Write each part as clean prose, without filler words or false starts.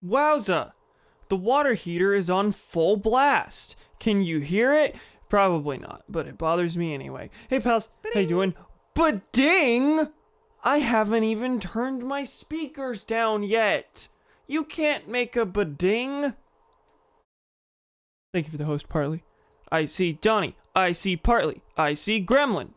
Wowza! The water heater is on full blast. Can you hear it? Probably not, but it bothers me anyway. Hey pals, how you doing? Ba-ding! I haven't even turned my speakers down yet. You can't make a ba-ding. Thank you for the host, Partly. I see Donnie. I see Partly. I see Gremlin.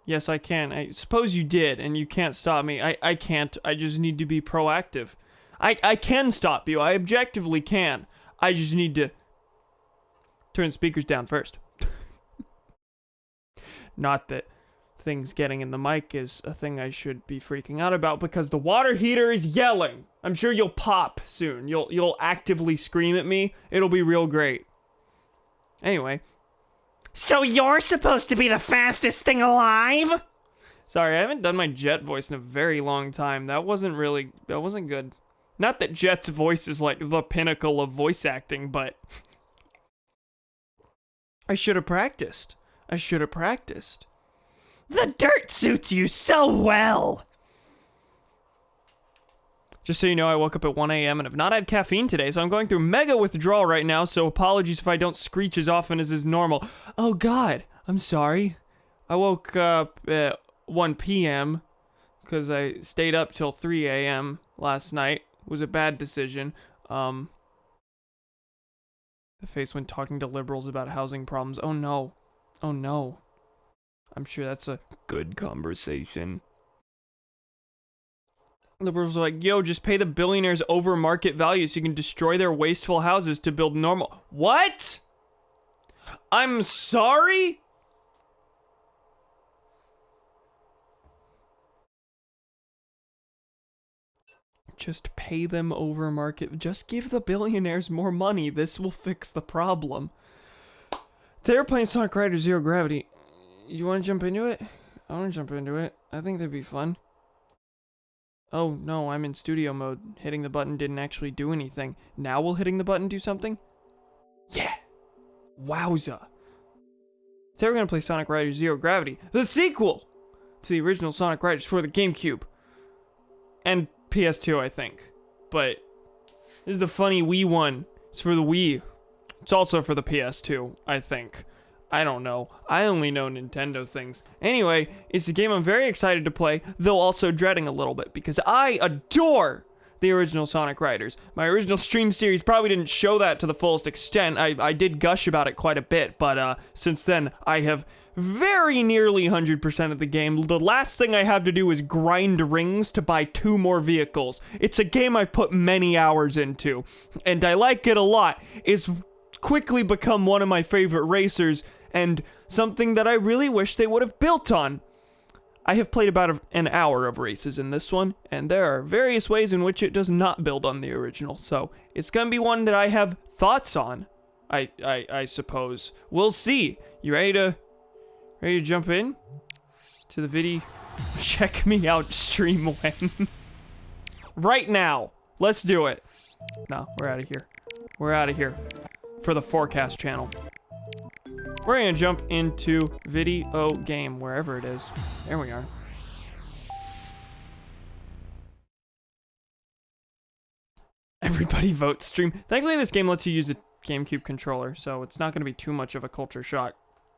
Yes, I can. I suppose you did, and you can't stop me. I can't. I just need to be proactive. I can stop you. I objectively can. I just need to turn the speakers down first. Not that things getting in the mic is a thing I should be freaking out about, because the water heater is yelling. I'm sure you'll pop soon. You'll actively scream at me. It'll be real great. Anyway. So you're supposed to be the fastest thing alive? Sorry, I haven't done my Jet voice in a very long time. That wasn't good. Not that Jet's voice is like the pinnacle of voice acting, but I should have practiced. The dirt suits you so well. Just so you know, I woke up at 1 a.m. and have not had caffeine today, so I'm going through mega withdrawal right now, so apologies if I don't screech as often as is normal. Oh god, I'm sorry. I woke up at 1 p.m. because I stayed up till 3 a.m. last night. It was a bad decision. The face when talking to liberals about housing problems. Oh no. Oh no. I'm sure that's a good conversation. Liberals are like, yo, just pay the billionaires over market value so you can destroy their wasteful houses to build normal. What? I'm sorry? Just pay them over market. Just give the billionaires more money. This will fix the problem. They're playing Sonic Riders Zero Gravity. You want to jump into it? I want to jump into it. I think that'd be fun. Oh, no, I'm in studio mode. Hitting the button didn't actually do anything. Now will hitting the button do something? Yeah! Wowza! Today we're going to play Sonic Riders Zero Gravity, the sequel to the original Sonic Riders for the GameCube. And PS2, I think. But this is the funny Wii one. It's for the Wii. It's also for the PS2, I think. I don't know. I only know Nintendo things. Anyway, it's a game I'm very excited to play, though also dreading a little bit, because I adore the original Sonic Riders. My original stream series probably didn't show that to the fullest extent. I did gush about it quite a bit, but since then, I have very nearly 100% of the game. The last thing I have to do is grind rings to buy 2 more vehicles. It's a game I've put many hours into, and I like it a lot. It's quickly become one of my favorite racers, and something that I really wish they would have built on. I have played about an hour of races in this one, and there are various ways in which it does not build on the original, so it's gonna be one that I have thoughts on, I suppose. We'll see. You ready to jump in to the video? Check me out stream when. Right now. Let's do it. No, we're out of here. We're out of here for the forecast channel. We're gonna jump into video game, wherever it is. There we are. Everybody vote stream. Thankfully, this game lets you use a GameCube controller, so it's not gonna be too much of a culture shock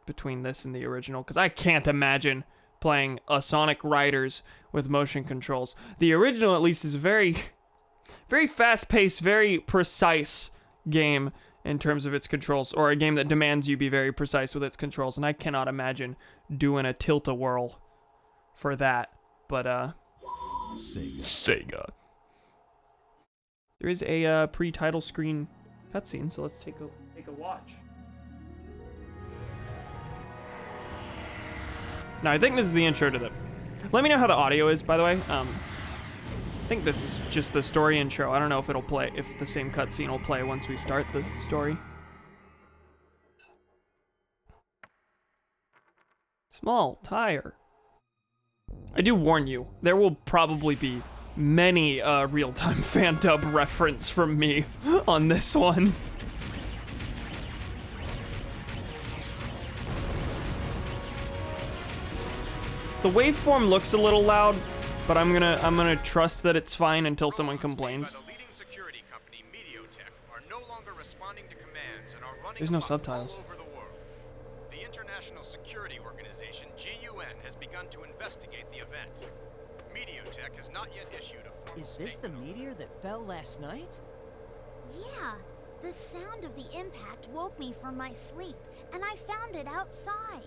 between this and the original, because I can't imagine playing a Sonic Riders with motion controls. The original, at least, is a very fast-paced, very precise game in terms of its controls, or a game that demands you be very precise with its controls, and I cannot imagine doing a tilt-a-whirl for that, but, Sega. There is a, pre-title screen cutscene, so let's take a watch. Now, I think this is the intro to the... Let me know how the audio is, by the way. I think this is just the story intro. I don't know if it'll play, if the same cutscene will play once we start the story. Small tire. I do warn you, there will probably be many real-time fan dub reference from me on this one. The waveform looks a little loud, but I'm gonna trust that it's fine until someone complains. There's no subtitles. All over the world. The International Security Organization, GUN, has begun to investigate the event. Mediotech has not yet issued a formal Is this the statement over meteor that fell last night? Yeah, the sound of the impact woke me from my sleep, and I found it outside.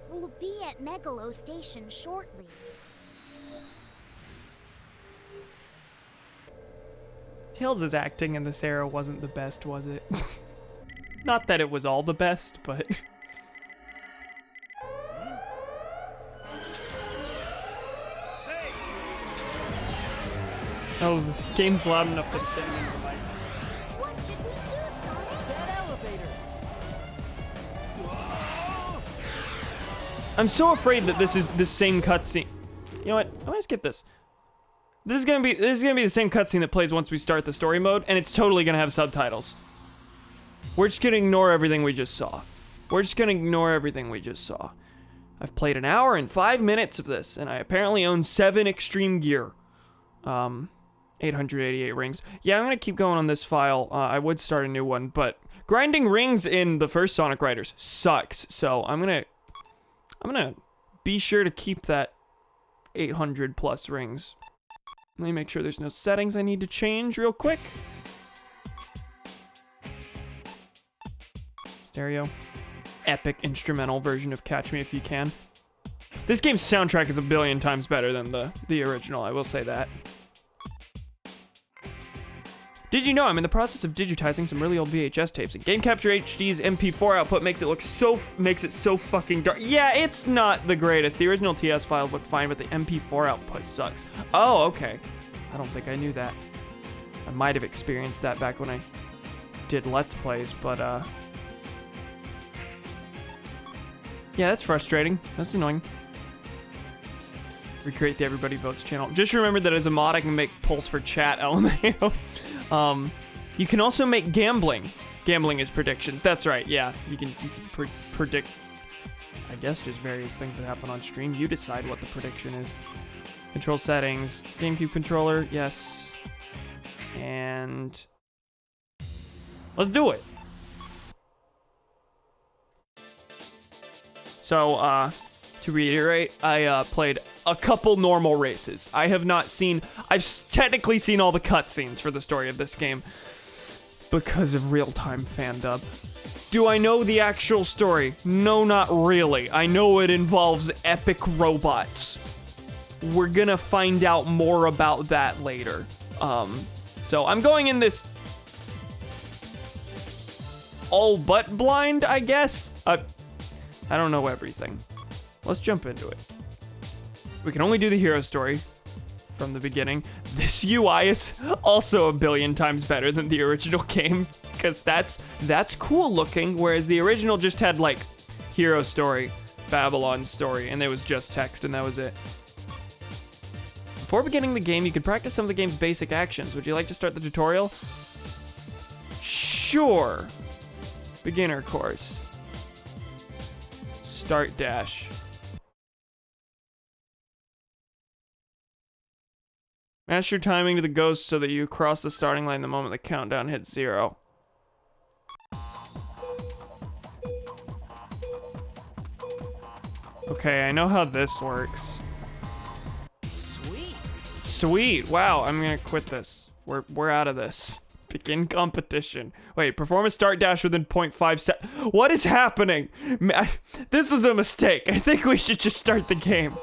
We'll be at Megalo Station shortly. Tails' acting in this era wasn't the best, was it? Not that it was all the best, but... Oh, the game's loud enough that it didn't make the mic. What should we do, Sonic? That elevator! I'm so afraid that this is the same cutscene. You know what? I'm gonna skip this. This is gonna be the same cutscene that plays once we start the story mode, and it's totally gonna have subtitles. We're just gonna ignore everything we just saw. I've played an hour and 5 minutes of this, and I apparently own 7 extreme gear. 888 rings. Yeah, I'm gonna keep going on this file. I would start a new one, but grinding rings in the first Sonic Riders sucks. So I'm gonna be sure to keep that 800 plus rings. Let me make sure there's no settings I need to change real quick. Stereo. Epic instrumental version of Catch Me If You Can. This game's soundtrack is a billion times better than the original, I will say that. Did you know I'm in the process of digitizing some really old VHS tapes, and Game Capture HD's MP4 output makes it so fucking dark. Yeah, it's not the greatest. The original TS files look fine, but the MP4 output sucks. Oh, okay. I don't think I knew that. I might have experienced that back when I did Let's Plays, but yeah, that's frustrating. That's annoying. Recreate the Everybody Votes channel. Just remember that as a mod, I can make polls for chat, LMAO. You can also make gambling. Gambling is predictions. That's right. Yeah, you can predict, I guess, just various things that happen on stream. You decide what the prediction is. Control settings, GameCube controller, yes. And let's do it. So, to reiterate, I played a couple normal races. I've technically seen all the cutscenes for the story of this game because of real-time fan dub. Do I know the actual story? No, not really. I know it involves epic robots. We're gonna find out more about that later. So I'm going in this all but blind, I guess. I don't know everything. Let's jump into it. We can only do the hero story from the beginning. This UI is also a billion times better than the original game, because that's cool looking, whereas the original just had like hero story, Babylon story, and there was just text and that was it. Before beginning the game, you could practice some of the game's basic actions. Would you like to start the tutorial? Sure. Beginner course. Start dash. Master your timing to the ghost so that you cross the starting line the moment the countdown hits 0. Okay, I know how this works. Sweet. Wow, I'm gonna quit this. We're out of this. Begin competition. Wait, perform a start dash within 0.5 sec. What is happening? This was a mistake. I think we should just start the game.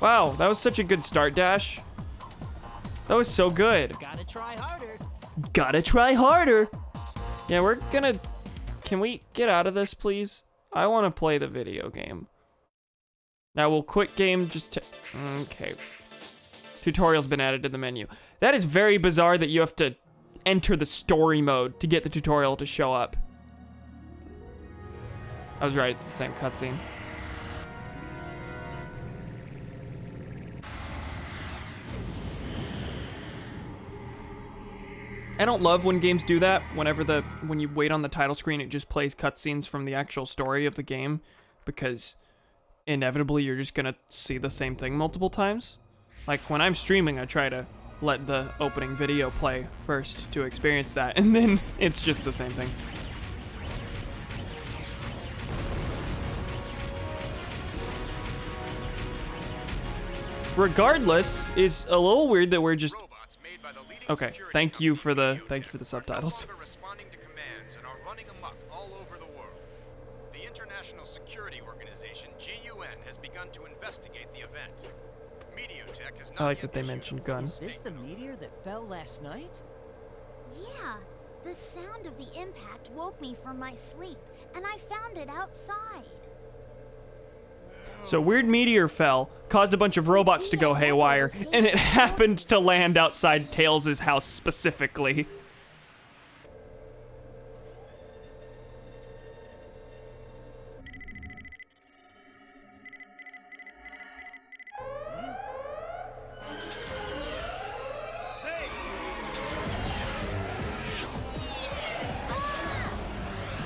Wow, that was such a good start dash. That was so good. Gotta try harder. Gotta try harder. Yeah, we're gonna... Can we get out of this, please? I want to play the video game. Now we'll quit game just to... Okay. Tutorial's been added to the menu. That is very bizarre that you have to enter the story mode to get the tutorial to show up. I was right, it's the same cutscene. I don't love when games do that. When you wait on the title screen, it just plays cutscenes from the actual story of the game, because inevitably you're just gonna see the same thing multiple times. Like when I'm streaming, I try to let the opening video play first to experience that, and then it's just the same thing. Regardless, it's a little weird that we're just Robots made by the leading okay. security Thank you for the company subtitles. are no longer responding to commands and are running amok all over the world. The International Security Organization (GUN) has begun to investigate the event. Mediotech has not I like yet that they issued a mentioned full guns. Is this the statement on meteor that fell last night? Yeah, the sound of the impact woke me from my sleep, and I found it outside. So weird meteor fell, caused a bunch of robots to go haywire, and it happened to land outside Tails' house specifically.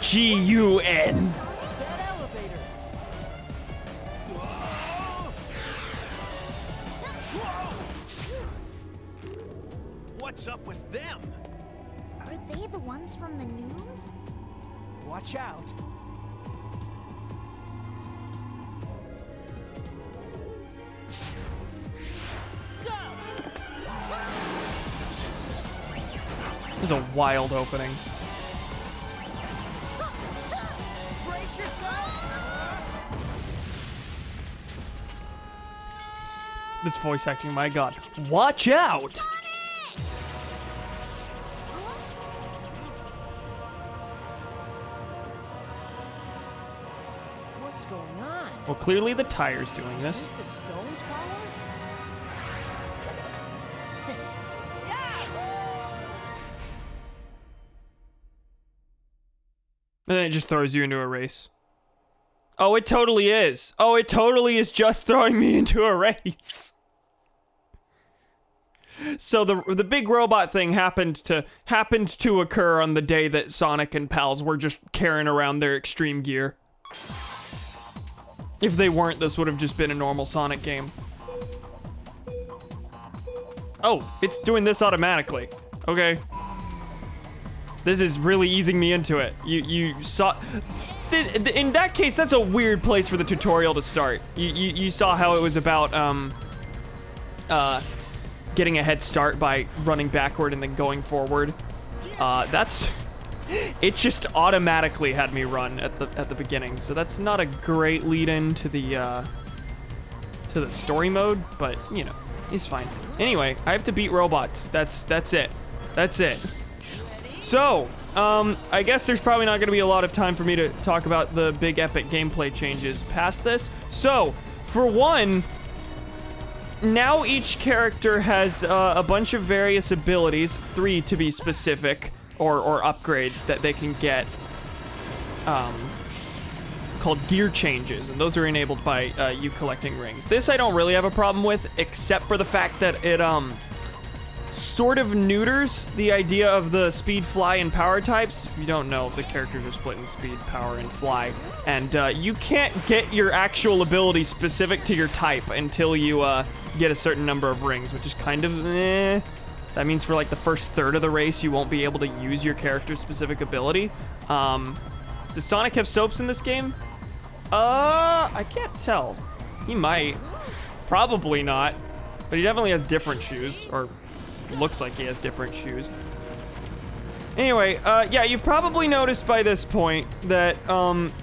GUN. That elevator! What's up with them? Are they the ones from the news? Watch out! This is a wild opening. Brace yourself! This voice acting, my god. Watch out! What's going on? Well, clearly the tire's doing Is this. this the stone's power? And then it just throws you into a race. Oh, it totally is. Oh, it totally is just throwing me into a race. So the big robot thing happened to occur on the day that Sonic and pals were just carrying around their extreme gear. If they weren't, this would have just been a normal Sonic game. Oh, it's doing this automatically. Okay. This is really easing me into it. You saw... In that case, that's a weird place for the tutorial to start. You saw how it was about, getting a head start by running backward and then going forward. That's... It just automatically had me run at the beginning, so that's not a great lead-in to the story mode, but, you know, he's fine. Anyway, I have to beat robots. That's it. That's it. So, I guess there's probably not going to be a lot of time for me to talk about the big epic gameplay changes past this. So, for one, now each character has a bunch of various abilities, 3 to be specific, or upgrades that they can get, called gear changes, and those are enabled by you collecting rings. This I don't really have a problem with, except for the fact that it, sort of neuters the idea of the speed, fly, and power types. If you don't know, the characters are split in speed, power, and fly. And you can't get your actual ability specific to your type until you get a certain number of rings, which is kind of eh. That means for like the first third of the race, you won't be able to use your character's specific ability. Does Sonic have soaps in this game? I can't tell. He might. Probably not. But he definitely has different shoes, or looks like he has different shoes. Anyway, yeah, you've probably noticed by this point that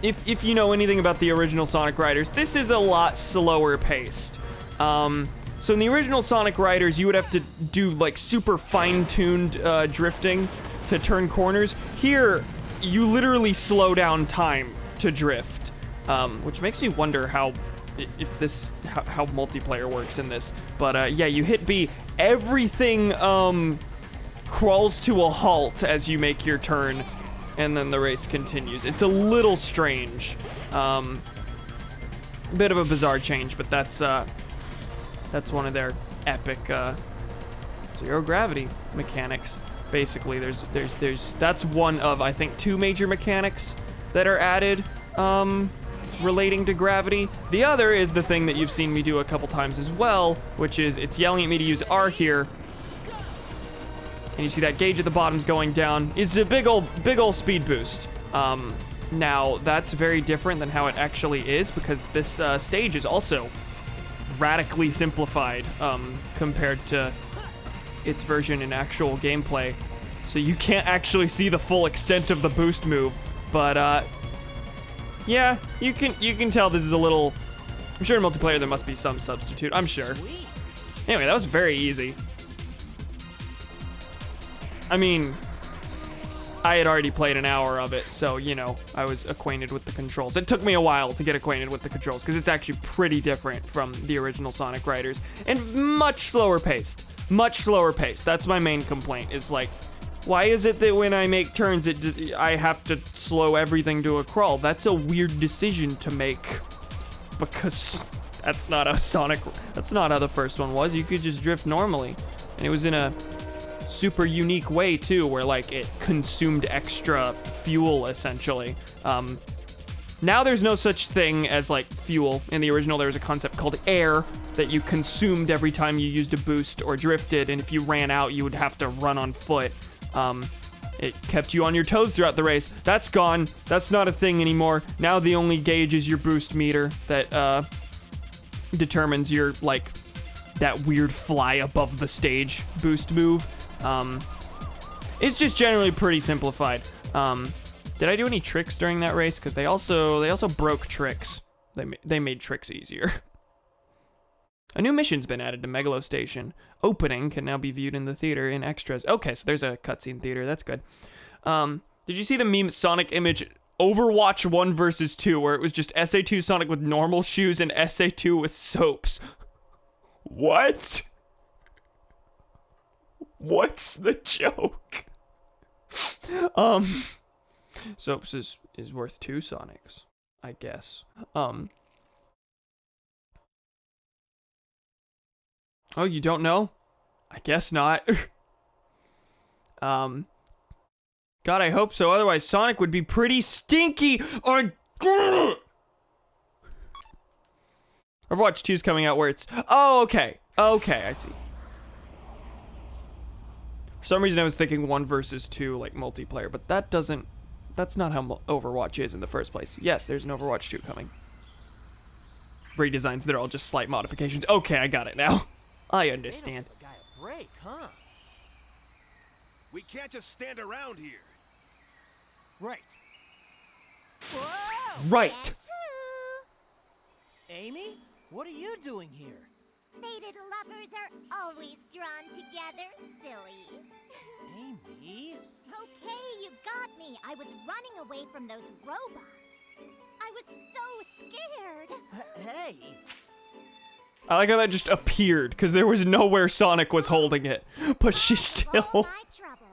if you know anything about the original Sonic Riders, this is a lot slower paced. So in the original Sonic Riders, you would have to do like super fine-tuned drifting to turn corners. Here, you literally slow down time to drift, which makes me wonder how multiplayer works in this. But yeah, you hit B. Everything crawls to a halt as you make your turn, and then the race continues. It's a little strange. Bit of a bizarre change, but that's one of their epic zero gravity mechanics. Basically, there's that's one of, I think, 2 major mechanics that are added relating to gravity. The other is the thing that you've seen me do a couple times as well, which is it's yelling at me to use R here. And you see that gauge at the bottom's going down. It's a big old speed boost. Now, that's very different than how it actually is, because this stage is also radically simplified compared to its version in actual gameplay. So you can't actually see the full extent of the boost move, but yeah, you can tell this is a little. I'm sure in multiplayer there must be some substitute. I'm sure. Anyway, that was very easy. I mean, I had already played an hour of it, so, you know, I was acquainted with the controls. It took me a while to get acquainted with the controls, because it's actually pretty different from the original Sonic Riders, and much slower paced. Much slower paced. That's my main complaint. It's like, why is it that when I make turns, I have to slow everything to a crawl? That's a weird decision to make, because that's not how the first one was. You could just drift normally, and it was in a super unique way too, where like it consumed extra fuel essentially. Now there's no such thing as like fuel. In the original there was a concept called air that you consumed every time you used a boost or drifted, and if you ran out you would have to run on foot. It kept you on your toes throughout the race. That's gone. That's not a thing anymore. Now the only gauge is your boost meter that determines your like that weird fly above the stage boost move. It's just generally pretty simplified. Did I do any tricks during that race? Because they also broke tricks. They made tricks easier. A new mission's been added to Megalo Station. Opening can now be viewed in the theater in extras. Okay, so there's a cutscene theater. That's good. Did you see the meme Sonic image Overwatch 1 versus 2, where it was just SA2 Sonic with normal shoes and SA2 with soaps? What? What's the joke? Soaps is worth 2 Sonics, I guess. Oh, you don't know? I guess not. God, I hope so. Otherwise, Sonic would be pretty stinky. Overwatch 2's coming out where it's... Oh, okay. Okay, I see. For some reason, I was thinking 1 versus 2, like, multiplayer, but that's not how Overwatch is in the first place. Yes, there's an Overwatch 2 coming. Redesigns, they're all just slight modifications. Okay, I got it now. I understand. They don't give a guy a break, huh? We can't just stand around here. Right. Whoa! Right. Amy, what are you doing here? Fated lovers are always drawn together, silly. Amy? Okay, you got me. I was running away from those robots. I was so scared. Hey! Oh, I like how that just appeared, because there was nowhere Sonic was holding it. But she still All my troubles.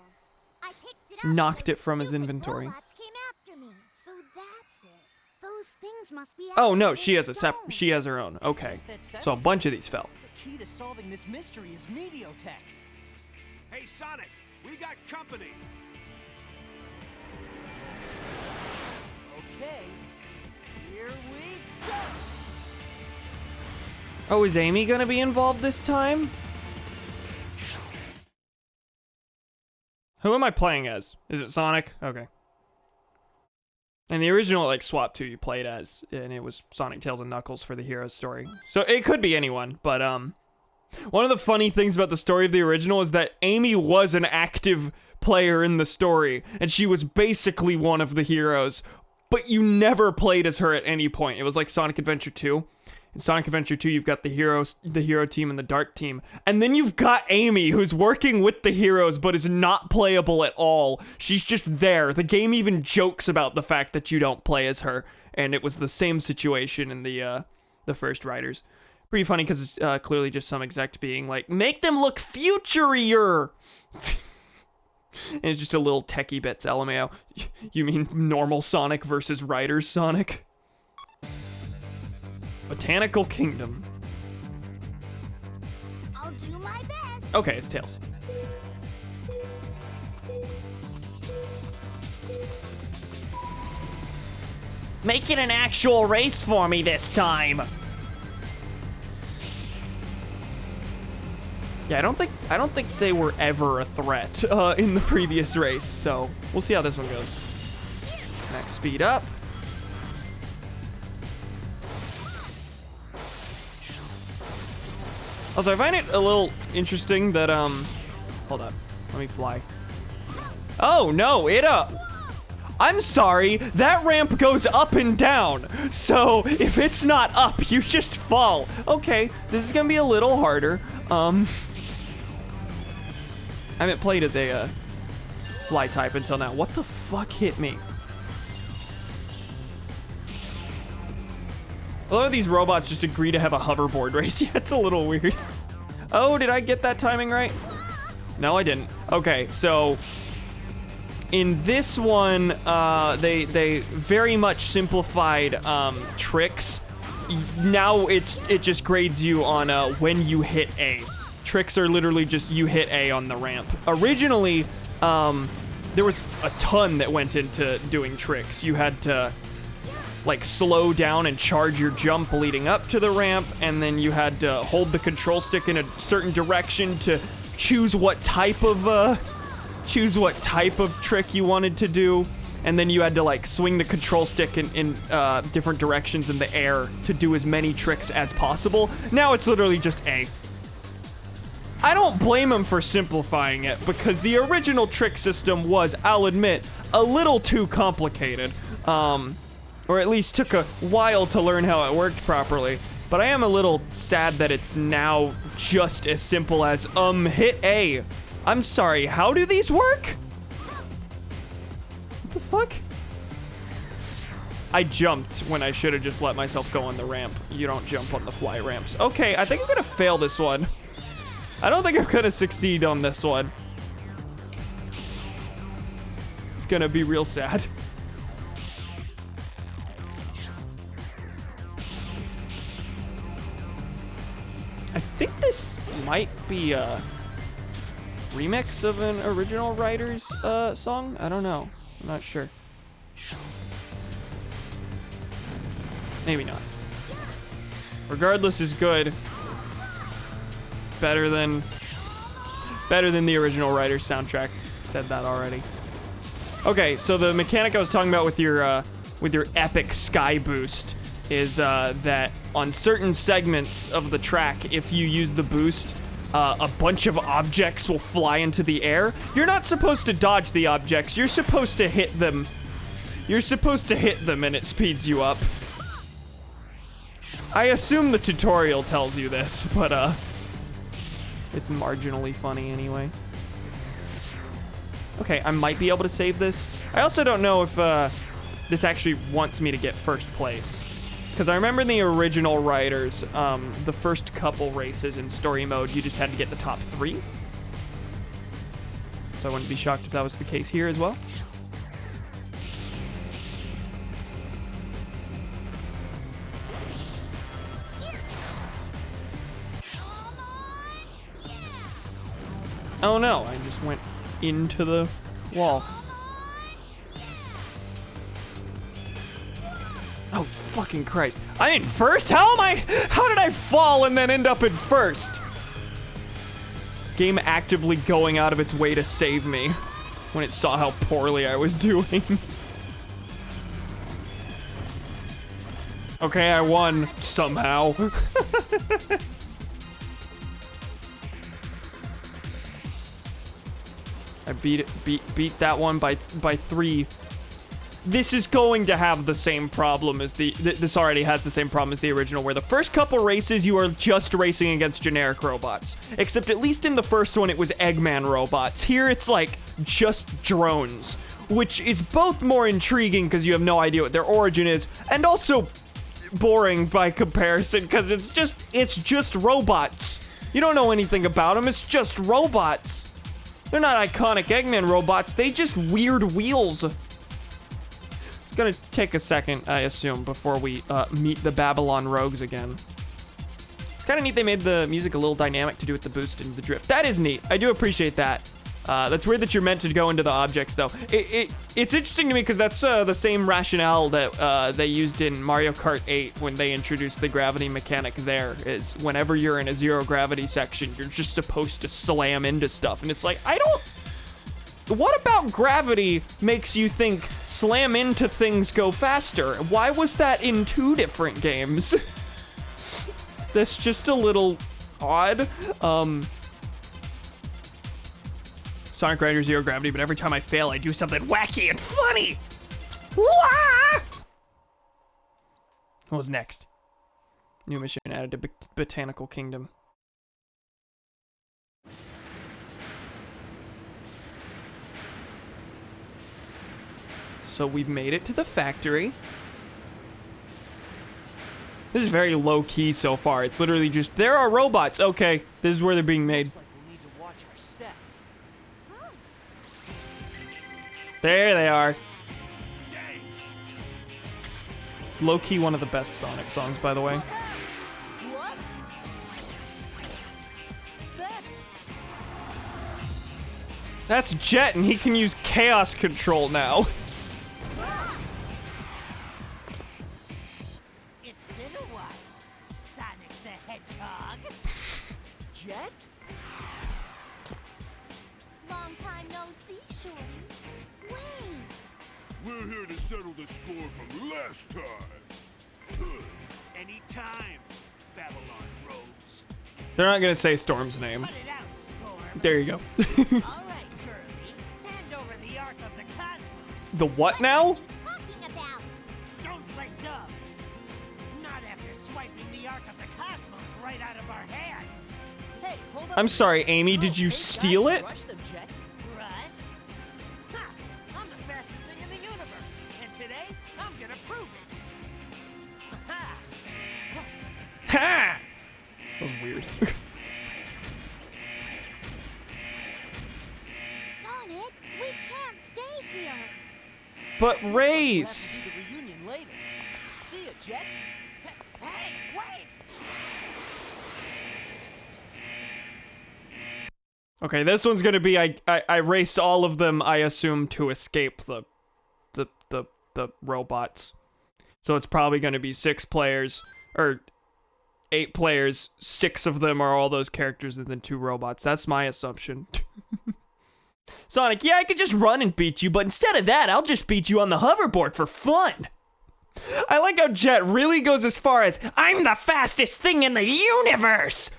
I picked it up knocked and it from his stupid inventory. robots came after me. So that's it. Those things must be Oh no, after she this has stone. she has her own. Okay. That So a sounds bunch of these fell. The key to solving this mystery is Mediotech. Hey, Sonic, we got company. Okay, here we go! Oh, is Amy gonna be involved this time? Who am I playing as? Is it Sonic? Okay. In the original, like, Swap 2 you played as, and it was Sonic, Tails, and Knuckles for the hero story. So it could be anyone, but, one of the funny things about the story of the original is that Amy was an active player in the story, and she was basically one of the heroes, but you never played as her at any point. It was like Sonic Adventure 2. In Sonic Adventure 2, you've got the hero team and the dark team. And then you've got Amy, who's working with the heroes, but is not playable at all. She's just there. The game even jokes about the fact that you don't play as her. And it was the same situation in the first Riders. Pretty funny, because it's clearly just some exec being like, make them look futurier! And it's just a little techie bits, LMAO. You mean normal Sonic versus Riders Sonic? Botanical Kingdom. I'll do my best. Okay, it's Tails. Make it an actual race for me this time. Yeah, I don't think they were ever a threat in the previous race, so we'll see how this one goes. Max speed up. Also, I find it a little interesting that hold up, let me fly. Oh no, I'm sorry, that ramp goes up and down. So if it's not up, you just fall. Okay, this is gonna be a little harder. I haven't played as a fly type until now. What the fuck hit me? A lot of these robots just agree to have a hoverboard race. Yeah, it's a little weird. Oh, did I get that timing right? No, I didn't. Okay, so in this one, they very much simplified Tricks. Now it just grades you on when you hit A. Tricks are literally just you hit A on the ramp. Originally, there was a ton that went into doing tricks. You had to like slow down and charge your jump leading up to the ramp, and then you had to hold the control stick in a certain direction to choose what type of trick you wanted to do, and then you had to like swing the control stick in different directions in the air to do as many tricks as possible. Now it's literally just A. I don't blame them for simplifying it, because the original trick system was, I'll admit, a little too complicated. Or at least took a while to learn how it worked properly. But I am a little sad that it's now just as simple as, hit A. I'm sorry, how do these work? What the fuck? I jumped when I should have just let myself go on the ramp. You don't jump on the fly ramps. Okay, I think I'm gonna fail this one. I don't think I'm gonna succeed on this one. It's gonna be real sad. I think this might be a remix of an original writer's song. I don't know. I'm not sure. Maybe not. Regardless is good. Better than the original writer's soundtrack. Said that already. Okay, so the mechanic I was talking about with your epic sky boost is that on certain segments of the track, if you use the boost, a bunch of objects will fly into the air. You're not supposed to dodge the objects. You're supposed to hit them. You're supposed to hit them and it speeds you up. I assume the tutorial tells you this, but it's marginally funny anyway. Okay, I might be able to save this. I also don't know if this actually wants me to get first place. Because I remember in the original writers, the first couple races in story mode, you just had to get the top 3. So I wouldn't be shocked if that was the case here as well. Oh no, I just went into the wall. Oh, fucking Christ. I'm in first? How did I fall and then end up in first? Game actively going out of its way to save me when it saw how poorly I was doing. Okay, I won somehow. I beat that one by 3. This is going to have the same problem as this already has the same problem as the original, where the first couple races you are just racing against generic robots. Except at least in the first one it was Eggman robots. Here it's like just drones, which is both more intriguing because you have no idea what their origin is, and also boring by comparison because it's just robots. You don't know anything about them, it's just robots. They're not iconic Eggman robots, they just weird wheels. It's gonna take a second, I assume, before we meet the Babylon Rogues again. It's kind of neat they made the music a little dynamic to do with the boost and the drift. That is neat, I do appreciate that. That's weird that you're meant to go into the objects, though. It's interesting to me because that's the same rationale that they used in Mario Kart 8 when they introduced the gravity mechanic there, is whenever you're in a zero gravity section, you're just supposed to slam into stuff. And it's like, what about gravity makes you think slam into things go faster? Why was that in 2 different games? That's just a little odd. Sonic Rider Zero Gravity, but every time I fail, I do something wacky and funny. Wah! What was next? New mission added to Botanical Kingdom. So we've made it to the factory. This is very low key so far. It's literally just, there are robots. Okay, this is where they're being made. Looks like we'll need to watch our step. There they are. Low key, one of the best Sonic songs, by the way. What? That's Jet, and he can use Chaos Control now. It's been a while, Sonic the Hedgehog. Jet? Long time no see, Shorty. Wave. We're here to settle the score from last time. Anytime, Babylon Rose. They're not gonna say Storm's name. Cut it out, Storm. There you go. All right, Kirby. Hand over the Ark of the Cosmos. The what now? What are you talking about? Don't play dumb. Not after swiping the Ark of the Cosmos right out of our hands. Hey, hold up. I'm sorry, Amy, did you steal it? Rush them, Jet. Rush? Ha! I'm the fastest thing in the universe, and today I'm gonna prove it. Ha! Ha! That was weird. Sonic, we can't stay here. But We'll race! have to do the reunion later. See ya, Jet. Hey, wait! Okay, this one's gonna be I race all of them, I assume, to escape the robots. So it's probably gonna be 6 players, or 8 players, 6 of them are all those characters and then 2 robots. That's my assumption. Sonic, yeah, I could just run and beat you, but instead of that, I'll just beat you on the hoverboard for fun. I like how Jet really goes as far as, I'm the fastest thing in the universe!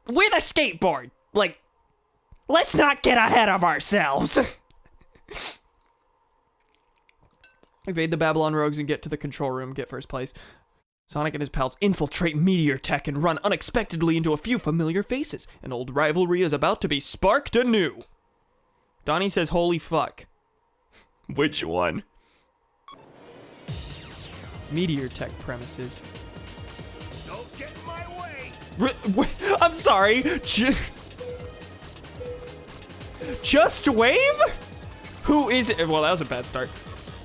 With a skateboard. Like, let's not get ahead of ourselves. Evade the Babylon Rogues and get to the control room, get first place. Sonic and his pals infiltrate Meteor Tech and run unexpectedly into a few familiar faces. An old rivalry is about to be sparked anew. Donnie says, holy fuck. Which one? Meteor Tech premises. Don't get in my way. I'm sorry. Just Wave? Who is it? Well, that was a bad start.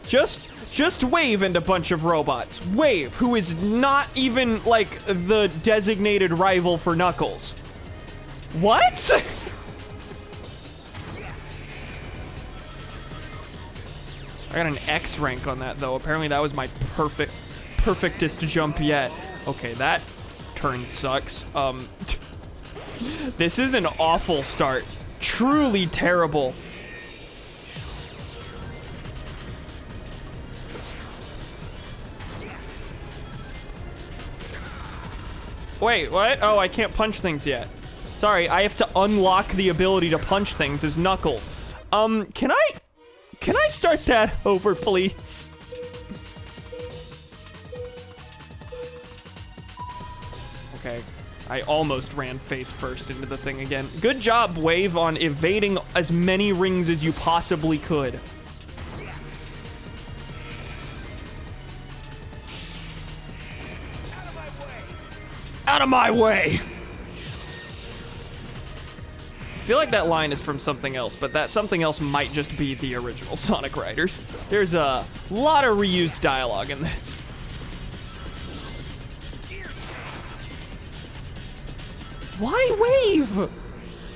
Just Wave and a bunch of robots. Wave, who is not even, like, the designated rival for Knuckles. What? I got an X rank on that, though. Apparently that was my perfectest jump yet. Okay, that turn sucks. This is an awful start. Truly terrible. Wait, what? Oh, I can't punch things yet. Sorry, I have to unlock the ability to punch things as Knuckles. Can I start that over, please? Okay, I almost ran face first into the thing again. Good job, Wave, on evading as many rings as you possibly could. Out of my way! I feel like that line is from something else, but that something else might just be the original Sonic Riders. There's a lot of reused dialogue in this. Why Wave?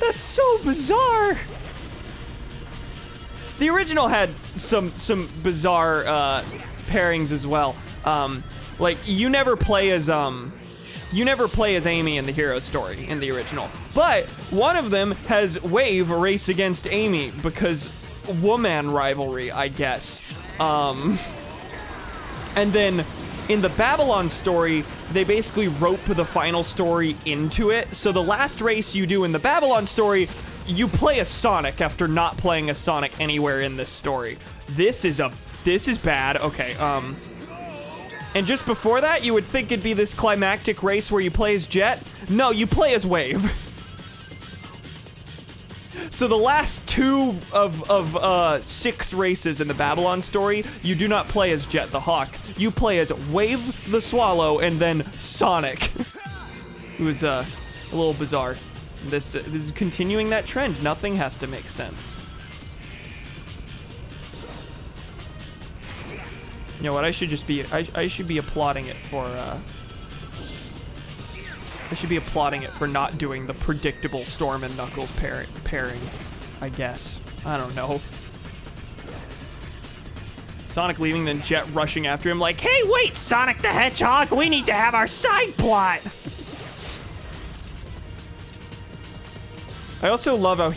That's so bizarre! The original had some bizarre pairings as well. Like you never play as Amy in the hero story in the original, but one of them has Wave race against Amy because woman rivalry, I guess. And then in the Babylon story, they basically rope the final story into it. So the last race you do in the Babylon story, you play as Sonic after not playing as Sonic anywhere in this story. This is bad. Okay, and just before that, you would think it'd be this climactic race where you play as Jet. No, you play as Wave. So the last 2 of 6 races in the Babylon story, you do not play as Jet the Hawk. You play as Wave the Swallow and then Sonic. It was a little bizarre. This is continuing that trend. Nothing has to make sense. You know what? I should just be. I should be applauding it for. I should be applauding it for not doing the predictable Storm and Knuckles pairing, I guess. I don't know. Sonic leaving, then Jet rushing after him like, Hey, wait, Sonic the Hedgehog, we need to have our side plot. I also love how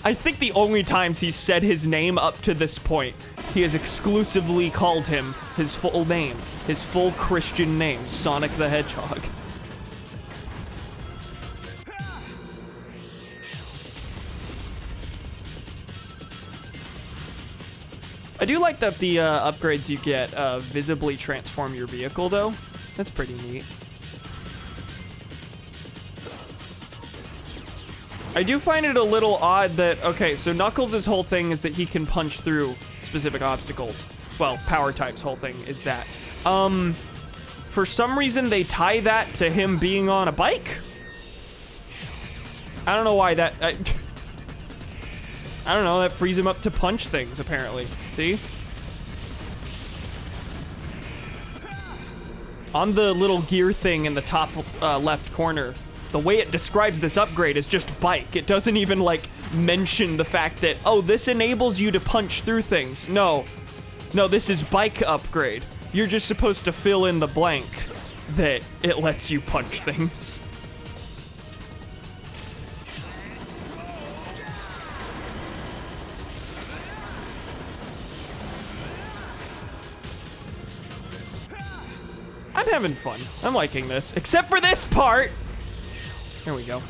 I think the only times he's said his name up to this point, he has exclusively called him his full name, his full Christian name, Sonic the Hedgehog. I do like that the upgrades you get visibly transform your vehicle, though. That's pretty neat. I do find it a little odd that, okay, so Knuckles' whole thing is that he can punch through specific obstacles. Well, Power Type's whole thing is that. For some reason, they tie that to him being on a bike? I don't know why that... I don't know, that frees him up to punch things, apparently. See? On the little gear thing in the top left corner, the way it describes this upgrade is just bike. It doesn't even, like, mention the fact that, oh, this enables you to punch through things. No. No, this is bike upgrade. You're just supposed to fill in the blank that it lets you punch things. I'm having fun. I'm liking this. Except for this part! There we go.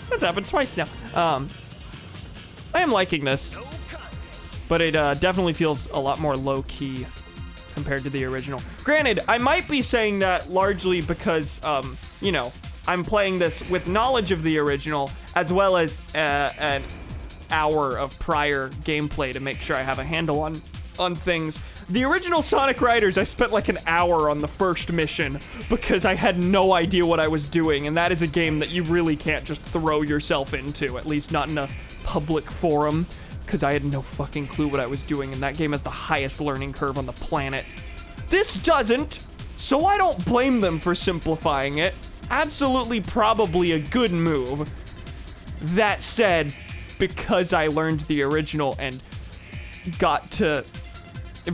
That's happened twice now. I am liking this. But it definitely feels a lot more low-key compared to the original. Granted, I might be saying that largely because, you know, I'm playing this with knowledge of the original, as well as an hour of prior gameplay to make sure I have a handle on things. The original Sonic Riders, I spent like an hour on the first mission because I had no idea what I was doing, and that is a game that you really can't just throw yourself into, at least not in a public forum, because I had no fucking clue what I was doing, and that game has the highest learning curve on the planet. This doesn't, so I don't blame them for simplifying it. Absolutely probably a good move. That said, because I learned the original and got to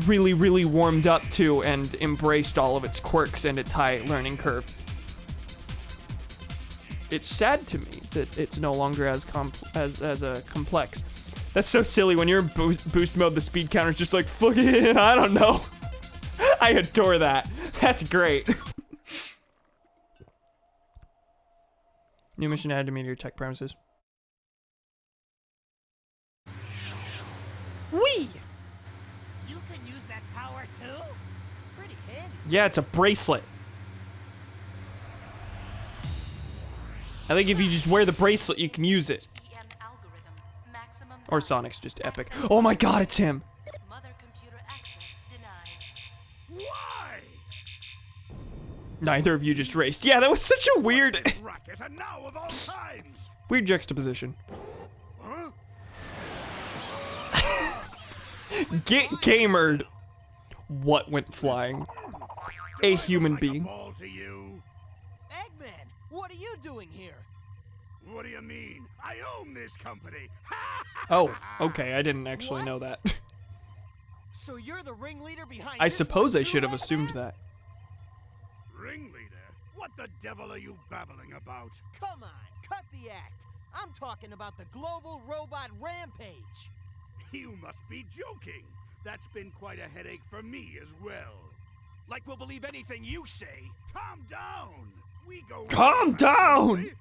really, really warmed up to and embraced all of its quirks and its high learning curve, it's sad to me that it's no longer as complex. That's so silly. When you're in boost mode, the speed counter's just like, fuck it, I don't know. I adore that. That's great. New mission added to Meteor Tech premises. Whee! You can use that power too? Pretty handy. Yeah, it's a bracelet. I think if you just wear the bracelet, you can use it. Or Sonic's just epic. Oh my god, it's him! Mother computer access denied. Why? Neither of you just raced. Yeah, that was such a weird... Racket, and now of all times. weird juxtaposition. Huh? Get gamered. What went flying? A human being. Ball to you. Eggman, what are you doing here? What do you mean? I own this company. Oh, okay, I didn't actually know that. So you're the ringleader behind I this suppose one I too, should have Eggman? assumed that. Ringleader? What the devil are you babbling about? Come on, cut the act. I'm talking about the global robot rampage. You must be joking. That's been quite a headache for me as well. Like we'll believe anything you say. Calm down. We go. Calm way back, down! don't we?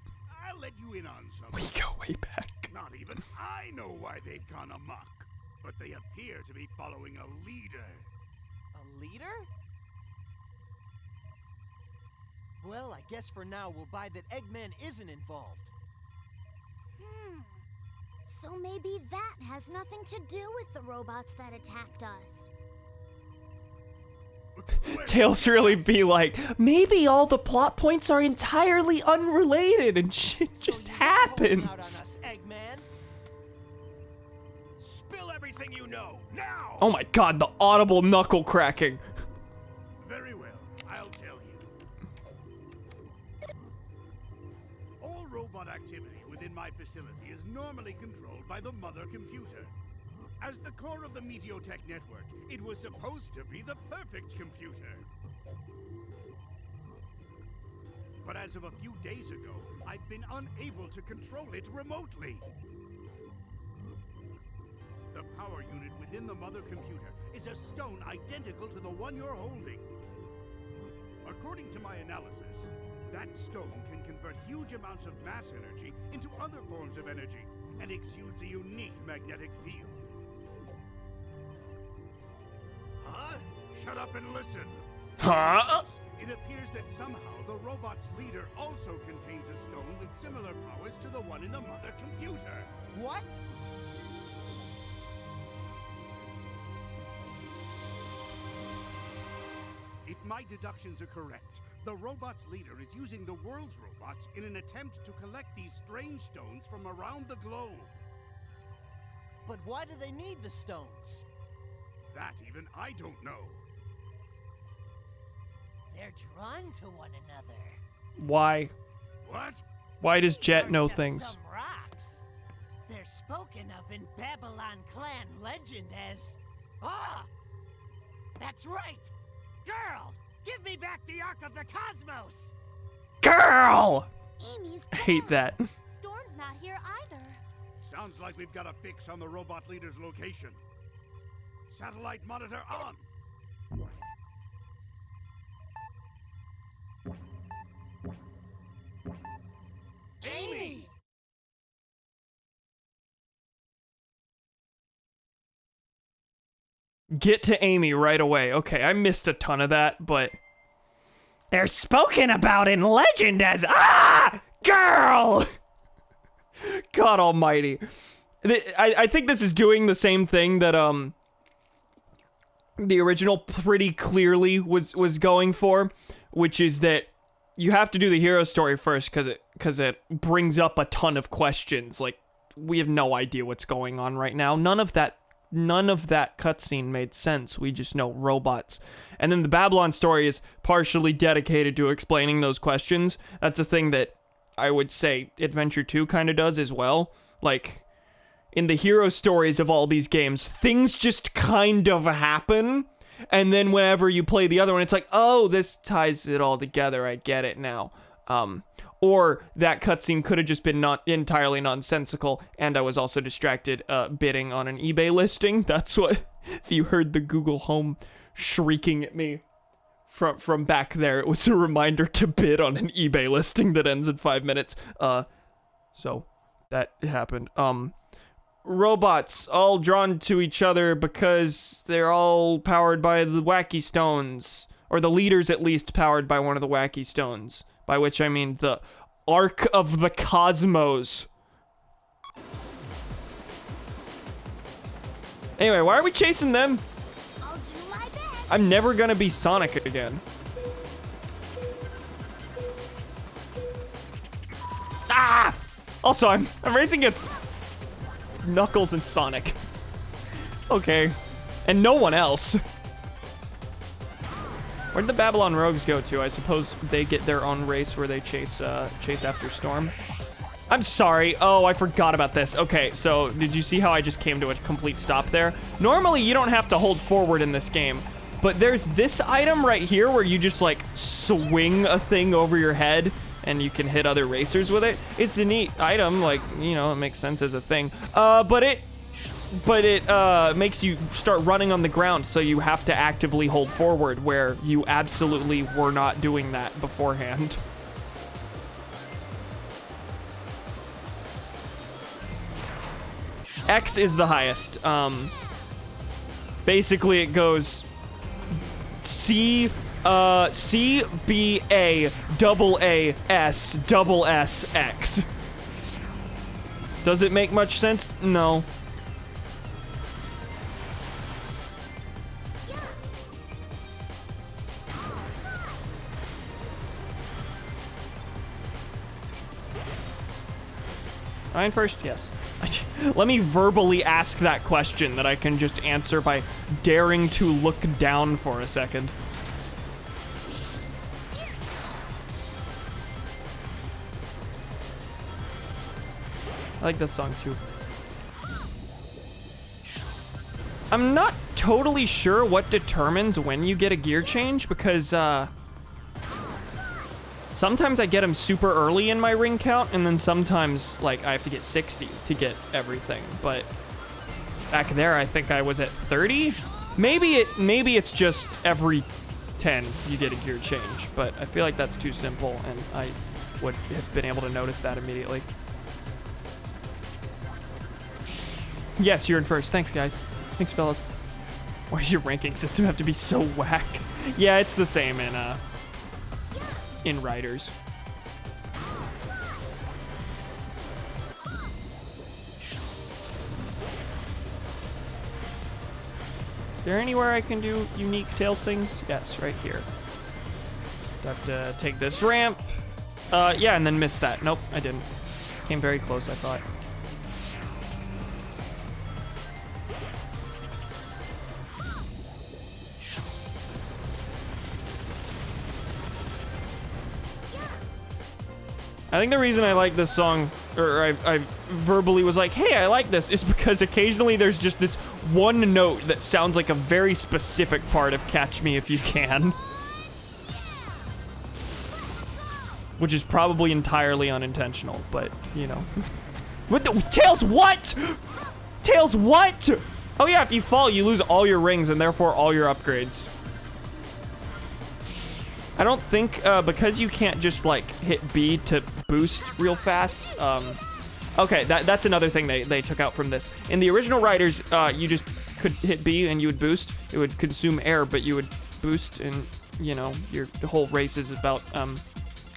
I'll let you in on We something. go way back. Not even I know why they've gone amok. But they appear to be following a leader. A leader? Well, I guess for now we'll buy that Eggman isn't involved. So maybe that has nothing to do with the robots that attacked us. Tails really be like, maybe all the plot points are entirely unrelated and shit just So you're holding out on happens. us, Eggman. Spill everything you know, now! Oh my god, the audible knuckle cracking. Very well, I'll tell you. All robot activity within my facility is normally controlled by the mother computer. As the core of the Meteotech network, it was supposed to be the perfect computer. But as of a few days ago, I've been unable to control it remotely. The power unit within the mother computer is a stone identical to the one you're holding. According to my analysis, that stone can convert huge amounts of mass energy into other forms of energy and exudes a unique magnetic field. Huh? Shut up and listen. Huh? It appears that somehow the robot's leader also contains a stone with similar powers to the one in the mother computer. What? If my deductions are correct, the robot's leader is using the world's robots in an attempt to collect these strange stones from around the globe. But why do they need the stones? That even I don't know. They're drawn to one another. Why? What? Why does Jet Aren't know just things? Some rocks. They're spoken of in Babylon clan legend as... Ah! That's right! Girl! Give me back the Ark of the Cosmos! Girl! Amy's I hate gone. that. Storm's not here either. Sounds like we've got a fix on the robot leader's location. Satellite monitor on. Amy! Get to Amy right away. Okay, I missed a ton of that, but They're spoken about in legend as girl. God almighty. I think this is doing the same thing that the original pretty clearly was going for, which is that you have to do the hero story first because it brings up a ton of questions. Like, we have no idea what's going on right now. None of that cutscene made sense. We just know robots. And then the Babylon story is partially dedicated to explaining those questions. That's a thing that I would say Adventure 2 kind of does as well. Like, in the hero stories of all these games, things just kind of happen. And then whenever you play the other one, it's like, oh, this ties it all together. I get it now. Or that cutscene could have just been not entirely nonsensical, and I was also distracted bidding on an eBay listing. That's what, if you heard the Google Home shrieking at me from back there, it was a reminder to bid on an eBay listing that ends in 5 minutes. So that happened. Robots all drawn to each other because they're all powered by the wacky stones, or the leader's at least powered by one of the wacky stones. By which I mean the Ark of the Cosmos. Anyway, why are we chasing them? I'll do my best. I'm never gonna be Sonic again. Ah! Also, I'm racing against Knuckles and Sonic. Okay. And no one else. Where'd the Babylon Rogues go to? I suppose they get their own race where they chase after Storm. I'm sorry. Oh, I forgot about this. Okay, so did you see how I just came to a complete stop there? Normally, you don't have to hold forward in this game, but there's this item right here where you just like swing a thing over your head and you can hit other racers with it. It's a neat item, like, you know, it makes sense as a thing. But it makes you start running on the ground, so you have to actively hold forward, where you absolutely were not doing that beforehand. X is the highest. Basically it goes C, B, A, double A, S, double S, X. Does it make much sense? No. Mine first? Yes. Let me verbally ask that question that I can just answer by daring to look down for a second. I like this song too. I'm not totally sure what determines when you get a gear change, because sometimes I get them super early in my ring count, and then sometimes, like, I have to get 60 to get everything. But back there, I think I was at 30. Maybe it's just every 10 you get a gear change, but I feel like that's too simple, and I would have been able to notice that immediately. Yes, you're in first. Thanks, guys. Thanks, fellas. Why does your ranking system have to be so whack? Yeah, it's the same in Riders. Is there anywhere I can do unique Tails things? Yes, right here. Do I have to take this ramp? Yeah, and then miss that. Nope, I didn't. Came very close, I thought. I think the reason I like this song, or I verbally was like, hey, I like this, is because occasionally there's just this one note that sounds like a very specific part of Catch Me If You Can. Which is probably entirely unintentional, but, you know. What the? Tails, what? Tails, what? Oh yeah, if you fall, you lose all your rings and therefore all your upgrades. I don't think, because you can't just, like, hit B to boost real fast, okay, that's another thing they took out from this. In the original Riders, you just could hit B and you would boost. It would consume air, but you would boost, and, you know, your whole race is about,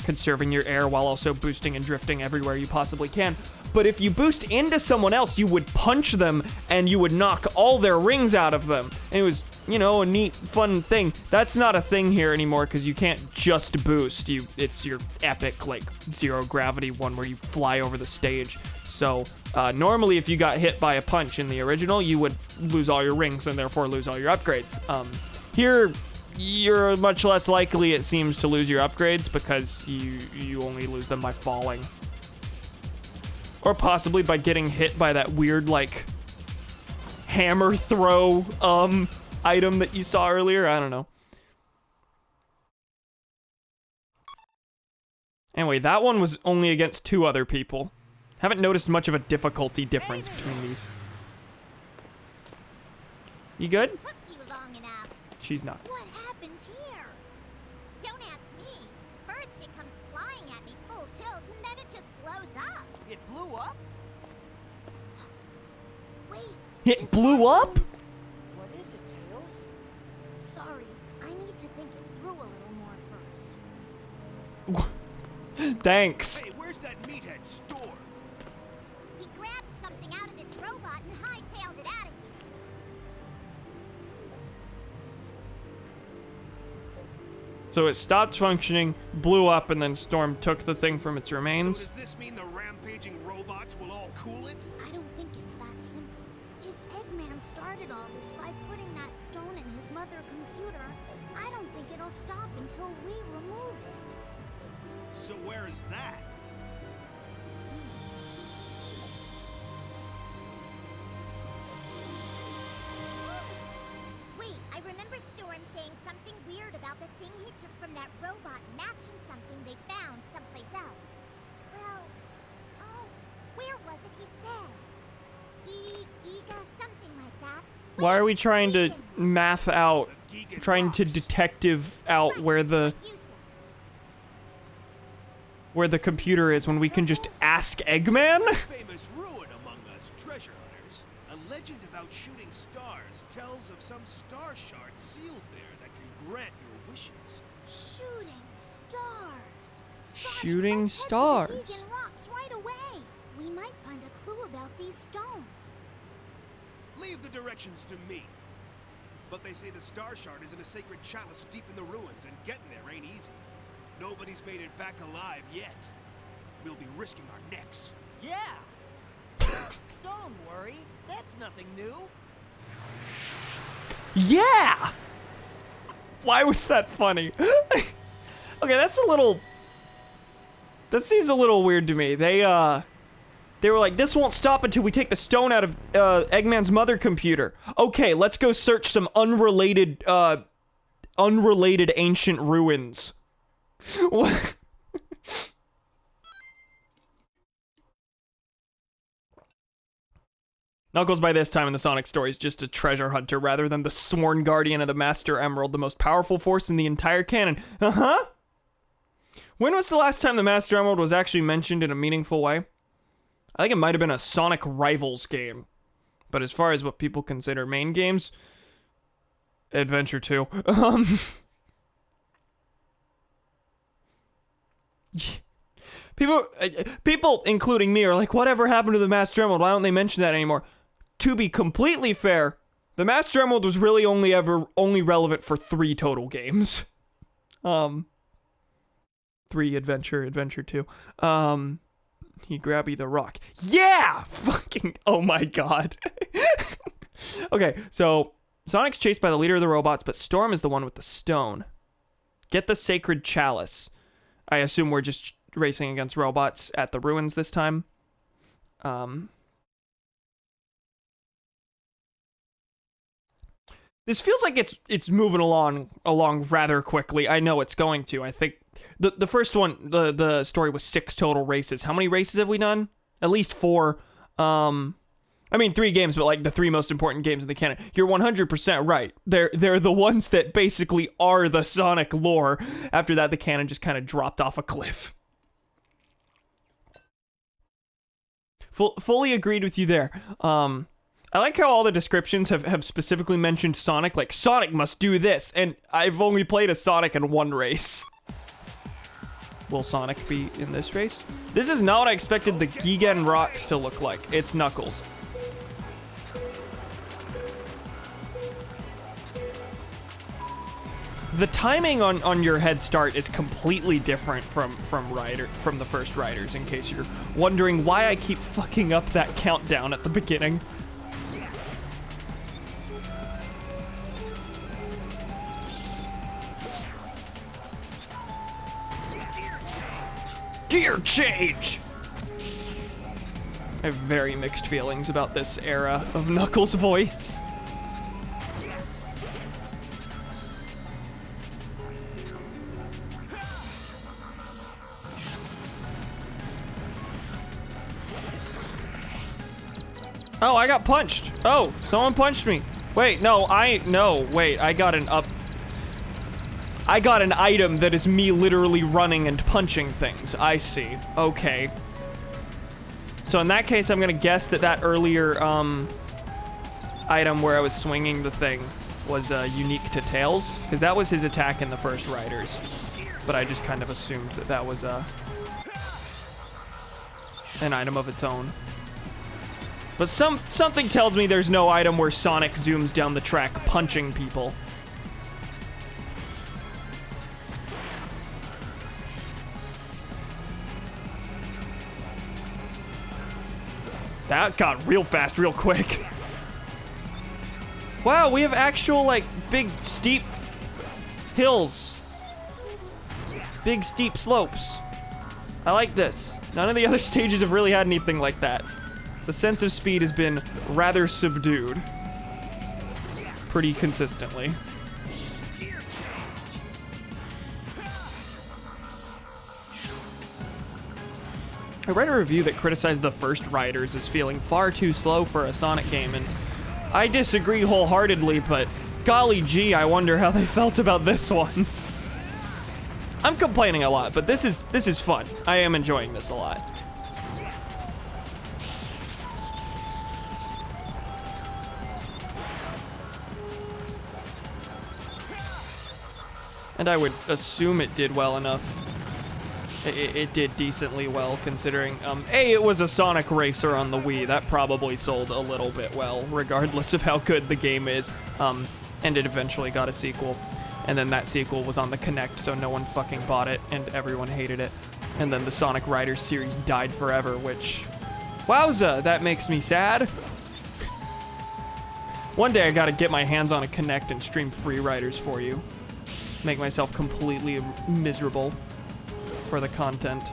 conserving your air while also boosting and drifting everywhere you possibly can. But if you boost into someone else, you would punch them, and you would knock all their rings out of them. And it was, you know, a neat, fun thing. That's not a thing here anymore, because you can't just boost. It's your epic, like, zero gravity one where you fly over the stage. So, normally if you got hit by a punch in the original, you would lose all your rings and therefore lose all your upgrades. Here, you're much less likely, it seems, to lose your upgrades, because you only lose them by falling. Or possibly by getting hit by that weird, like, hammer throw, item that you saw earlier. I don't know. Anyway, that one was only against 2 other people. Haven't noticed much of a difficulty difference between these. You good? Took you long enough. She's not. What happened here? Don't ask me. First it comes flying at me full tilt, and then it just blows up. It blew up? Wait. It just blew up? What is it, Tails? Sorry, I need to think it through a little more first. Thanks. Hey, where's that meathead store? He grabbed something out of this robot and hightailed it out of here. So it stopped functioning, blew up, and then Storm took the thing from its remains. So does this mean the rampaging robots will all cool it? I don't think it's that simple. If Eggman started all this by putting that stone in his mother computer, I don't think it'll stop until we remove it. So where is that? remember Storm saying something weird about the thing he took from that robot matching something they found someplace else. Well, oh, where was it he said? Giga, something like that. Why are we trying to math out, Giga trying to rocks. detective out where the You said. computer is when we can just ask Eggman? Famous ruin among us treasure hunters. A legend about shooting stars tells of some star shard sealed there that can grant your wishes. Shooting stars. Sonic, Shooting let's head to the stars. Vegan rocks right away. We might find a clue about these stones. Leave the directions to me. But they say the star shard is in a sacred chalice deep in the ruins, and getting there ain't easy. Nobody's made it back alive yet. We'll be risking our necks. Yeah. Don't worry, that's nothing new. Yeah! Why was that funny? Okay, that's a little... That seems a little weird to me. They were like, this won't stop until we take the stone out of Eggman's mother computer. Okay, let's go search some unrelated ancient ruins. What? Knuckles by this time in the Sonic story is just a treasure hunter rather than the sworn guardian of the Master Emerald, the most powerful force in the entire canon. Uh-huh. When was the last time the Master Emerald was actually mentioned in a meaningful way? I think it might have been a Sonic Rivals game. But as far as what people consider main games, Adventure 2. People, including me, are like, whatever happened to the Master Emerald? Why don't they mention that anymore? To be completely fair, the Master Emerald was really only relevant for 3 total games. 3 Adventure 2. He grabby the rock. Yeah! Fucking, oh my god. Okay, so Sonic's chased by the leader of the robots, but Storm is the one with the stone. Get the sacred chalice. I assume we're just racing against robots at the ruins this time. This feels like it's moving along rather quickly. I know it's going to. I think the first one, the story was 6 total races. How many races have we done? At least 4. I mean 3 games, but like the 3 most important games in the canon. You're 100% right. They're the ones that basically are the Sonic lore. After that, the canon just kind of dropped off a cliff. Fully agreed with you there. I like how all the descriptions have specifically mentioned Sonic, like, Sonic must do this, and I've only played a Sonic in 1 race. Will Sonic be in this race? This is not what I expected the Gigan rocks to look like. It's Knuckles. The timing on your head start is completely different from the first Riders, in case you're wondering why I keep fucking up that countdown at the beginning. Gear change! I have very mixed feelings about this era of Knuckles' voice. Oh, I got punched. Oh, someone punched me. Wait, no, wait, I got an item that is me literally running and punching things. I see. Okay. So in that case, I'm gonna guess that earlier, item where I was swinging the thing was, unique to Tails, because that was his attack in the first Riders. But I just kind of assumed that was, an item of its own. But something tells me there's no item where Sonic zooms down the track punching people. That got real fast, real quick. Wow, we have actual, like, big, steep hills. Big, steep slopes. I like this. None of the other stages have really had anything like that. The sense of speed has been rather subdued. Pretty consistently. I read a review that criticized the first Riders as feeling far too slow for a Sonic game, and I disagree wholeheartedly, but golly gee, I wonder how they felt about this one. I'm complaining a lot, but this is fun. I am enjoying this a lot. And I would assume it did well enough. It did decently well, considering, A, it was a Sonic racer on the Wii. That probably sold a little bit well, regardless of how good the game is. And it eventually got a sequel. And then that sequel was on the Kinect, so no one fucking bought it, and everyone hated it. And then the Sonic Riders series died forever, which... Wowza, that makes me sad. One day I gotta get my hands on a Kinect and stream Free Riders for you. Make myself completely miserable for the content.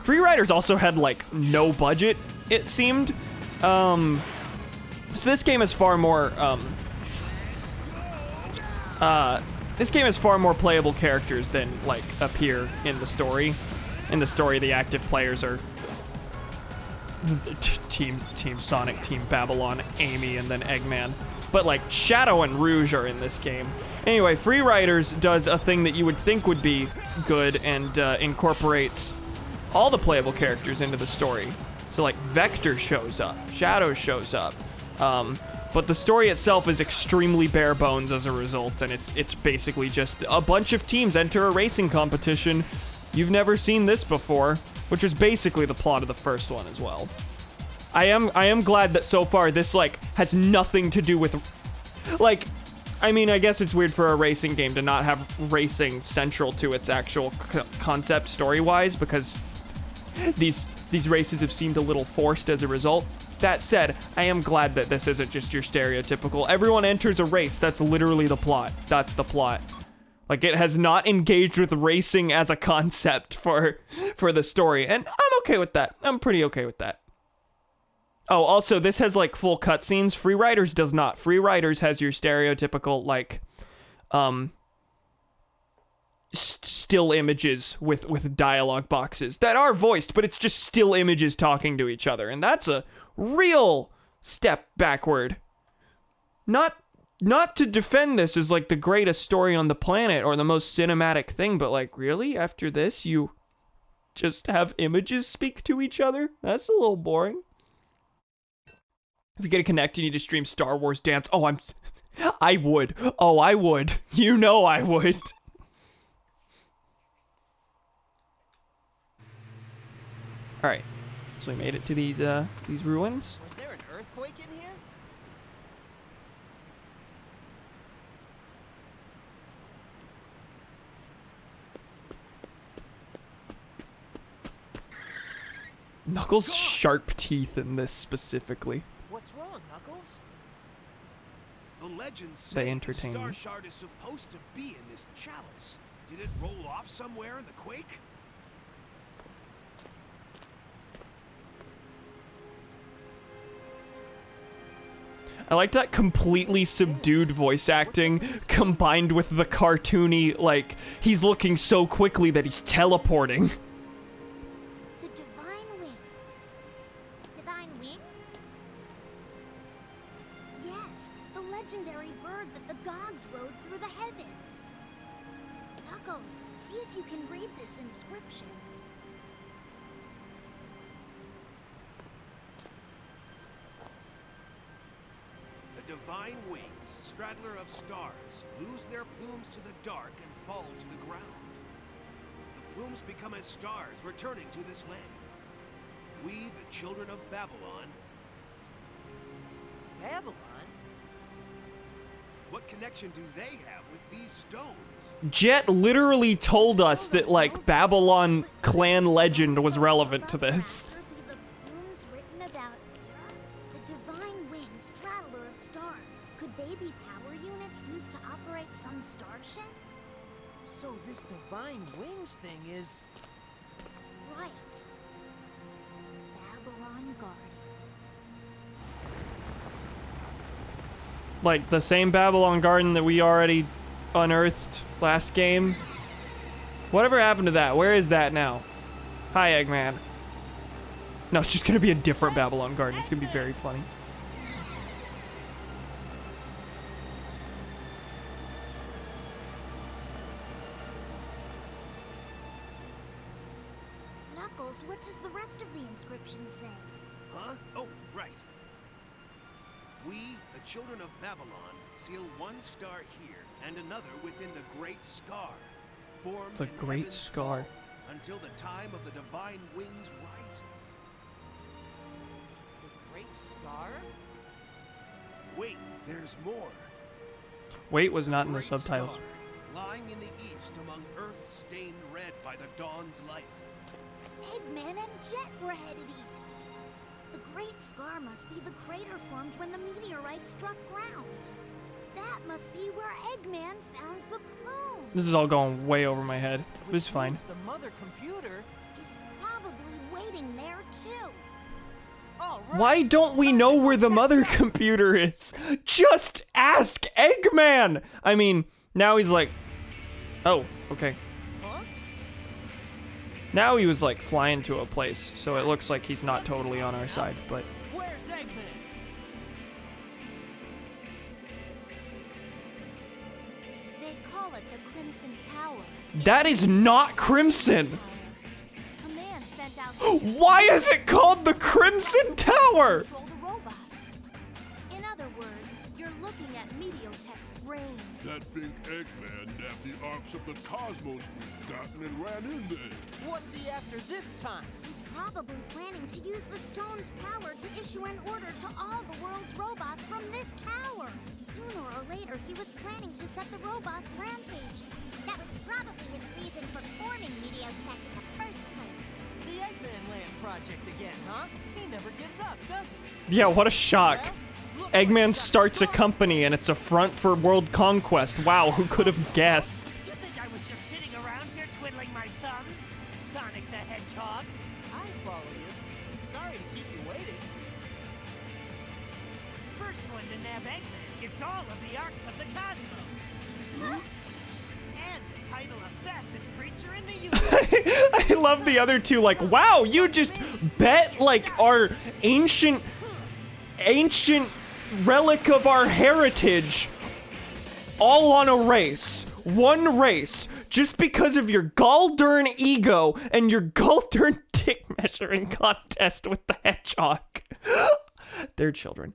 Free Riders also had like no budget, it seemed. So this game is far more this game has far more playable characters than like appear in the story. In the story, the active players are Team Sonic, Team Babylon, Amy, and then Eggman. But like Shadow and Rouge are in this game. Anyway, Free Riders does a thing that you would think would be good and incorporates all the playable characters into the story. So like Vector shows up, Shadow shows up, but the story itself is extremely bare bones as a result, and it's basically just a bunch of teams enter a racing competition. You've never seen this before, which was basically the plot of the first one as well. I am glad that so far this like has nothing to do with, like, I mean, I guess it's weird for a racing game to not have racing central to its actual concept story-wise, because these races have seemed a little forced as a result. That said, I am glad that this isn't just your stereotypical, everyone enters a race, that's literally the plot. That's the plot. Like, it has not engaged with racing as a concept for the story, and I'm okay with that. I'm pretty okay with that. Oh, also, this has, like, full cutscenes. Free Riders does not. Free Riders has your stereotypical, like, still images with dialogue boxes that are voiced, but it's just still images talking to each other, and that's a real step backward. Not to defend this as, like, the greatest story on the planet or the most cinematic thing, but, like, really? After this, you just have images speak to each other? That's a little boring. If you get a Kinect, you need to stream Star Wars Dance. Oh, I would. Oh, I would. You know I would. All right, so we made it to these ruins. Was there an earthquake in here? Knuckles' sharp teeth in this specifically. What's wrong, Knuckles? The legends They say the entertain Star me. Shard is supposed to be in this chalice. Did it roll off somewhere in the quake? I like that completely subdued voice acting combined with the cartoony, like, he's looking so quickly that he's teleporting. The divine wings. Divine wings? Yes, the legendary bird that the gods rode through the heavens. Knuckles, see if you can read this inscription. The divine wings, straddler of stars, lose their plumes to the dark and fall to the ground. The plumes become as stars returning to this land. We, the children of Babylon... Babylon? What connection do they have with these stones? Jet literally told us that, like, Babylon clan legend was relevant to this. Be the plumes written about here? The divine wings, straddler of stars. Could they be power units used to operate some starship? So this divine wings thing is... Right. Babylon Guardian. Like, the same Babylon Garden that we already unearthed last game. Whatever happened to that? Where is that now? Hi, Eggman. No, it's just gonna be a different Babylon Garden. It's gonna be very funny. Knuckles, what does the rest of the inscription say? Huh? Oh, right. We, the children of Babylon, seal one star here and another within the Great Scar, formed The in Great heaven's Scar. fall, until the time of the divine wings rising. The Great Scar? Wait, there's more. Wait was not in the Great subtitles. Star, lying in the east among earth stained red by the dawn's light. Eggman and Jet were headed east. The Great Scar must be the crater formed when the meteorite struck ground. That must be where Eggman found the plume. This is all going way over my head. But it's fine. The mother computer Is probably waiting there too. All right. Why don't we know where the mother computer is? Just ask Eggman! I mean, now he's like, oh, okay. Huh? Now he was like flying to a place, so it looks like he's not totally on our side, but Where's Eggman? They call it the Crimson Tower. that is not Crimson! Command sent out Why is it called the Crimson Tower? control the robots. In other words, you're looking at Mediotech's brain. That think Eggman nabbed the arcs of the cosmos we've gotten and ran in there. What's he after this time? He's probably planning to use the stone's power to issue an order to all the world's robots from this tower. Sooner or later, he was planning to set the robots rampaging. That was probably his reason for forming Mediotech in the first place. The Eggman Land project again, huh? He never gives up, does he? Yeah, what a shock. Look like Eggman he got starts a started. company and it's a front for world conquest. Wow, who could have guessed? You think I was just sitting around here twiddling my thumbs? Sonic the Hedgehog? I follow you. Sorry to keep you waiting. First one to nab Eggman gets all of the arcs of the cosmos. And the title of fastest creature in the universe. I love the other two, like, wow, you just bet like our ancient relic of our heritage all on a race. One race. Just because of your gall-darn ego and your gall-darn dick measuring contest with the hedgehog. They're children.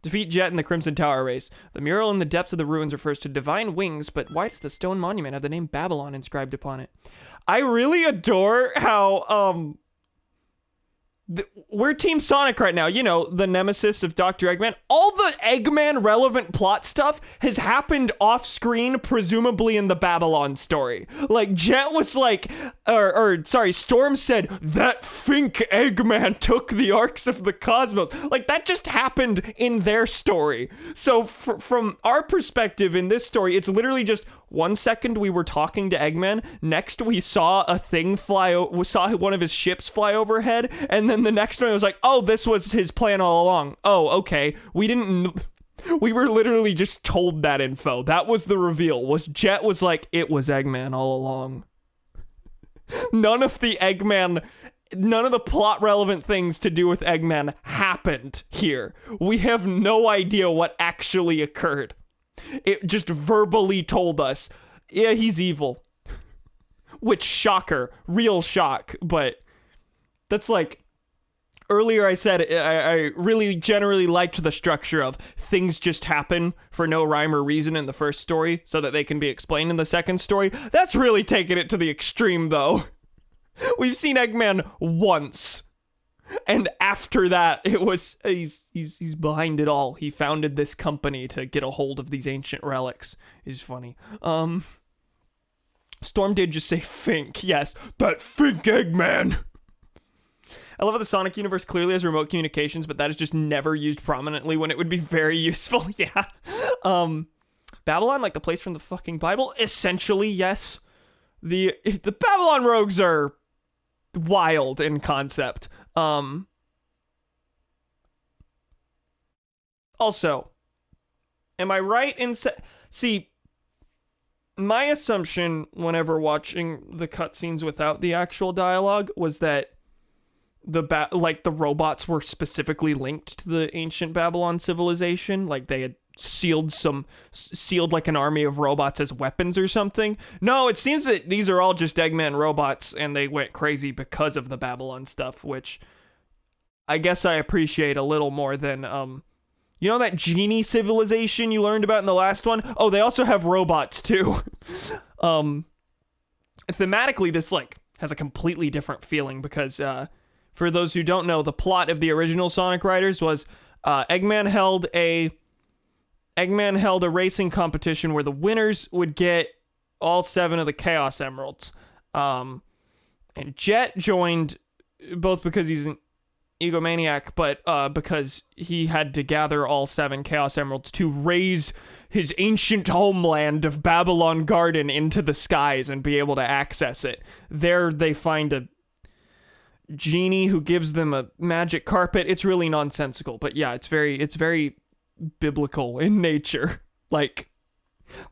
Defeat Jet in the Crimson Tower race. The mural in the depths of the ruins refers to divine wings, but why does the stone monument have the name Babylon inscribed upon it? I really adore how, we're Team Sonic right now, you know, the nemesis of Dr. Eggman. All the Eggman relevant plot stuff has happened off screen, presumably in the Babylon story. Like, Jet was like, Storm said, that Fink Eggman took the arcs of the cosmos. Like, that just happened in their story. So, from our perspective in this story, it's literally just 1 second we were talking to Eggman, next we saw a thing we saw one of his ships fly overhead, and then the next one was like, oh, this was his plan all along. Oh, okay. We were literally just told that info. That was the reveal. Jet was like, it was Eggman all along. None of the plot relevant things to do with Eggman happened here. We have no idea what actually occurred. It just verbally told us, yeah, he's evil. Which, shocker, real shock, but that's like, earlier I said I really generally liked the structure of things just happen for no rhyme or reason in the first story so that they can be explained in the second story. That's really taking it to the extreme, though. We've seen Eggman once. And after that, it was, he's behind it all. He founded this company to get a hold of these ancient relics. It's funny. Storm did just say Fink. Yes, that Fink Eggman. I love how the Sonic universe clearly has remote communications, but that is just never used prominently when it would be very useful. Yeah. Babylon, like the place from the fucking Bible? Essentially, yes. The Babylon rogues are wild in concept. Also, Am I right in see? My assumption whenever watching the cutscenes without the actual dialogue was that the robots were specifically linked to the ancient Babylon civilization, like they had sealed like an army of robots as weapons or something. No, it seems that these are all just Eggman robots and they went crazy because of the Babylon stuff, which I guess I appreciate a little more than you know that genie civilization you learned about in the last one? Oh, they also have robots too. Thematically, this like has a completely different feeling because for those who don't know, the plot of the original Sonic Riders was Eggman held a racing competition where the winners would get all 7 of the Chaos Emeralds. And Jet joined both because he's an egomaniac, but because he had to gather all 7 Chaos Emeralds to raise his ancient homeland of Babylon Garden into the skies and be able to access it. There they find a genie who gives them a magic carpet. It's really nonsensical, but yeah, it's very biblical in nature. Like,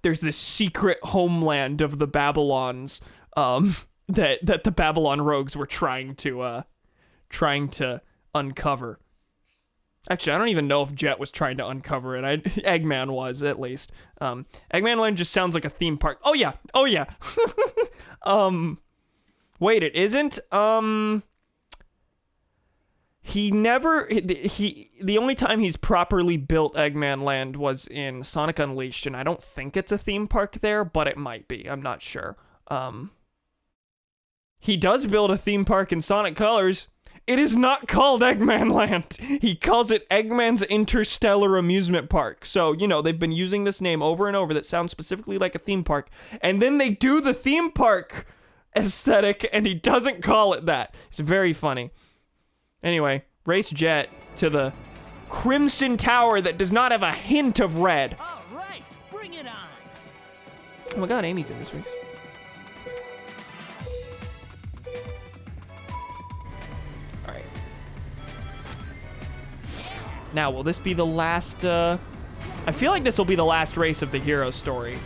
there's this secret homeland of the Babylons that the Babylon rogues were trying to uncover. Actually, I don't even know if Jet was trying to uncover it. Eggman was, at least. Eggman Land just sounds like a theme park. Oh yeah. Wait, it isn't? The only time he's properly built Eggman Land was in Sonic Unleashed, and I don't think it's a theme park there, but it might be. I'm not sure. He does build a theme park in Sonic Colors. It is not called Eggman Land. He calls it Eggman's Interstellar Amusement Park. So, you know, they've been using this name over and over that sounds specifically like a theme park. And then they do the theme park aesthetic, and he doesn't call it that. It's very funny. Anyway, race Jet to the Crimson Tower that does not have a hint of red. All right, bring it on. Oh my god, Amy's in this race. Alright. Now, will this be the last, I feel like this will be the last race of the hero story.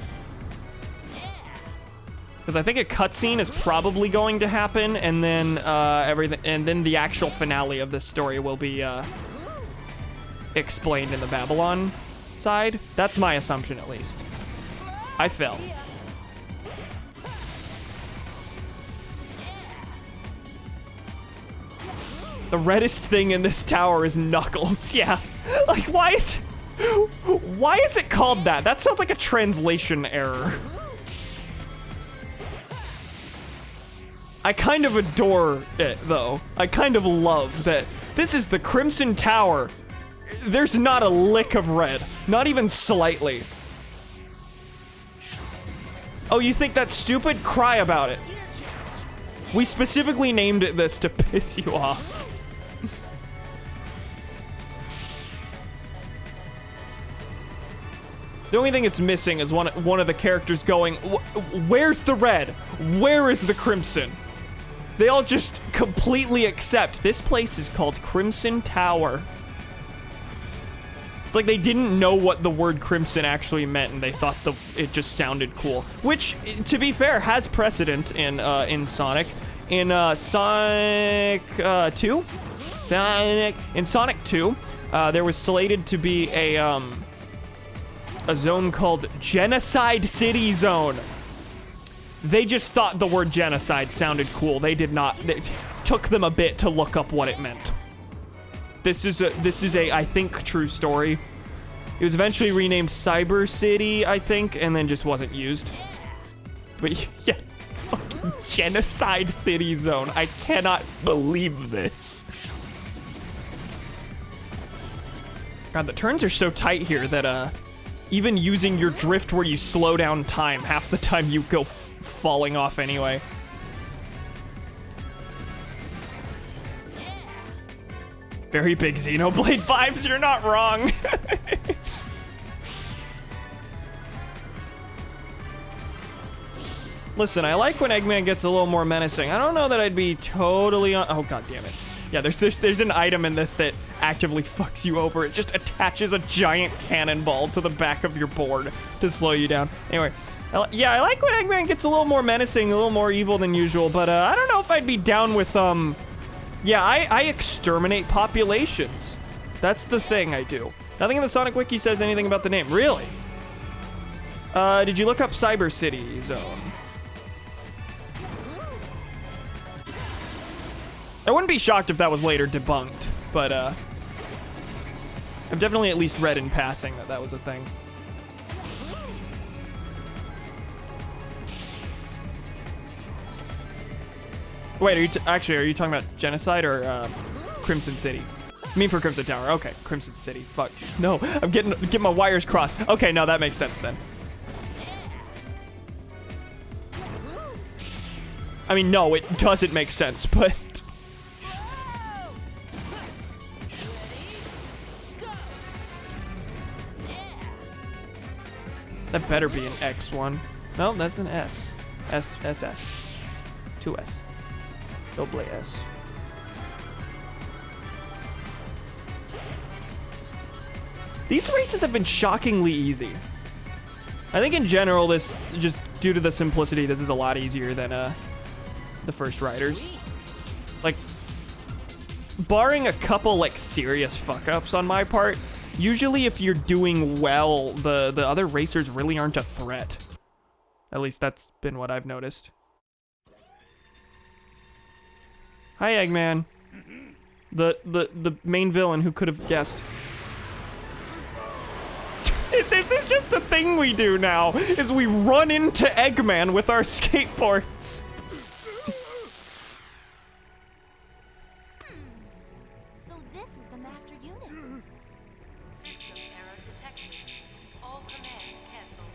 Because I think a cutscene is probably going to happen, and then then the actual finale of this story will be explained in the Babylon side. That's my assumption, at least. I fell. The reddest thing in this tower is Knuckles. Yeah, like why is it called that? That sounds like a translation error. I kind of adore it, though. I kind of love that this is the Crimson Tower. There's not a lick of red. Not even slightly. Oh, you think that's stupid? Cry about it. We specifically named it this to piss you off. The only thing it's missing is one of the characters going, where's the red? Where is the crimson? They all just completely accept this place is called Crimson Tower. It's like they didn't know what the word crimson actually meant, and they thought it just sounded cool. Which, to be fair, has precedent in Sonic. In Sonic 2? In Sonic 2, there was slated to be a zone called Genocide City Zone. They just thought the word genocide sounded cool. They did not. It took them a bit to look up what it meant. This is a I think true story. It was eventually renamed Cyber City, I think, and then just wasn't used. But yeah, fucking Genocide City Zone. I cannot believe this. God, the turns are so tight here that even using your drift where you slow down time, half the time you go falling off anyway. Very big Xenoblade vibes, you're not wrong. Listen, I like when Eggman gets a little more menacing. I don't know that I'd be totally on— oh, god damn it. Yeah, there's an item in this that actively fucks you over. It just attaches a giant cannonball to the back of your board to slow you down. Anyway, yeah, I like when Eggman gets a little more menacing, a little more evil than usual, but I don't know if I'd be down with, yeah, I exterminate populations. That's the thing I do. Nothing in the Sonic Wiki says anything about the name. Really? Did you look up Cyber City Zone? I wouldn't be shocked if that was later debunked, but I've definitely at least read in passing that that was a thing. Wait, are you talking about Genocide or Crimson City? I mean for Crimson Tower. Okay, Crimson City. Fuck. No, I'm getting my wires crossed. Okay, no, that makes sense then. I mean, no, it doesn't make sense, but... That better be an X one. No, that's an S. SS. 2S. Double S. These races have been shockingly easy. I think in general, this, just due to the simplicity, this is a lot easier than the first riders. Like, barring a couple like serious fuck-ups on my part, usually if you're doing well, the other racers really aren't a threat. At least that's been what I've noticed. Hi, Eggman. The main villain, who could have guessed. This is just a thing we do now, is we run into Eggman with our skateboards. So this is the master unit. System error detected. All commands canceled.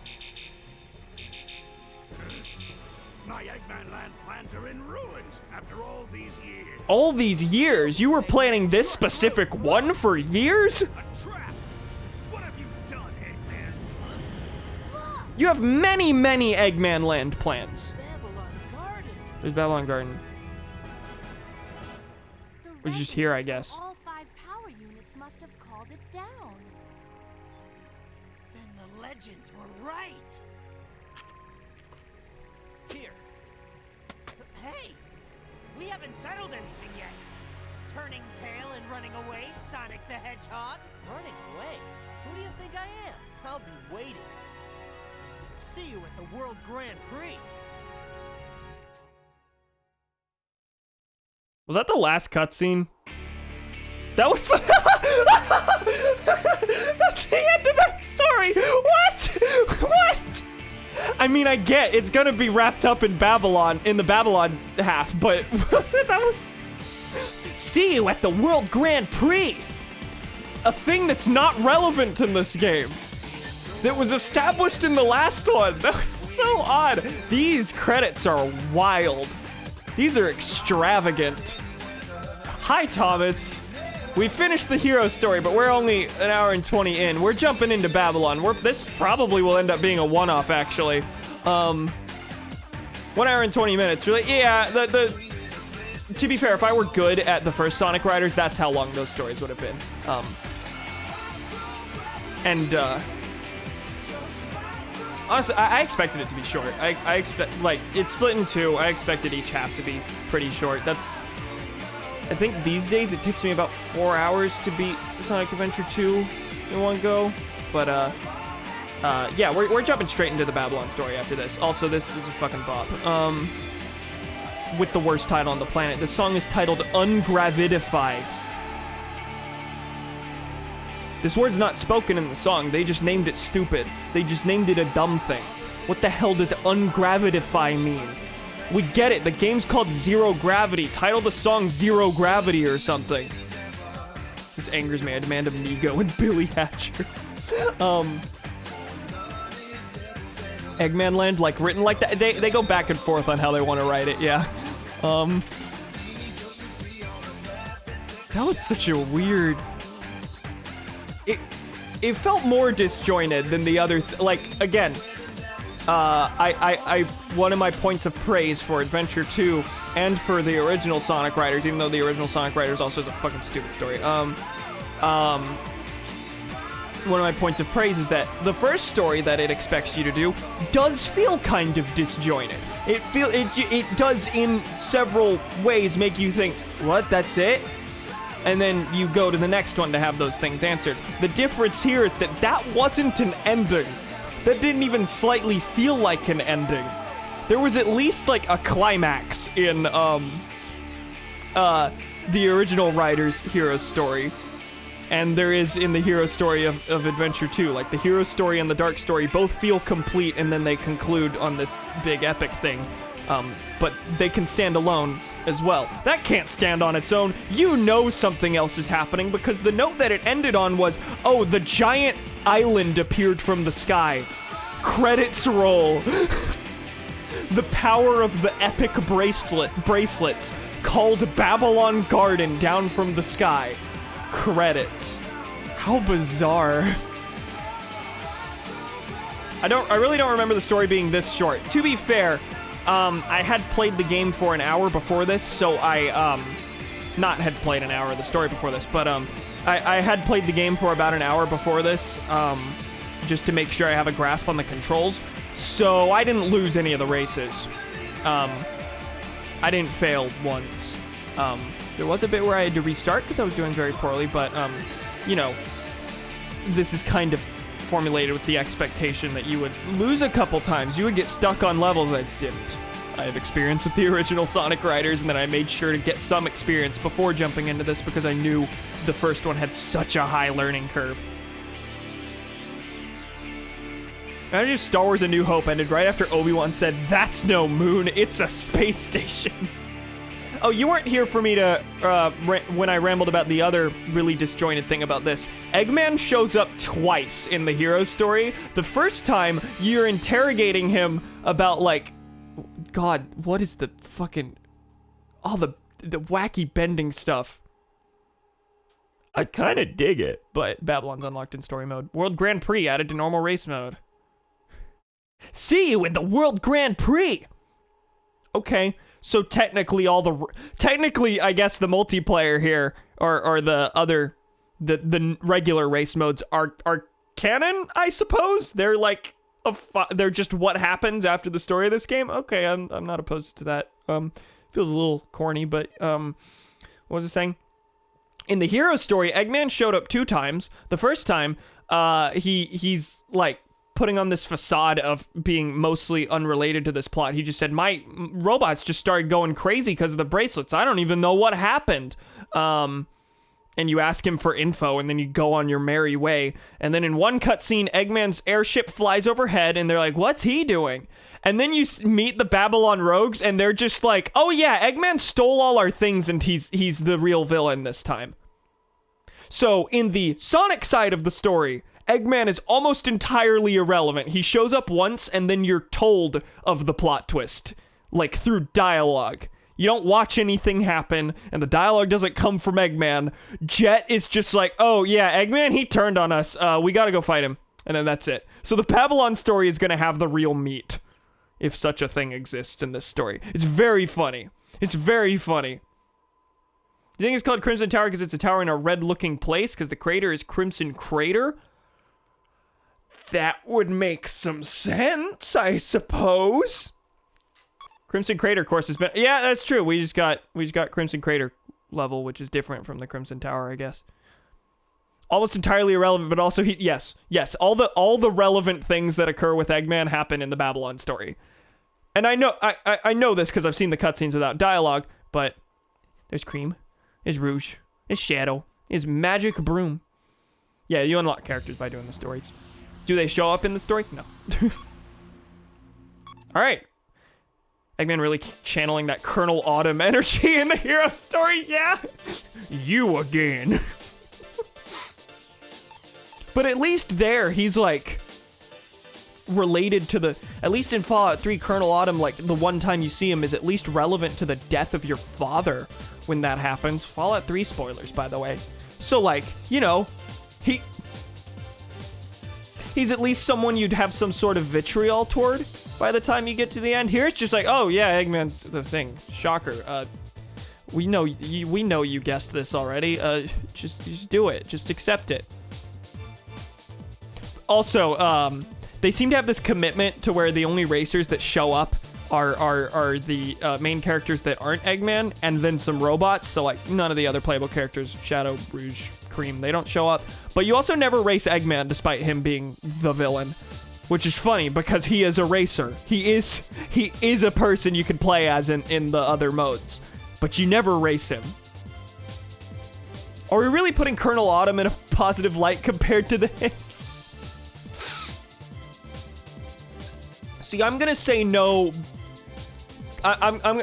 My Eggman Land plans are in ruins after all these years. All these years? You were planning this specific one for years? A trap! What have you done, Eggman? You have many, many Eggman Land plans. Babylon Garden. There's Babylon Garden. The Which is just here, I residents guess. of all 5 power units must have called it down. Then the legends were right. Here. Hey, we haven't settled anything yet. Turning tail and running away, Sonic the Hedgehog. Running away? Who do you think I am? I'll be waiting. See you at the World Grand Prix. Was that the last cutscene? That was the That's the end of that story. What? What? I mean, I get it's gonna be wrapped up in Babylon, in the Babylon half, but that was... See you at the World Grand Prix. A thing that's not relevant in this game. That was established in the last one. That's so odd. These credits are wild. These are extravagant. Hi, Thomas. We finished the hero story, but we're only an hour and 20 in. We're jumping into Babylon. This probably will end up being a one-off, actually. 1 hour and 20 minutes. Really, yeah. To be fair, if I were good at the first Sonic Riders, that's how long those stories would have been. Honestly, I expected it to be short. I expect, like, it's split in 2. I expected each half to be pretty short. I think these days it takes me about 4 hours to beat Sonic Adventure 2 in one go. But, yeah, we're jumping straight into the Babylon story after this. Also, this is a fucking bop. With the worst title on the planet. The song is titled Ungravidified. This word's not spoken in the song. They just named it stupid. They just named it a dumb thing. What the hell does ungravitify mean? We get it. The game's called Zero Gravity. Title the song Zero Gravity or something. This angers me. I demand Amigo and Billy Hatcher. Eggman Land, like, written like that. They go back and forth on how they want to write it, yeah. That was such a weird... It felt more disjointed than the other, like, again, one of my points of praise for Adventure 2 and for the original Sonic Riders, even though the original Sonic Riders also is a fucking stupid story. One of my points of praise is that the first story that it expects you to do does feel kind of disjointed. It does in several ways make you think, what, that's it? And then you go to the next one to have those things answered. The difference here is that that wasn't an ending. That didn't even slightly feel like an ending. There was at least like a climax in the original Riders hero story. And there is in the hero story of Adventure 2. Like, the hero story and the dark story both feel complete, and then they conclude on this big epic thing. But they can stand alone as well. That can't stand on its own. You know something else is happening, because the note that it ended on was, oh, the giant island appeared from the sky. Credits roll. The power of the epic bracelets called Babylon Garden down from the sky. Credits. How bizarre. I really don't remember the story being this short. To be fair, I had played the game for an hour before this, so not had played an hour of the story before this, but I had played the game for about an hour before this, just to make sure I have a grasp on the controls, so I didn't lose any of the races. I didn't fail once. There was a bit where I had to restart because I was doing very poorly, but, you know, this is kind of formulated with the expectation that you would lose a couple times. You would get stuck on levels. I didn't. I have experience with the original Sonic Riders, and then I made sure to get some experience before jumping into this because I knew the first one had such a high learning curve. Imagine if Star Wars A New Hope ended right after Obi-Wan said, "That's no moon, it's a space station." Oh, you weren't here for me to, when I rambled about the other really disjointed thing about this. Eggman shows up twice in the hero story. The first time, you're interrogating him about, like, God, what is the fucking, all the wacky bending stuff. I kind of dig it, but Babylon's unlocked in story mode. World Grand Prix added to normal race mode. See you in the World Grand Prix! Okay. So technically I guess the multiplayer here, or the other, the regular race modes are canon, I suppose? They're like, they're just what happens after the story of this game? Okay, I'm not opposed to that. Feels a little corny, but, what was I saying? In the hero story, Eggman showed up 2 times. The first time, he's like, putting on this facade of being mostly unrelated to this plot. He just said, my robots just started going crazy because of the bracelets. I don't even know what happened. And you ask him for info, and then you go on your merry way. And then in one cutscene, Eggman's airship flies overhead, and they're like, what's he doing? And then you meet the Babylon Rogues, and they're just like, oh yeah, Eggman stole all our things, and he's the real villain this time. So in the Sonic side of the story, Eggman is almost entirely irrelevant. He shows up once, and then you're told of the plot twist, like through dialogue. You don't watch anything happen, and the dialogue doesn't come from Eggman. Jet is just like, oh yeah, Eggman, he turned on us. We gotta go fight him. And then that's it. So the Babylon story is gonna have the real meat, if such a thing exists in this story. It's very funny. It's very funny. Do you think it's called Crimson Tower because it's a tower in a red-looking place? Because the crater is Crimson Crater? That would make some sense, I suppose. Crimson Crater course has been... Yeah, that's true. We just got Crimson Crater level, which is different from the Crimson Tower, I guess. Almost entirely irrelevant, but also yes. All the relevant things that occur with Eggman happen in the Babylon story. And I know this because I've seen the cutscenes without dialogue, but there's Cream, there's Rouge, there's Shadow, there's Magic Broom. Yeah, you unlock characters by doing the stories. Do they show up in the story? No. Alright. Eggman really channeling that Colonel Autumn energy in the hero story, yeah? You again. But at least there, he's like, related to the, at least in Fallout 3, Colonel Autumn, like, the one time you see him is at least relevant to the death of your father when that happens. Fallout 3 spoilers, by the way. So, like, you know, he's at least someone you'd have some sort of vitriol toward by the time you get to the end. Here it's just like, oh yeah, Eggman's the thing. Shocker. We know you guessed this already. Just do it. Just accept it. Also, they seem to have this commitment to where the only racers that show up are the main characters that aren't Eggman, and then some robots. So like none of the other playable characters, Shadow, Rouge, Cream, they don't show up. But you also never race Eggman despite him being the villain, which is funny because he is a racer. He is a person you can play as in the other modes, but you never race him. Are we really putting Colonel Autumn in a positive light compared to this? See, I'm gonna say no. I'm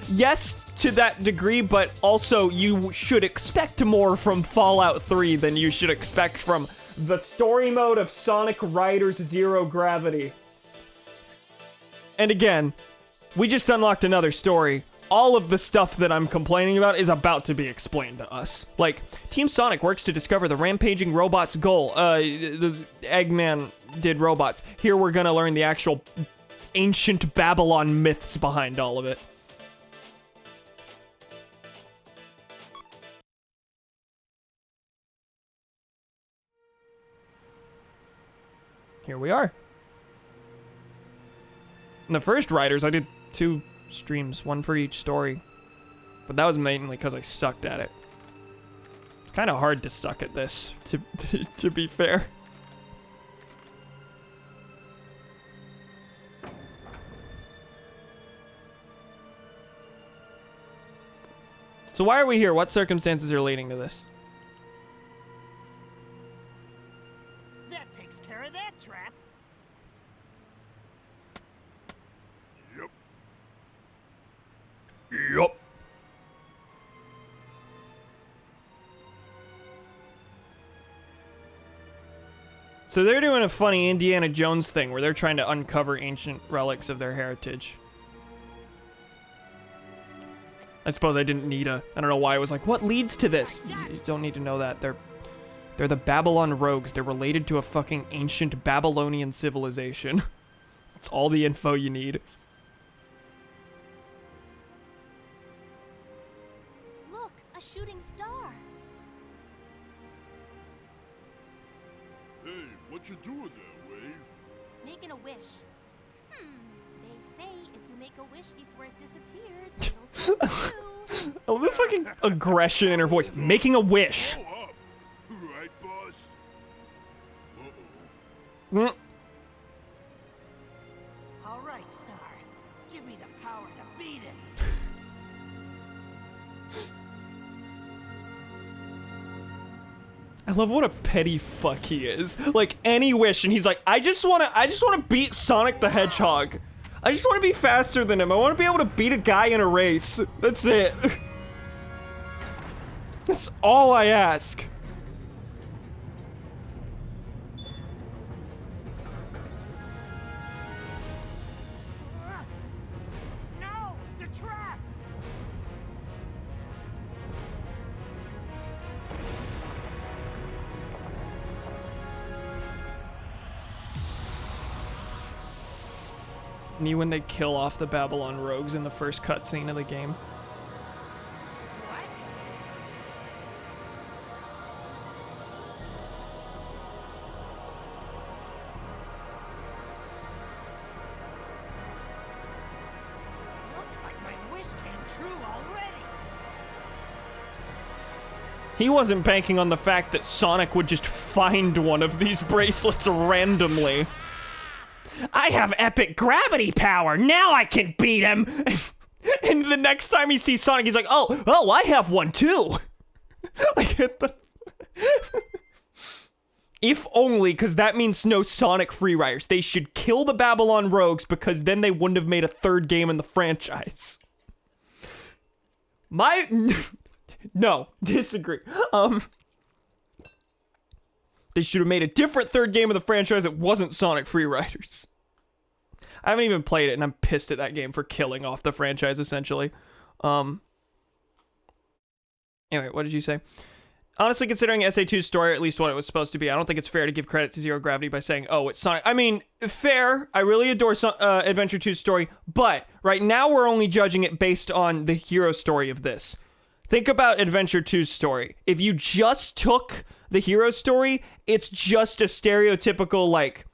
yes to that degree, but also you should expect more from Fallout 3 than you should expect from the story mode of Sonic Riders Zero Gravity. And again, we just unlocked another story. All of the stuff that I'm complaining about is about to be explained to us. Like, Team Sonic works to discover the rampaging robot's goal. The Eggman did robots. Here we're gonna learn the actual ancient Babylon myths behind all of it. Here we are. In the first Riders, I did 2 streams, 1 for each story. But that was mainly because I sucked at it. It's kind of hard to suck at this, to be fair. So why are we here? What circumstances are leading to this? That takes care of that trap. Yep. Yup. So they're doing a funny Indiana Jones thing where they're trying to uncover ancient relics of their heritage. I suppose I didn't need I don't know why I was like, what leads to this? You don't need to know that. They're the Babylon rogues. They're related to a fucking ancient Babylonian civilization. That's all the info you need. Look, a shooting star. Hey, what you doing there, Wave? Making a wish. They say if you make a wish before it disappears, it'll come true. Oh, the fucking aggression in her voice. Making a wish. Go up. Right, boss? Uh-oh. Mm. All right, Star. Give me the power to beat him. I love what a petty fuck he is. Like any wish, and he's like, I just wanna beat Sonic the Hedgehog. I just wanna be faster than him. I wanna be able to beat a guy in a race. That's it. That's all I ask. No, the trap. Me when they kill off the Babylon rogues in the first cutscene of the game. Looks like my wish came true already. He wasn't banking on the fact that Sonic would just find one of these bracelets randomly. I have epic gravity power. Now I can beat him. And the next time he sees Sonic, he's like, oh, I have one too. Like, if only, because that means no Sonic free riders. They should kill the Babylon rogues because then they wouldn't have made a third game in the franchise. No, disagree. They should have made a different third game of the franchise that wasn't Sonic Free Riders. I haven't even played it, and I'm pissed at that game for killing off the franchise, essentially. Anyway, what did you say? Honestly, considering SA2's story, or at least what it was supposed to be, I don't think it's fair to give credit to Zero Gravity by saying, oh, it's Sonic. I mean, fair. I really adore Adventure 2's story, but right now we're only judging it based on the hero story of this. Think about Adventure 2's story. If you just took the hero story, it's just a stereotypical, like,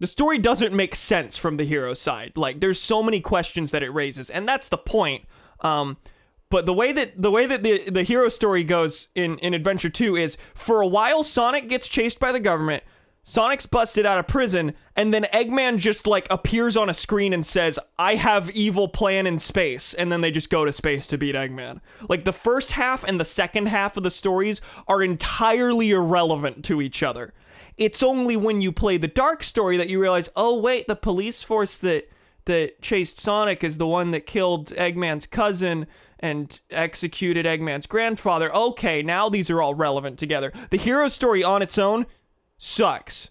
the story doesn't make sense from the hero side. Like, there's so many questions that it raises, and that's the point. But the way that the hero story goes in Adventure 2 is, for a while, Sonic gets chased by the government, Sonic's busted out of prison, and then Eggman just, like, appears on a screen and says, I have evil plan in space, and then they just go to space to beat Eggman. Like, the first half and the second half of the stories are entirely irrelevant to each other. It's only when you play the Dark story that you realize, oh, wait, the police force that chased Sonic is the one that killed Eggman's cousin and executed Eggman's grandfather. Okay, now these are all relevant together. The hero story on its own sucks.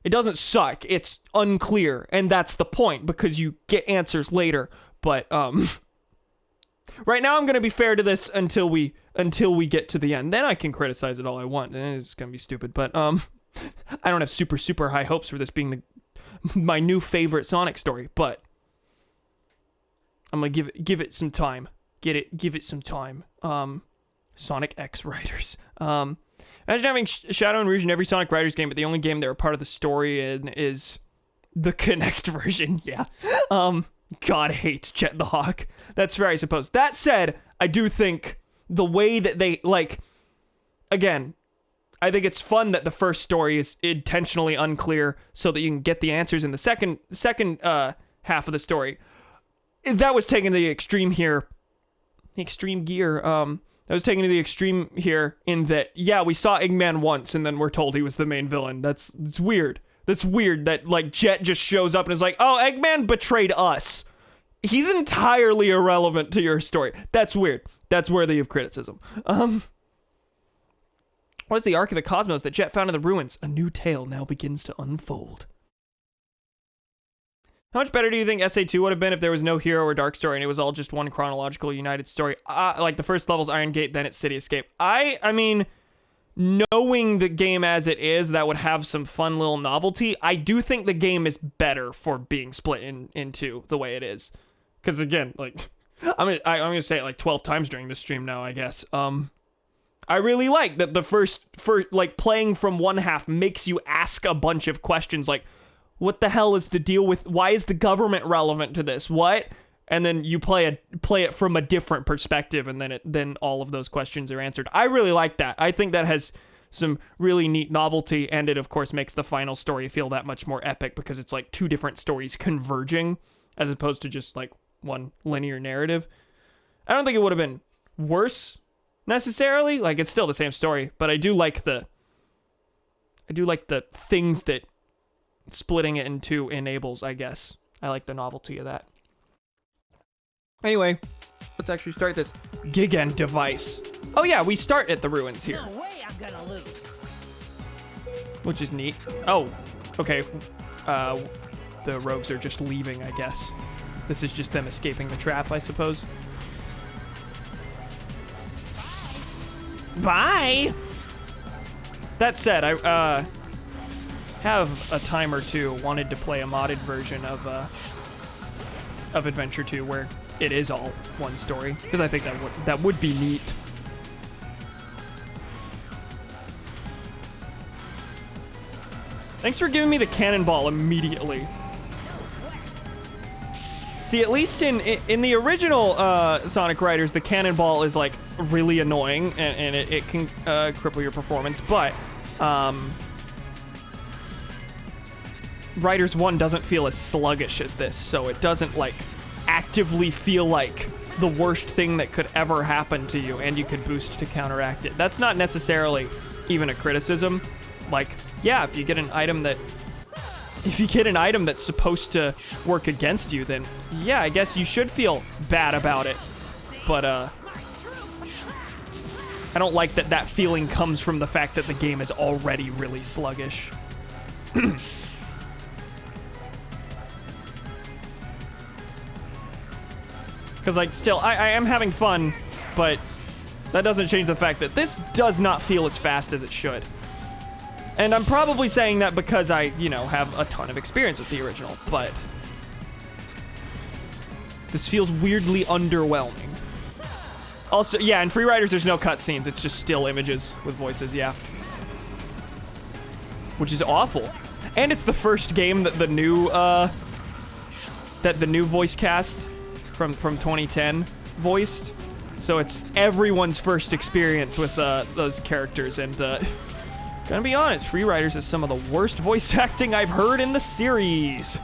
It doesn't suck. It's unclear, and that's the point, because you get answers later. But right now I'm going to be fair to this until we get to the end. Then I can criticize it all I want, and it's going to be stupid. But I don't have super high hopes for this being my new favorite Sonic story, but I'm going to give it some time. Give it some time. Sonic X Riders. Imagine having Shadow and Rouge in every Sonic Riders game, but the only game that are part of the story in is the Kinect version. Yeah. God hates Jet the Hawk. That's fair, I suppose. That said, I do think the way that they, like, again, I think it's fun that the first story is intentionally unclear so that you can get the answers in the second half of the story. That was taken to the extreme here. The extreme gear. That was taken to the extreme here in that, yeah, we saw Eggman once and then we're told he was the main villain. It's weird. That's weird that, like, Jet just shows up and is like, oh, Eggman betrayed us. He's entirely irrelevant to your story. That's weird. That's worthy of criticism. What is the Ark of the Cosmos that Jet found in the ruins? A new tale now begins to unfold. How much better do you think SA2 would have been if there was no hero or dark story and it was all just one chronological united story? Like the first level's Iron Gate, then it's City Escape. I mean, knowing the game as it is, that would have some fun little novelty. I do think the game is better for being split into the way it is. Because again, like, I'm gonna say it like 12 times during this stream now, I guess. I really like that the first like, playing from one half makes you ask a bunch of questions like, what the hell is the deal with, why is the government relevant to this? What? And then you play it from a different perspective, and then all of those questions are answered. I really like that. I think that has some really neat novelty, and it of course makes the final story feel that much more epic because it's like two different stories converging as opposed to just like one linear narrative. I don't think it would have been worse necessarily. Like, it's still the same story, but I do like the things that splitting it in two enables, I guess. I like the novelty of that. Anyway, let's actually start this Gigan device. Oh yeah, we start at the ruins here. No way I'm gonna lose. Which is neat. Oh, okay. The rogues are just leaving, I guess. This is just them escaping the trap, I suppose. Bye! That said, I have a time or two wanted to play a modded version of Adventure 2 where it is all one story, because I think that would be neat. Thanks for giving me the cannonball immediately. See, at least in the original Sonic Riders, the cannonball is like really annoying and it can cripple your performance, but Riders 1 doesn't feel as sluggish as this, so it doesn't like actively feel like the worst thing that could ever happen to you, and you could boost to counteract it. That's not necessarily even a criticism. Like, yeah, if you get an item that's supposed to work against you, then yeah, I guess you should feel bad about it. But I don't like that feeling comes from the fact that the game is already really sluggish. Because, like, still, I am having fun, but That doesn't change the fact that this does not feel as fast as it should. And I'm probably saying that because I, you know, have a ton of experience with the original, but this feels weirdly underwhelming. Also, yeah, in Free Riders, there's no cutscenes. It's just still images with voices, yeah. Which is awful. And it's the first game that the new voice cast from 2010 voiced. So it's everyone's first experience with those characters. And gonna be honest, Free Riders is some of the worst voice acting I've heard in the series.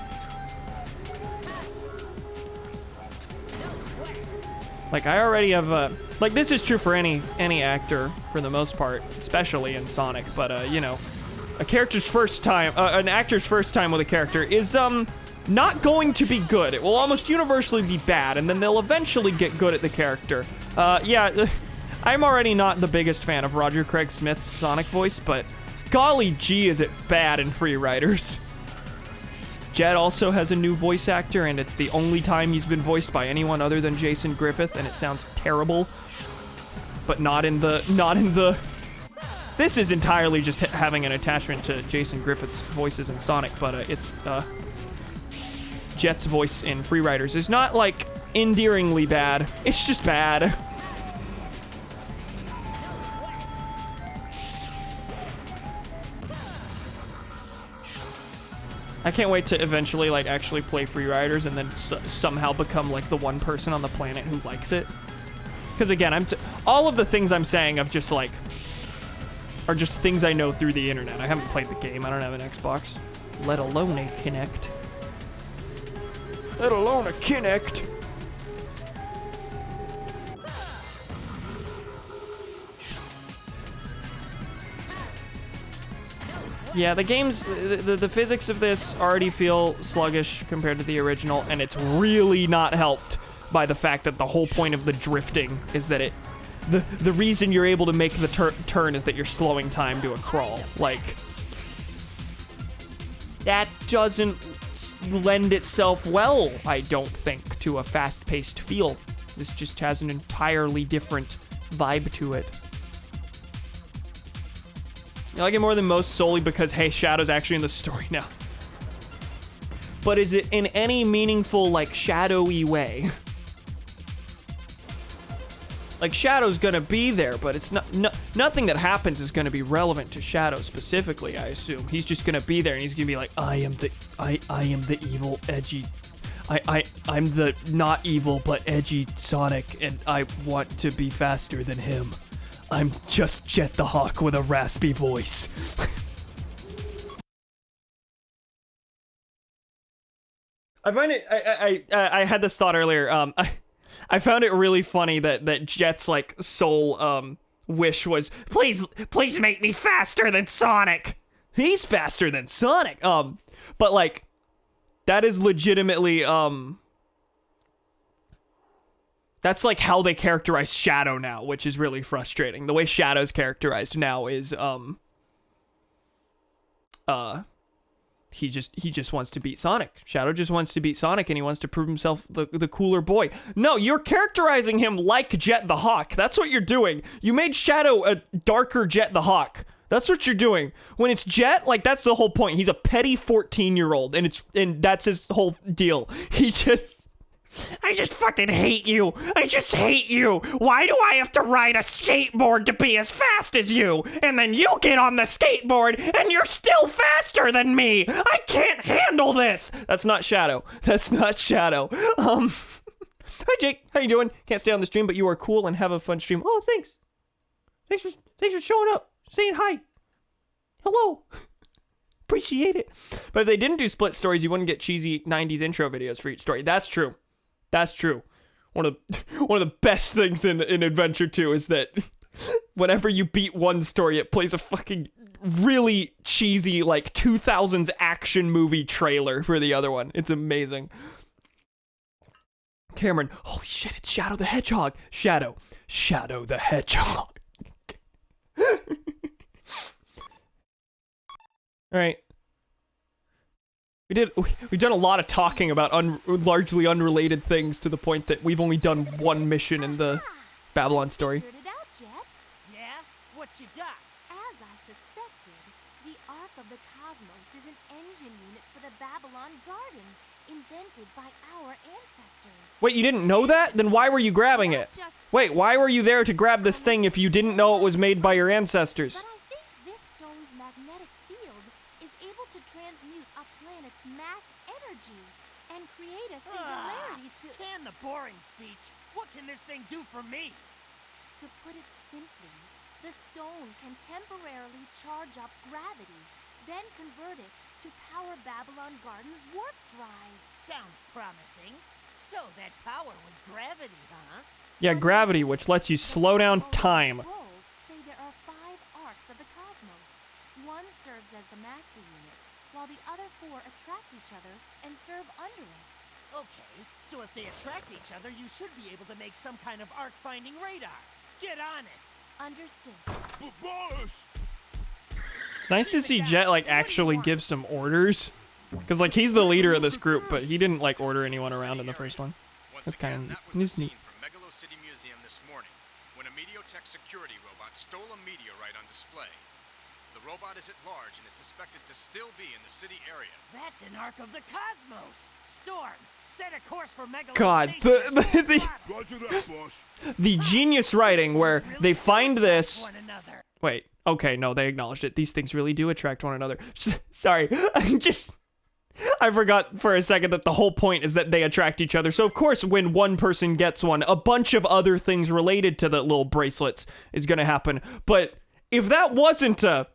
Like, I already have, like, this is true for any actor, for the most part, especially in Sonic, but, you know, an actor's first time with a character is, not going to be good. It will almost universally be bad, and then they'll eventually get good at the character. Yeah, I'm already not the biggest fan of Roger Craig Smith's Sonic voice, but golly gee is it bad in Free Riders. Jet also has a new voice actor, and it's the only time he's been voiced by anyone other than Jason Griffith, and it sounds terrible. But not in the... This is entirely just having an attachment to Jason Griffith's voices in Sonic, but it's, Jet's voice in Free Riders is not, like, endearingly bad. It's just bad. I can't wait to eventually, like, actually play Free Riders and then somehow become, like, the one person on the planet who likes it. Because, again, all of the things I'm saying of just, like, are just things I know through the internet. I haven't played the game. I don't have an Xbox. Let alone a Kinect. Let alone a Kinect. Yeah, the game's, the physics of this already feel sluggish compared to the original, and it's really not helped by the fact that the whole point of the drifting is that the reason you're able to make the turn is that you're slowing time to a crawl. Like, that doesn't lend itself well, I don't think, to a fast-paced feel. This just has an entirely different vibe to it. I like it more than most solely because, hey, Shadow's actually in the story now. But is it in any meaningful, like, shadowy way? Like, Shadow's gonna be there, but it's nothing that happens is gonna be relevant to Shadow specifically, I assume. He's just gonna be there and he's gonna be like, I am the evil, edgy, I'm the not evil but edgy Sonic, and I want to be faster than him. I'm just Jet the Hawk with a raspy voice. I find it, I had this thought earlier, I found it really funny that Jet's, like, sole, wish was, Please make me faster than Sonic. he's faster than Sonic, but, like, that is legitimately, that's, like, how they characterize Shadow now, which is really frustrating. The way Shadow's characterized now is, he just wants to beat Sonic. Shadow just wants to beat Sonic, and he wants to prove himself the cooler boy. No, you're characterizing him like Jet the Hawk. That's what you're doing. You made Shadow a darker Jet the Hawk. That's what you're doing. When it's Jet, like, that's the whole point. He's a petty 14-year-old, and that's his whole deal. I just fucking hate you. I just hate you. Why do I have to ride a skateboard to be as fast as you? And then you get on the skateboard and you're still faster than me. I can't handle this. That's not Shadow. That's not Shadow. Hi Jake, how you doing? Can't stay on the stream, but you are cool and have a fun stream. Oh, thanks. Thanks for showing up, saying hi. Hello. Appreciate it. But if they didn't do split stories, you wouldn't get cheesy 90s intro videos for each story. That's true. That's true. One of the best things in Adventure 2 is that whenever you beat one story, it plays a fucking really cheesy, like, 2000s action movie trailer for the other one. It's amazing. Cameron, holy shit, it's Shadow the Hedgehog. Shadow the Hedgehog. All right. We've done a lot of talking about largely unrelated things to the point that we've only done one mission in the Babylon story. Figured it out, What you got? As I suspected, the Ark of the Cosmos is an engine unit for the Babylon Garden, invented by our ancestors. Wait, you didn't know that? Then why were you grabbing it? Wait, why were you there to grab this thing if you didn't know it was made by your ancestors? But I think this stone's magnetic field is able to transmute a planet's mass energy and create a singularity to... Can the boring speech. What can this thing do for me? To put it simply, the stone can temporarily charge up gravity, then convert it to power Babylon Garden's warp drive. Sounds promising. So that power was gravity, huh? Yeah, gravity, which lets you slow down time. Scrolls say there are 5 arcs of the cosmos. One serves as the master unit, while the other 4 attract each other and serve under it. Okay, so if they attract each other, you should be able to make some kind of arc-finding radar. Get on it! Understood. But boss! It's nice to see Jet, like, actually give some orders. Because, like, he's the leader of this group, but he didn't, like, order anyone around in the first one. Once That's again, kind that of was the neat. scene from Megalo City Museum this morning, when a Mediotech security robot stole a meteorite on display. The robot is at large and is suspected to still be in the city area. That's an Ark of the Cosmos! Storm, set a course for Megalo God, Station. Roger that, boss. the genius writing where they find this... One another. Wait, okay, no, they acknowledged it. These things really do attract one another. Sorry, I forgot for a second that the whole point is that they attract each other. So, of course, when one person gets one, a bunch of other things related to the little bracelets is gonna happen. But if that wasn't a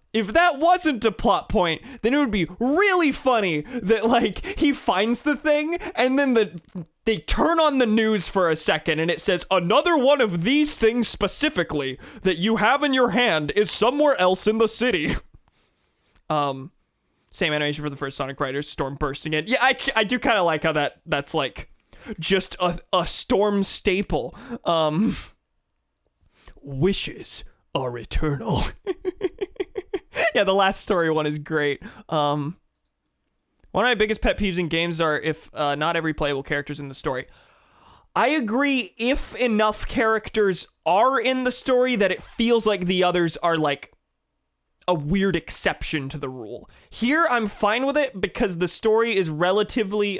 plot point, then it would be really funny that, like, he finds the thing and then they turn on the news for a second and it says another one of these things specifically that you have in your hand is somewhere else in the city. Same animation for the first Sonic Riders, Storm bursting in. Yeah, I do kind of like how that's like just a Storm staple. Wishes are eternal. Yeah, the last story one is great. One of my biggest pet peeves in games are if not every playable character's in the story. I agree if enough characters are in the story that it feels like the others are like a weird exception to the rule. Here, I'm fine with it because the story is relatively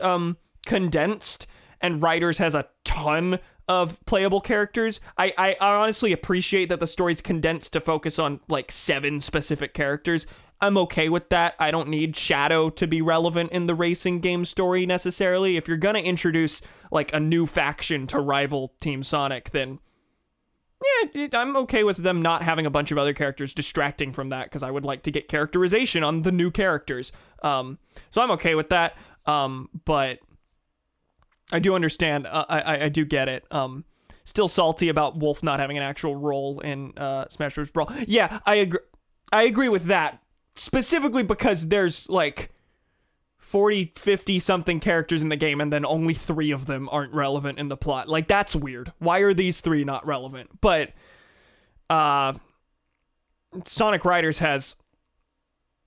condensed and Riders has a ton of playable characters. I honestly appreciate that the story's condensed to focus on like 7 specific characters. I'm okay with that. I don't need Shadow to be relevant in the racing game story necessarily. If you're gonna introduce like a new faction to rival Team Sonic, then yeah, I'm okay with them not having a bunch of other characters distracting from that because I would like to get characterization on the new characters. So I'm okay with that. But I do understand. I do get it. Still salty about Wolf not having an actual role in Smash Bros. Brawl. Yeah, I agree with that. Specifically because there's like 40, 50 something characters in the game and then only 3 of them aren't relevant in the plot. Like, that's weird. Why are these 3 not relevant? But Sonic Riders has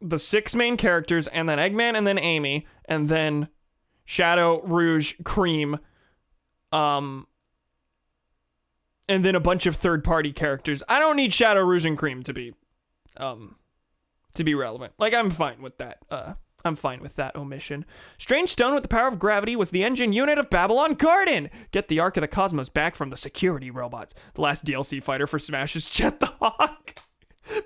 the 6 main characters and then Eggman and then Amy and then Shadow, Rouge, Cream, and then a bunch of third-party characters. I don't need Shadow, Rouge, and Cream to be relevant. Like, I'm fine with that. I'm fine with that omission. Strange Stone with the power of gravity was the engine unit of Babylon Garden. Get the Ark of the Cosmos back from the security robots. The last DLC fighter for Smash is Jet the Hawk.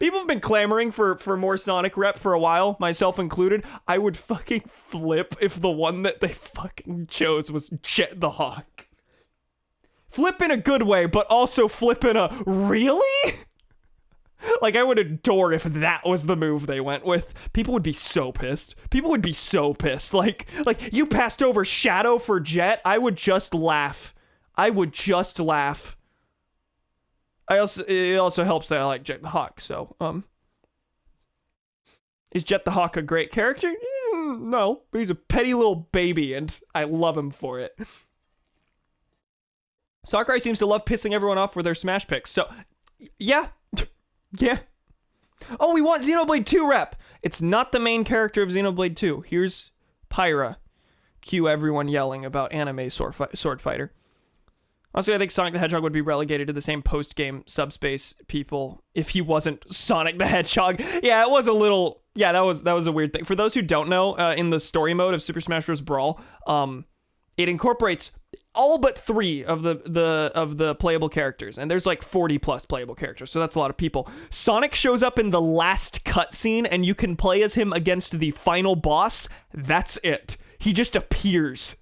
People have been clamoring for more Sonic rep for a while, myself included. I would fucking flip if the one that they fucking chose was Jet the Hawk. Flip in a good way, but also flip in a, really? Like, I would adore if that was the move they went with. People would be so pissed. People would be so pissed. Like you passed over Shadow for Jet. I would just laugh. I would just laugh. It also helps that I like Jet the Hawk, so, is Jet the Hawk a great character? No, but he's a petty little baby, and I love him for it. Sakurai seems to love pissing everyone off with their Smash picks, so, yeah. Yeah. Oh, we want Xenoblade 2 rep! It's not the main character of Xenoblade 2. Here's Pyra. Cue everyone yelling about anime sword fighter. Honestly, I think Sonic the Hedgehog would be relegated to the same post-game subspace people if he wasn't Sonic the Hedgehog. Yeah, it was a little... Yeah, that was a weird thing. For those who don't know, in the story mode of Super Smash Bros. Brawl, it incorporates all but 3 of the playable characters, and there's like 40 plus playable characters, so that's a lot of people. Sonic shows up in the last cutscene, and you can play as him against the final boss. That's it. He just appears.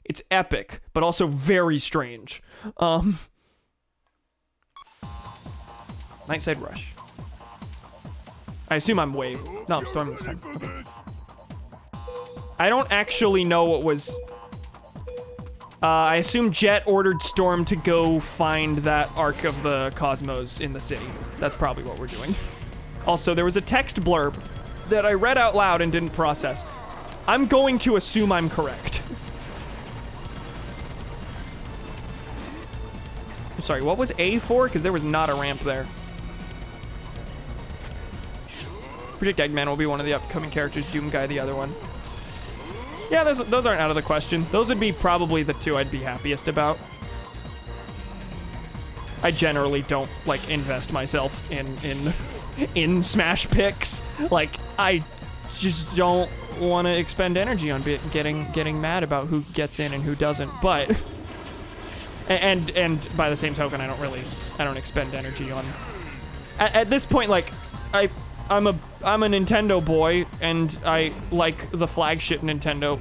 It's epic, but also very strange. Night Side Rush. I assume I'm Wave. No, I'm Storm this time. Okay. I don't actually know what was... I assume Jet ordered Storm to go find that Ark of the Cosmos in the city. That's probably what we're doing. Also, there was a text blurb that I read out loud and didn't process. I'm going to assume I'm correct. Sorry, what was A for? Because there was not a ramp there. Predict Eggman will be one of the upcoming characters, Doom Guy the other one. Yeah, those aren't out of the question. Those would be probably the 2 I'd be happiest about. I generally don't, like, invest myself in Smash picks. Like, I just don't want to expend energy on getting mad about who gets in and who doesn't, but... And by the same token, I don't expend energy on... At this point, like, I'm a Nintendo boy, and I like the flagship Nintendo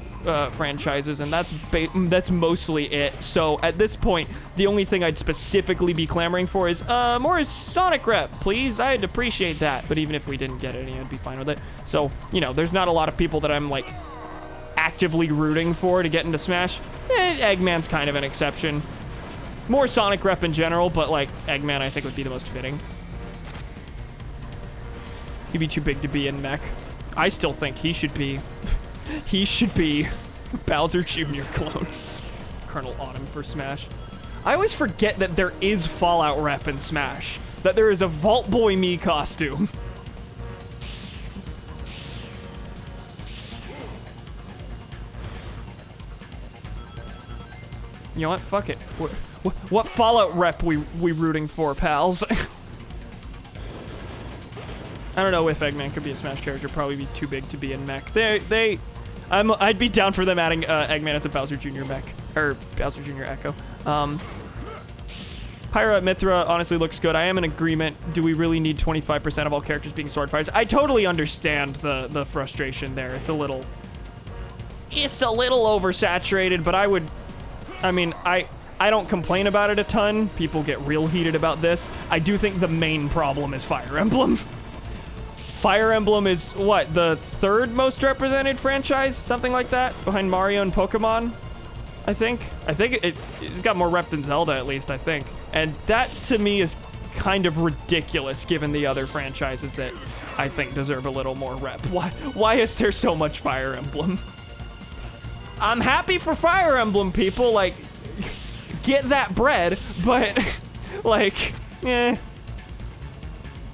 franchises, and that's mostly it. So at this point, the only thing I'd specifically be clamoring for is more Sonic rep, please. I'd appreciate that. But even if we didn't get any, I'd be fine with it. So, you know, there's not a lot of people that I'm like actively rooting for to get into Smash. Eggman's kind of an exception. More Sonic rep in general, but like Eggman I think would be the most fitting. He'd be too big to be in Mech. I still think he should be Bowser Jr. clone. Colonel Autumn for Smash. I always forget that there is Fallout rep in Smash. That there is a Vault Boy Me costume. You know what? Fuck it. What Fallout rep we rooting for, pals? I don't know if Eggman could be a Smash character. Probably be too big to be in Mech. I'd be down for them adding Eggman as a Bowser Jr. Mech or Bowser Jr. Echo. Pyra Mithra honestly looks good. I am in agreement. Do we really need 25% of all characters being sword fighters? I totally understand the frustration there. It's a little oversaturated, but I don't complain about it a ton. People get real heated about this. I do think the main problem is Fire Emblem. Fire Emblem is, what, the 3rd most represented franchise? Something like that? Behind Mario and Pokemon? I think it's got more rep than Zelda, at least, I think. And that, to me, is kind of ridiculous, given the other franchises that I think deserve a little more rep. Why is there so much Fire Emblem? I'm happy for Fire Emblem, people. Like, get that bread, but, like, eh.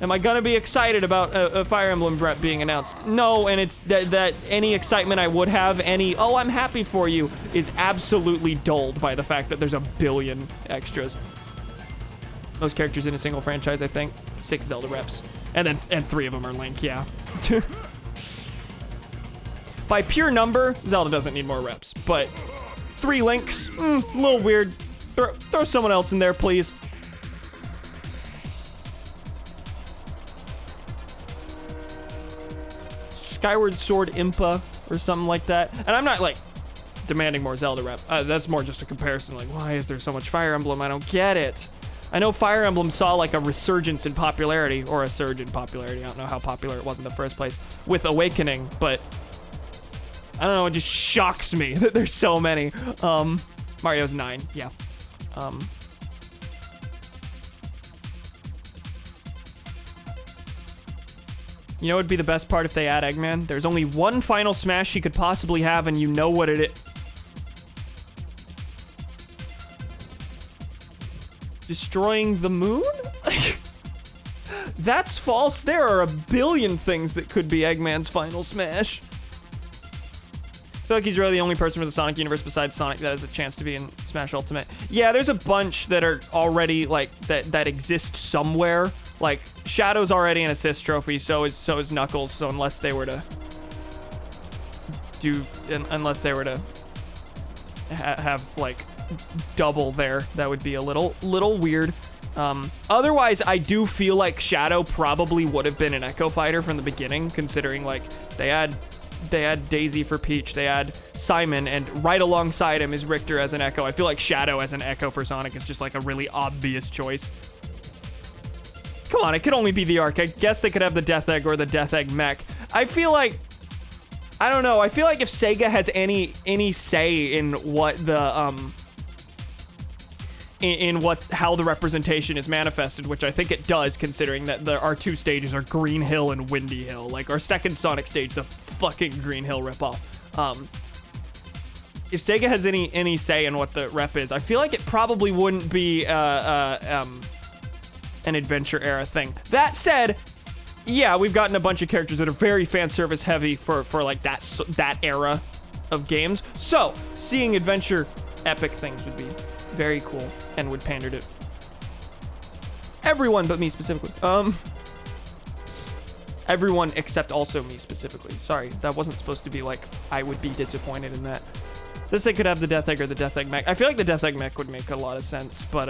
Am I gonna be excited about a Fire Emblem rep being announced? No, and it's that any excitement I would have, oh, I'm happy for you, is absolutely dulled by the fact that there's a billion extras. Most characters in a single franchise, I think. 6 Zelda reps. And 3 of them are Link, yeah. By pure number, Zelda doesn't need more reps, but 3 Links, a little weird. Throw someone else in there, please. Skyward Sword Impa or something like that. And I'm not like demanding more Zelda rep. That's more just a comparison. Like, why is there so much Fire Emblem? I don't get it. I know Fire Emblem saw like a resurgence in popularity, or a surge in popularity. I don't know how popular it was in the first place with Awakening, but I don't know. It just shocks me that there's so many. Mario's 9. Yeah. You know what would be the best part if they add Eggman? There's only one final Smash he could possibly have, and you know what it is. Destroying the moon? That's false. There are a billion things that could be Eggman's final Smash. feel like he's really the only person from the Sonic universe besides Sonic that has a chance to be in Smash Ultimate. Yeah, there's a bunch that are already like that exist somewhere. Like Shadow's already an assist trophy, so is Knuckles. So unless they were to have like double there, that would be a little weird. Otherwise, I do feel like Shadow probably would have been an Echo Fighter from the beginning, considering like they had Daisy for Peach, they had Simon, and right alongside him is Richter as an Echo. I feel like Shadow as an Echo for Sonic is just like a really obvious choice. Come on, it could only be the Arc. I guess they could have the Death Egg or the Death Egg mech. I feel like, I don't know. I feel like if Sega has any say in what the how the representation is manifested, which I think it does, considering that our 2 stages are Green Hill and Windy Hill. Like our second Sonic stage is a fucking Green Hill ripoff. If Sega has any say in what the rep is, I feel like it probably wouldn't be an adventure era thing. That said, yeah, we've gotten a bunch of characters that are very fan service heavy for like that era of games. So seeing adventure epic things would be very cool and would pander to everyone but me specifically. Everyone except also me specifically. Sorry, that wasn't supposed to be like I would be disappointed in that. This they could have the Death Egg or the Death Egg mech. I feel like the Death Egg mech would make a lot of sense, but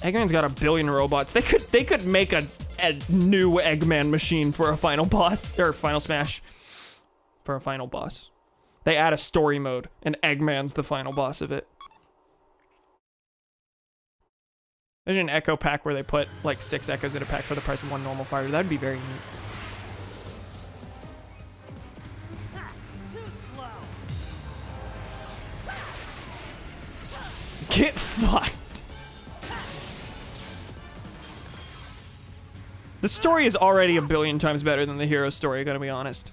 Eggman's got a billion robots. They could make a new Eggman machine for a final boss or final Smash for a final boss. They add a story mode, and Eggman's the final boss of it. Imagine an Echo pack where they put like 6 Echoes in a pack for the price of 1 normal fighter. That'd be very neat. Get fucked. The story is already a billion times better than the hero story, gotta be honest.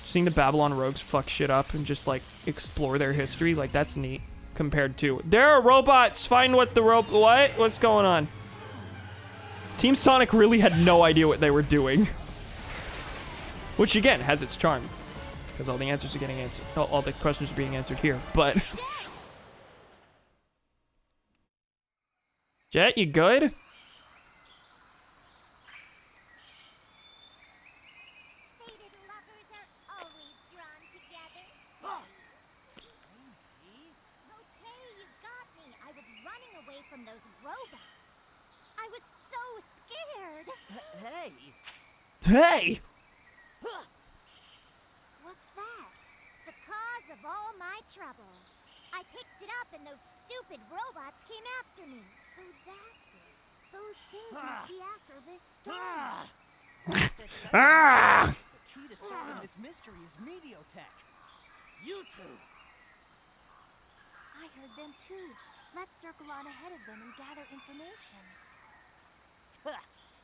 Seeing the Babylon Rogues fuck shit up and just like explore their history, like that's neat compared to there are robots, find what the what's going on? Team Sonic really had no idea what they were doing. Which again has its charm, because all the answers are getting answered, all the questions are being answered here, but Jet, you good? Hey! What's that? The cause of all my troubles. I picked it up and those stupid robots came after me. So that's it. Those things must be after this storm. Ah! The key to solving this mystery is Mediotech. You two. I heard them too. Let's circle on ahead of them and gather information.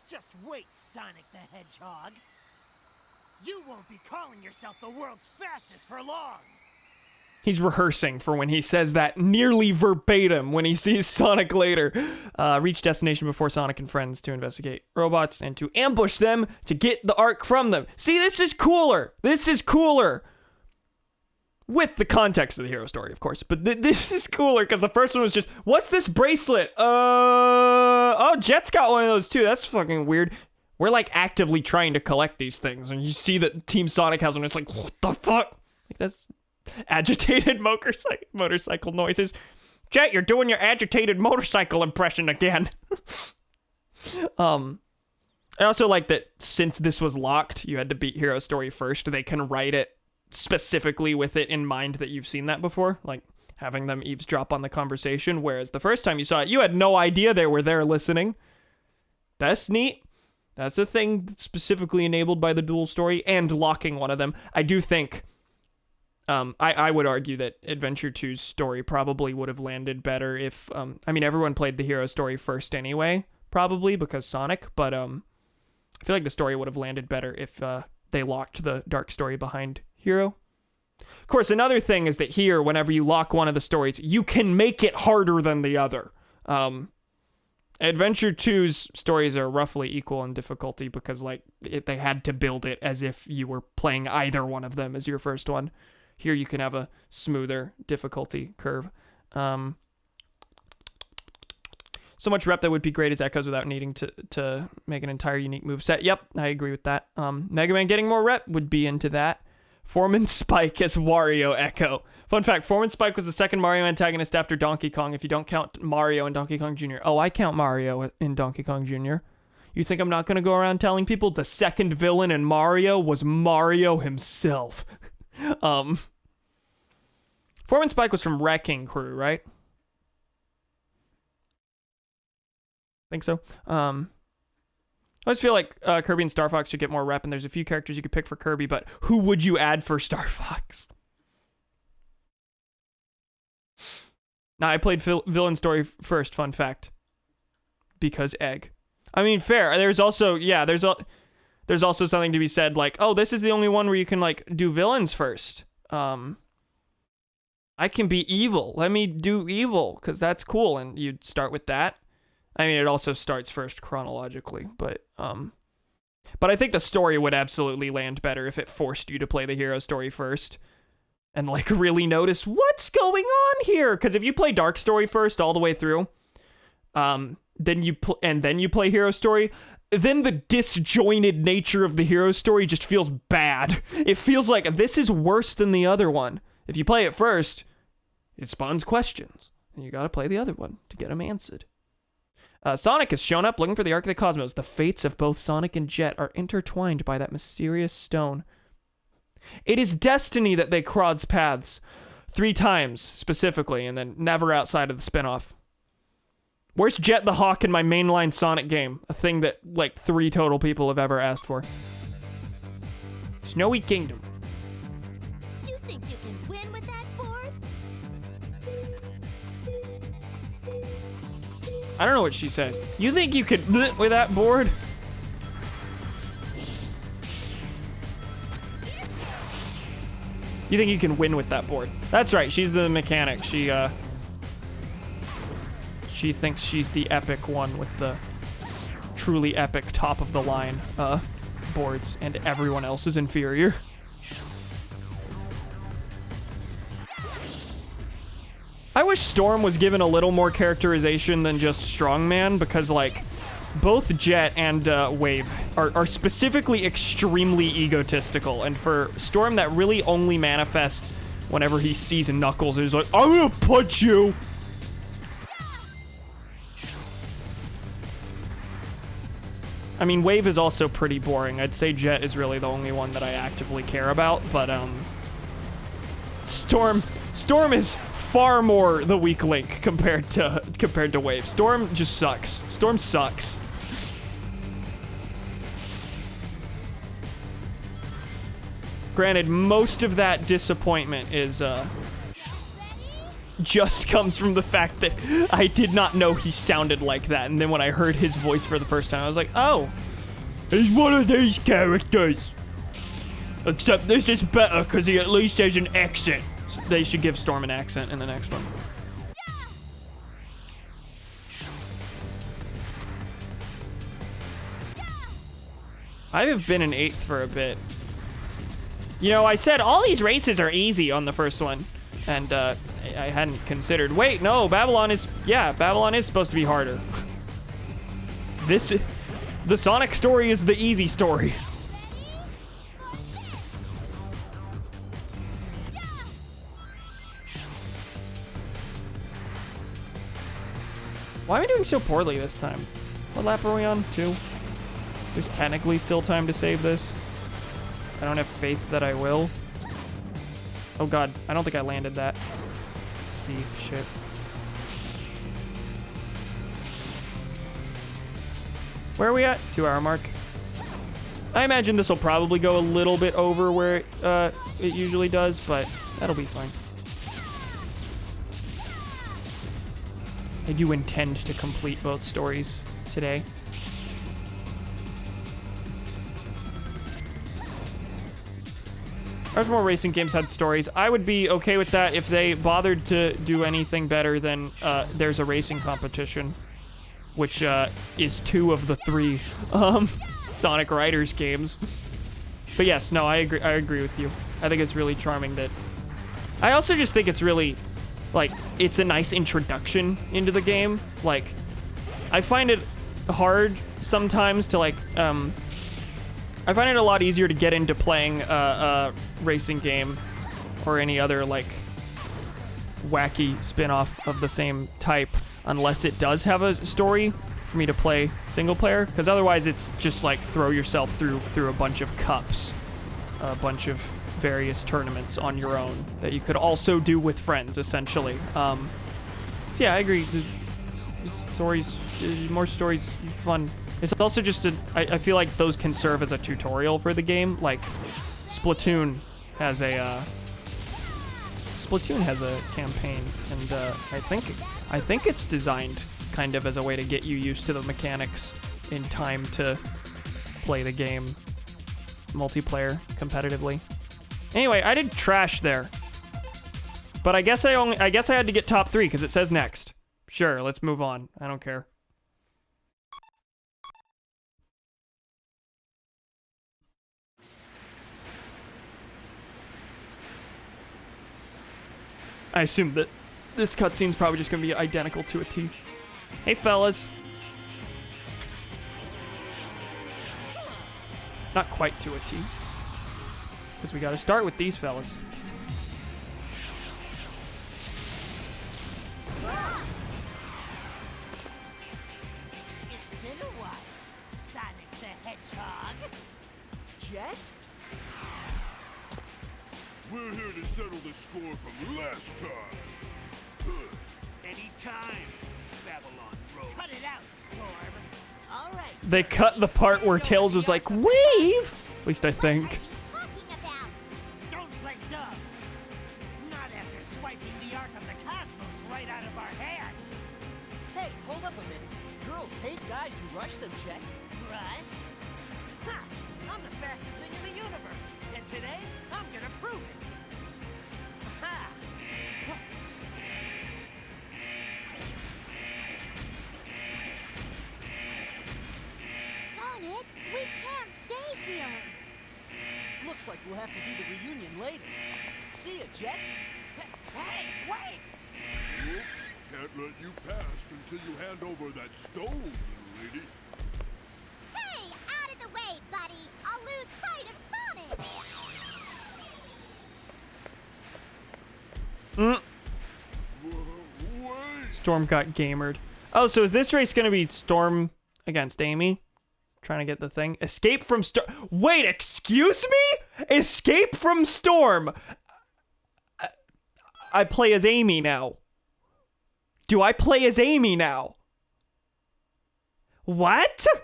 Just wait, Sonic the Hedgehog. You won't be calling yourself the world's fastest for long. He's rehearsing for when he says that nearly verbatim when he sees Sonic later. Reach destination before Sonic and friends to investigate robots and to ambush them to get the Arc from them. See, this is cooler. This is cooler. With the context of the hero story, of course. But this is cooler because the first one was just, what's this bracelet? Oh, Jet's got one of those too. That's fucking weird. We're like actively trying to collect these things, and you see that Team Sonic has one. It's like, what the fuck? Like that's agitated motorcycle noises. Jet, you're doing your agitated motorcycle impression again. I also like that since this was locked, you had to beat hero story first. They can write it specifically with it in mind that you've seen that before, like having them eavesdrop on the conversation, whereas the first time you saw it, you had no idea they were there listening. That's neat. That's a thing that's specifically enabled by the dual story and locking one of them. I do think, I would argue that Adventure 2's story probably would have landed better if, I mean, everyone played the hero story first anyway, probably because Sonic, but I feel like the story would have landed better if they locked the dark story behind hero. Of course, another thing is that here, whenever you lock one of the stories, you can make it harder than the other. Adventure 2's stories are roughly equal in difficulty because, like, they had to build it as if you were playing either one of them as your first one. Here you can have a smoother difficulty curve. So much rep that would be great as Echoes without needing to make an entire unique moveset. Yep, I agree with that. Mega Man getting more rep would be into that. Foreman Spike as Wario Echo. Fun fact, Foreman Spike was the second Mario antagonist after Donkey Kong, if you don't count Mario and Donkey Kong Jr. Oh, I count Mario in Donkey Kong Jr. You think I'm not going to go around telling people the second villain in Mario was Mario himself? Foreman Spike was from Wrecking Crew, right? Think so. I always feel like Kirby and Star Fox should get more rep, and there's a few characters you could pick for Kirby, but who would you add for Star Fox? Nah, I played Villain Story first, fun fact. Because Egg. I mean, fair. There's also, yeah, there's also something to be said, like, oh, this is the only one where you can, like, do villains first. I can be evil. Let me do evil, because that's cool, and you'd start with that. I mean, it also starts first chronologically, but I think the story would absolutely land better if it forced you to play the hero story first and, like, really notice what's going on here. Because if you play Dark Story first all the way through, then you play hero story, then the disjointed nature of the hero story just feels bad. It feels like this is worse than the other one. If you play it first, it spawns questions, and you gotta play the other one to get them answered. Sonic has shown up looking for the Ark of the Cosmos. The fates of both Sonic and Jet are intertwined by that mysterious stone. It is destiny that they cross paths 3 times, specifically, and then never outside of the spinoff. Where's Jet the Hawk in my mainline Sonic game? A thing that, like, 3 total people have ever asked for. Snowy Kingdom. You think you can win with that board? I don't know what she said. You think you could with that board? You think you can win with that board? That's right. She's the mechanic. She thinks she's the epic one with the truly epic top of the line boards, and everyone else is inferior. I wish Storm was given a little more characterization than just Strongman, because, like, both Jet and Wave are specifically extremely egotistical, and for Storm, that really only manifests whenever he sees Knuckles. He's like, I'm gonna punch you! I mean, Wave is also pretty boring. I'd say Jet is really the only one that I actively care about, but, Storm is far more the weak link compared to Wave. Storm just sucks. Storm sucks. Granted, most of that disappointment is just comes from the fact that I did not know he sounded like that, and then when I heard his voice for the first time, I was like, oh, he's one of these characters. Except this is better because he at least has an accent. So they should give Storm an accent in the next one. I have been in 8th for a bit. You know, I said all these races are easy on the first one, and I hadn't considered, wait, no, Babylon is supposed to be harder. The Sonic story is the easy story. Why am I doing so poorly this time? What lap are we on? 2? There's technically still time to save this. I don't have faith that I will. Oh god, I don't think I landed that. C, shit. Where are we at? 2-hour mark. I imagine this will probably go a little bit over where it usually does, but that'll be fine. I do intend to complete both stories today. There's more racing games had stories. I would be okay with that if they bothered to do anything better than there's a racing competition. which is 2 of the 3 Sonic Riders games. But yes, no, I agree with you. I think it's really charming that... I also just think it's really, like, it's a nice introduction into the game. Like, I find it hard sometimes to, like, I find it a lot easier to get into playing a racing game or any other, like, wacky spin-off of the same type unless it does have a story for me to play single player, because otherwise it's just like throw yourself through a bunch of cups, a bunch of various tournaments on your own that you could also do with friends, essentially. So yeah, I agree. The stories, more stories, fun. It's also just I feel like those can serve as a tutorial for the game. Like Splatoon has a campaign, and I think it's designed kind of as a way to get you used to the mechanics in time to play the game multiplayer competitively. Anyway, I did trash there, but I guess I had to get top 3 because it says next. Sure, let's move on. I don't care. I assume that this cutscene's probably just gonna be identical to a T. Hey, fellas. Not quite to a T. Because we gotta start with these fellas. It's been a while, Sonic the Hedgehog. Jet? We're here to settle the score from last time. Anytime, Babylon Road. Cut it out, Storm. All right. They cut the part where Tails was like, wave! At least I think. What are you talking about? Don't play dumb. Not after swiping the Ark of the Cosmos right out of our hands. Hey, hold up a minute. Girls hate guys who rush them, Jet. Rush? Ha! I'm the fastest thing in the universe, and today I'm gonna prove it. Ha! Sonic, we can't stay here. Looks like we'll have to do the reunion later. See ya, Jet. Hey, wait! Whoops, can't let you pass until you hand over that stone, little lady. Hey, out of the way, buddy. I'll lose sight of Sonic. Wait! Storm got gamered. Oh, so is this race gonna be Storm against Amy? Trying to get the thing. Escape from Storm. Wait, excuse me? Escape from Storm. I play as Amy now. Do I play as Amy now? What? I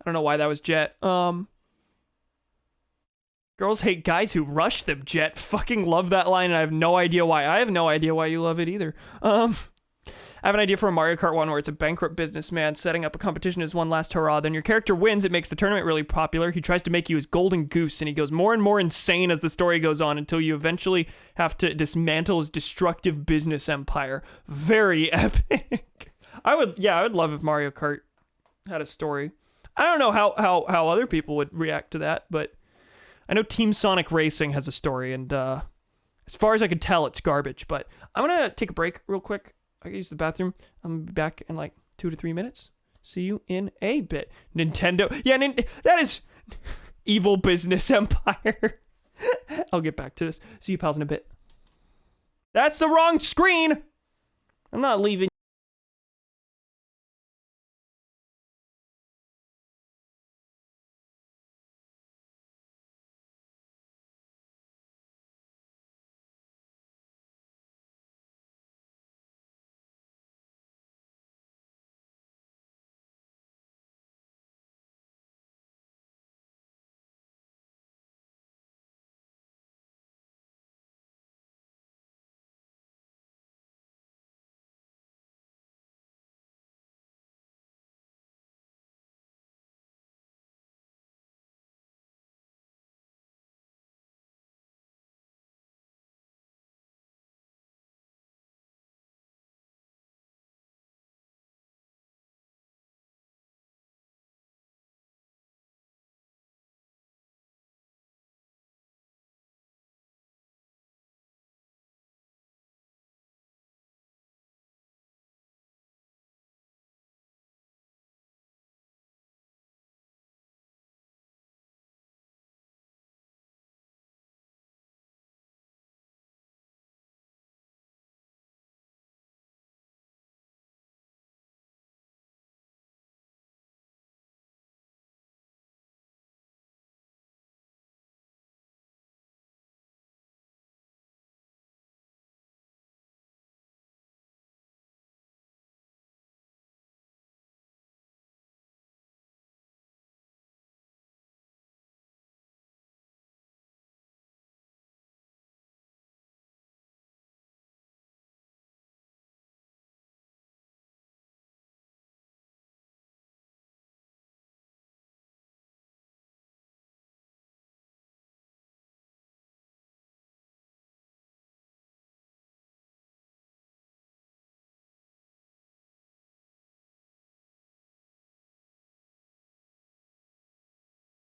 don't know why that was Jet. Girls hate guys who rush them, Jet. Fucking love that line, and I have no idea why. I have no idea why you love it either. I have an idea for a Mario Kart one where it's a bankrupt businessman setting up a competition as one last hurrah. Then your character wins. It makes the tournament really popular. He tries to make you his golden goose, and he goes more and more insane as the story goes on until you eventually have to dismantle his destructive business empire. Very epic. I would love if Mario Kart had a story. I don't know how other people would react to that, but I know Team Sonic Racing has a story, and as far as I can tell, it's garbage. But I'm gonna take a break real quick. I can use the bathroom. I'm gonna be back in like 2 to 3 minutes. See you in a bit. Nintendo. Yeah, that is evil business empire. I'll get back to this. See you pals in a bit. That's the wrong screen. I'm not leaving.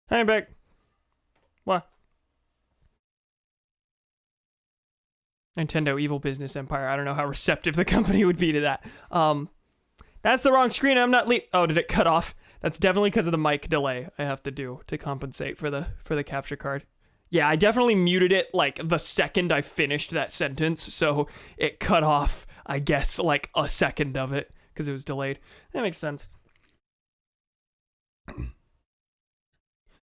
Hey, back. What? Nintendo Evil Business Empire. I don't know how receptive the company would be to that. That's the wrong screen. I'm not oh, did it cut off? That's definitely because of the mic delay I have to do to compensate for the capture card. Yeah, I definitely muted it like the second I finished that sentence, so it cut off, I guess, like a second of it because it was delayed. That makes sense.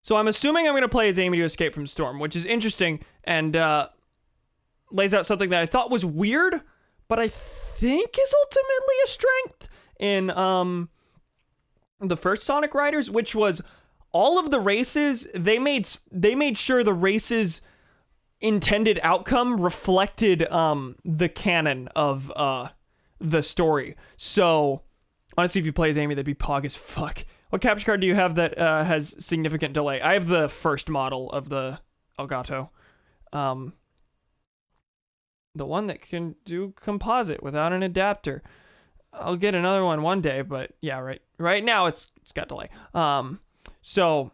So I'm assuming I'm going to play as Amy to escape from Storm, which is interesting and lays out something that I thought was weird, but I think is ultimately a strength in the first Sonic Riders, which was all of the races, they made sure the race's intended outcome reflected the canon of the story. So honestly, if you play as Amy, that'd be pog as fuck. What capture card do you have that has significant delay? I have the first model of the Elgato. The one that can do composite without an adapter. I'll get another one day, but yeah, right now it's got delay. So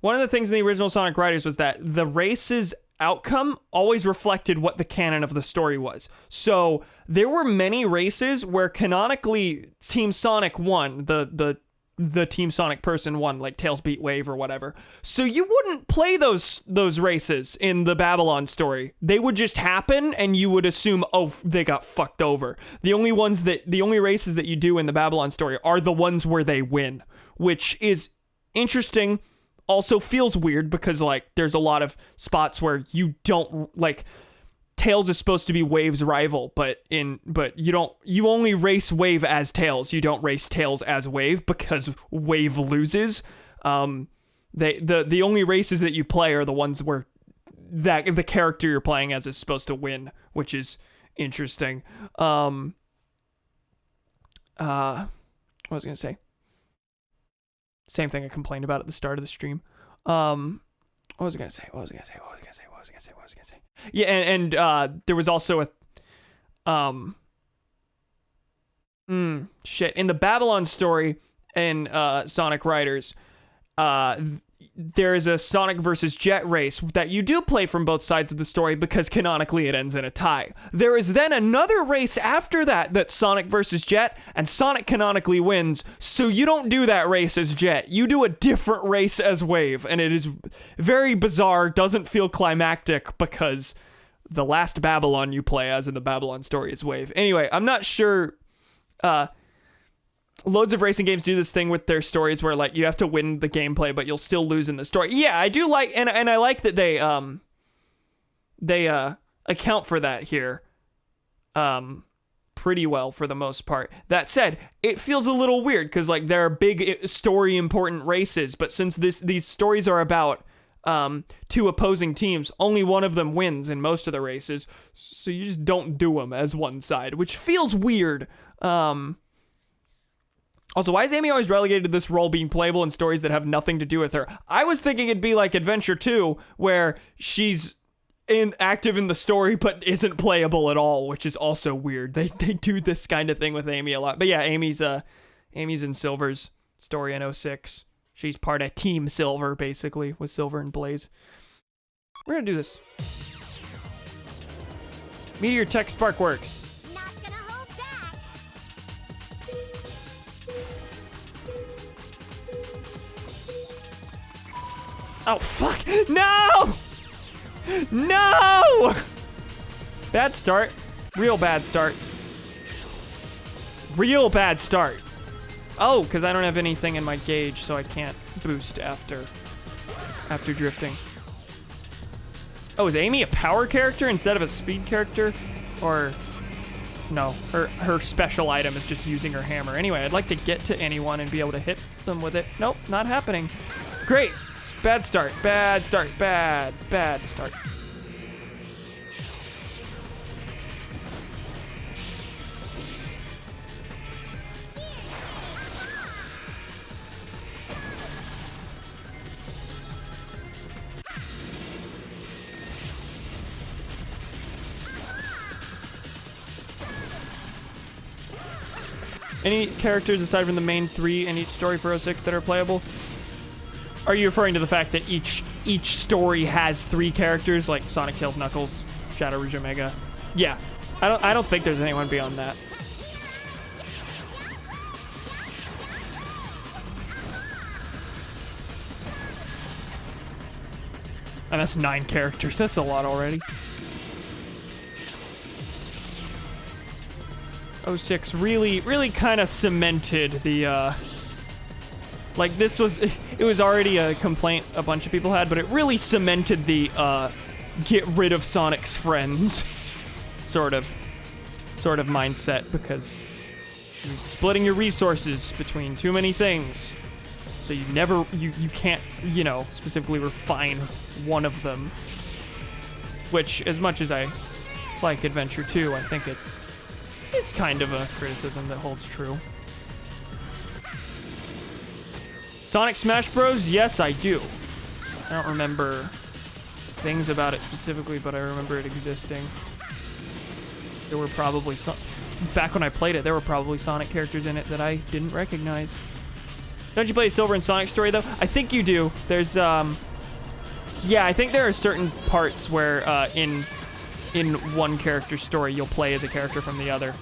one of the things in the original Sonic Riders was that the race's outcome always reflected what the canon of the story was. So there were many races where canonically Team Sonic won, the Team Sonic person won, like Tails beat Wave or whatever. So you wouldn't play those races in the Babylon story. They would just happen and you would assume, oh, they got fucked over. The only races that you do in the Babylon story are the ones where they win, which is interesting. Also feels weird because like there's a lot of spots where you don't like Tails is supposed to be Wave's rival, but you only race Wave as Tails. You don't race Tails as Wave because Wave loses. The only races that you play are the ones where the character you're playing as is supposed to win, which is interesting. What was I gonna say? Same thing I complained about at the start of the stream. What was I gonna say? Yeah, and there was also a shit in the Babylon story in Sonic Riders. There is a Sonic versus Jet race that you do play from both sides of the story because canonically it ends in a tie. There is then another race after that's Sonic versus Jet, and Sonic canonically wins, so you don't do that race as Jet. You do a different race as Wave, and it is very bizarre, doesn't feel climactic because the last Babylon you play as in the Babylon story is Wave. Anyway, I'm not sure... loads of racing games do this thing with their stories where like you have to win the gameplay but you'll still lose in the story. Yeah, I do like and I like that they account for that here pretty well for the most part. That said, it feels a little weird cuz like there are big story important races, but since these stories are about two opposing teams, only one of them wins in most of the races, so you just don't do them as one side, which feels weird. Also, why is Amy always relegated to this role being playable in stories that have nothing to do with her? I was thinking it'd be like Adventure 2, where she's active in the story but isn't playable at all, which is also weird. They do this kind of thing with Amy a lot. But yeah, Amy's in Silver's story in 06. She's part of Team Silver, basically, with Silver and Blaze. We're gonna do this. Meteor Tech Spark works. Oh, fuck! No! No! Bad start. Real bad start. Real bad start. Oh, because I don't have anything in my gauge, so I can't boost after drifting. Oh, is Amy a power character instead of a speed character? Or... no, her special item is just using her hammer. Anyway, I'd like to get to anyone and be able to hit them with it. Nope, not happening. Great! Bad start, bad start, bad start. Any characters aside from the main three in each story for 06 that are playable? are you referring to the fact that each story has 3 characters, like Sonic, Tails, Knuckles, Shadow, Rouge, Omega? Yeah. I don't think there's anyone beyond that. And that's 9 characters. That's a lot already. 06 really kind of cemented the, like this was, it was already a complaint a bunch of people had, but it really cemented the, get rid of Sonic's friends sort of mindset, because you're splitting your resources between too many things. So you never, you can't, you know, specifically refine one of them. Which, as much as I like Adventure 2, I think it's kind of a criticism that holds true. Sonic Smash Bros? Yes, I do. I don't remember things about it specifically, but I remember it existing. There were probably some... Back when I played it, there were probably Sonic characters in it that I didn't recognize. Don't you play Silver and Sonic Story, though? I think you do. There's, yeah, I think there are certain parts where, in one character's story, you'll play as a character from the other.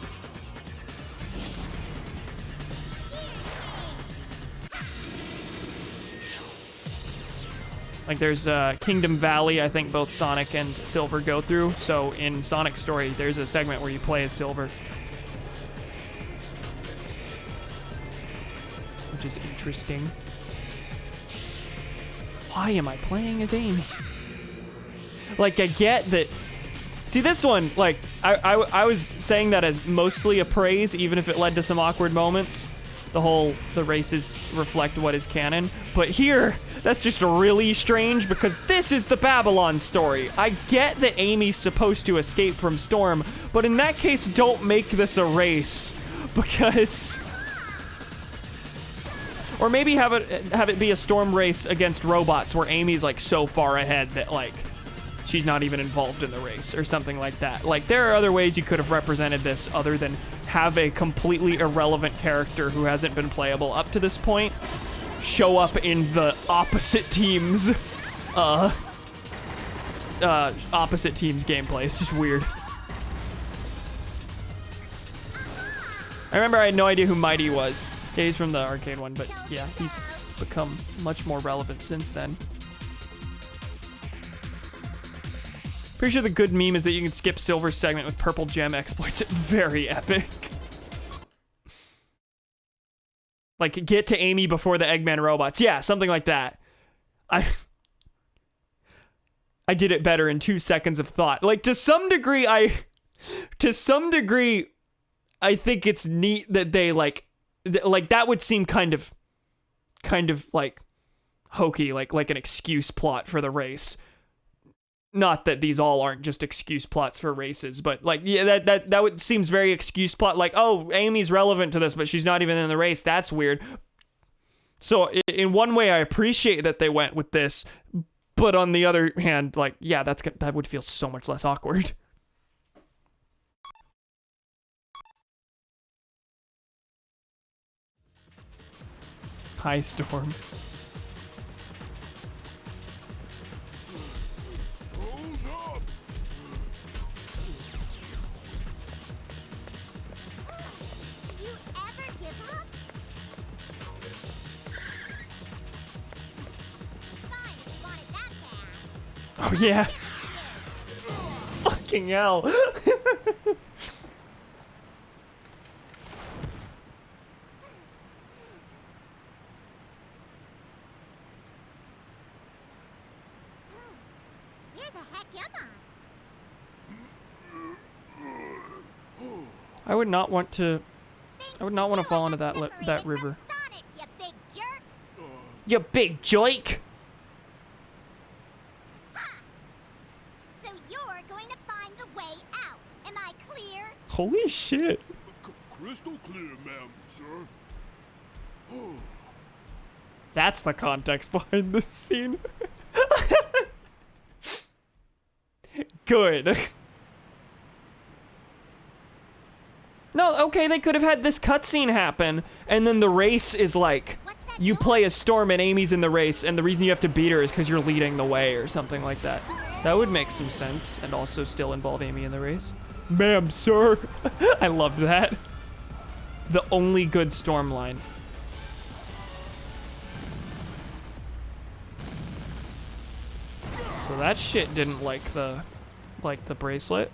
Like, there's, Kingdom Valley, I think both Sonic and Silver go through. So, in Sonic Story, there's a segment where you play as Silver. Which is interesting. Why am I playing as Amy? Like, I get that... See, this one, like, I was saying that as mostly a praise, even if it led to some awkward moments. The races reflect what is canon. But here, that's just really strange, because this is the Babylon story. I get that Amy's supposed to escape from Storm, but in that case, don't make this a race. Because... Or maybe have it be a Storm race against robots where Amy's, like, so far ahead that, like, she's not even involved in the race or something like that. Like, there are other ways you could have represented this other than have a completely irrelevant character who hasn't been playable up to this point show up in the opposite team's, gameplay. It's just weird. I remember I had no idea who Mighty was. Yeah, he's from the arcade one, but yeah, he's become much more relevant since then. Pretty sure the good meme is that you can skip Silver's segment with purple gem exploits. Very epic. Like, get to Amy before the Eggman robots. Yeah, something like that. I did it better in 2 seconds of thought. Like, to some degree, I think it's neat that they, like, that would seem kind of like hokey, like an excuse plot for the race. Not that these all aren't just excuse plots for races, but like, yeah, that would seems very excuse plot. Like, oh, Amy's relevant to this, but she's not even in the race. That's weird. So in one way, I appreciate that they went with this, but on the other hand, like, yeah, that would feel so much less awkward. Hi, Storm. Hold up! You ever give up? Fine, if you want it that bad. Oh yeah. Fucking hell. Where the heck am I? I would not want to fall into that Separated river. from Sonic, you big jerk. You big joik. So you're going to find the way out. Am I clear? Holy shit. Crystal clear, ma'am, sir. That's the context behind this scene. Good. No, okay, they could have had this cutscene happen, and then the race is like you play as Storm and Amy's in the race, and the reason you have to beat her is because you're leading the way or something like that. That would make some sense, and also still involve Amy in the race. Ma'am, sir. I loved that. The only good Storm line. So that shit didn't like the bracelet.